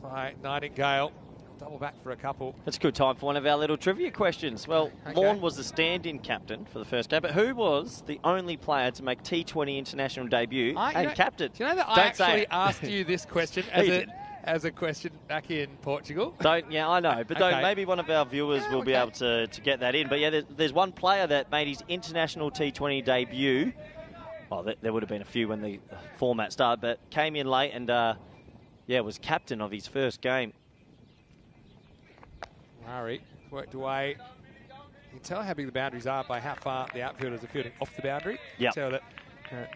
by Nightingale. Double back for a couple. It's a good time for one of our little trivia questions. Well, Lorne was the stand-in captain for the first game, but who was the only player to make T20 international debut and captain? Do you know that I actually asked you this question as a question back in Portugal? I know, but maybe one of our viewers will be able to get that in. But yeah, there's one player that made his international T20 debut. Well, there would have been a few when the format started, but came in late and, was captain of his first game. Murray worked away. You can tell how big the boundaries are by how far the outfielders are fielding off the boundary. Yeah. Tell that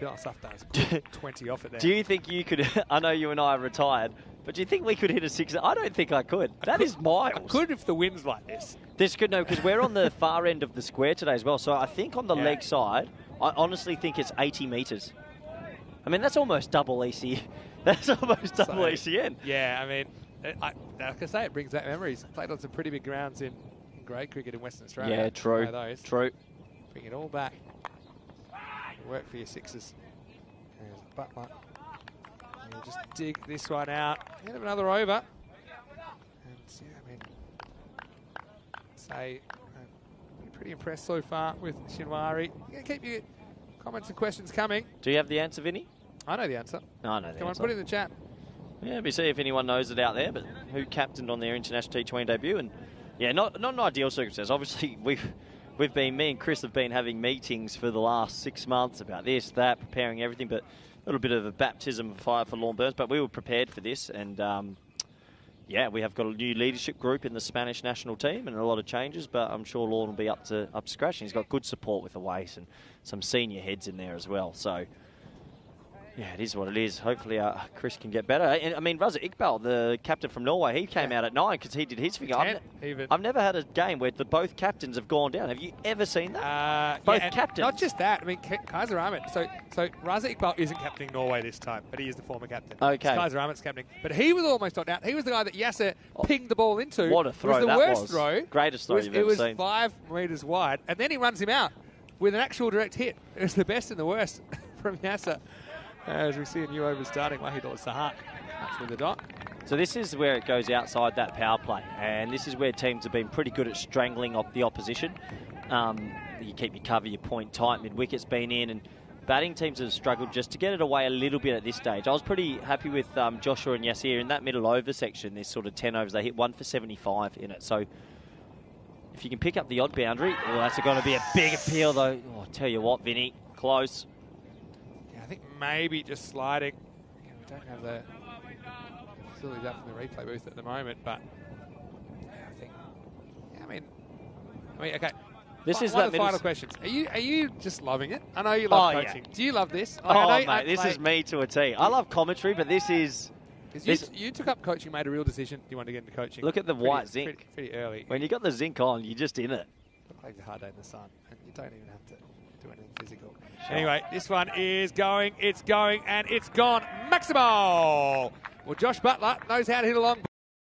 Bill Sufton has a good 20 off it there. Do you think you could, I know you and I are retired, but do you think we could hit a 6? I don't think I could. That is miles. I could if the wind's like this. This could, no, because we're on the far end of the square today as well. So I think on the leg side, I honestly think it's 80 metres. That's almost double ECN. That's almost double ECN. Yeah, like I say, it brings back memories. Played on some pretty big grounds in grade cricket in Western Australia. Yeah, true. True. Bring it all back. Work for your sixes. There's Butler. He'll just dig this one out. End of another over. And pretty impressed so far with Shinwari. You're going to keep your comments and questions coming. Do you have the answer, Vinny? I know the answer. No, I know the answer. Come on, put it in the chat. Yeah, we see if anyone knows it out there, but who captained on their international T20 debut. And yeah, not an ideal circumstance. Obviously, me and Chris have been having meetings for the last 6 months about this, that, preparing everything, but a little bit of a baptism of fire for Lorne Burns. But we were prepared for this, and we have got a new leadership group in the Spanish national team and a lot of changes, but I'm sure Lorne will be up to scratch. And he's got good support with Awais and some senior heads in there as well. So yeah, it is what it is. Hopefully Chris can get better. Raza Iqbal, the captain from Norway, he came out at 9 because he did his thing. I've never had a game where both captains have gone down. Have you ever seen that? Both captains. Not just that. Kaiser Ahmed. So Raza Iqbal isn't captaining Norway this time, but he is the former captain. Okay. Kaiser Ahmed's captaining. But he was almost not down. He was the guy that Yasser pinged the ball into. What a throw that was. The worst throw. Greatest throw you've ever seen. It was 5 metres wide, and then he runs him out with an actual direct hit. It was the best and the worst from Yasser. As we see a new over starting, Wahid Sahak. That's with the dot. So this is where it goes outside that power play, and this is where teams have been pretty good at strangling the opposition. You keep your cover, your point tight, mid-wicket's been in, and batting teams have struggled just to get it away a little bit at this stage. I was pretty happy with Joshua and Yasir in that middle over section, this sort of 10 overs. They hit 1 for 75 in it, so if you can pick up the odd boundary, that's going to be a big appeal though. Oh, I'll tell you what, Vinny, close. I think maybe just sliding. We don't have the facilities up in the replay booth at the moment, but okay. This is one of the final questions. Are you just loving it? I know you love coaching. Yeah. Do you love this? Mate, this is me to a T. I love commentary, but this is Because you took up coaching, made a real decision. You wanted to get into coaching. Look at the white zinc. Pretty early. When you got the zinc on, you're just in it. Look like a hard day in the sun, and you don't even have to do anything physical. Sure. Anyway, this one is going, and it's gone. Maximal! Well, Josh Butler knows how to hit a long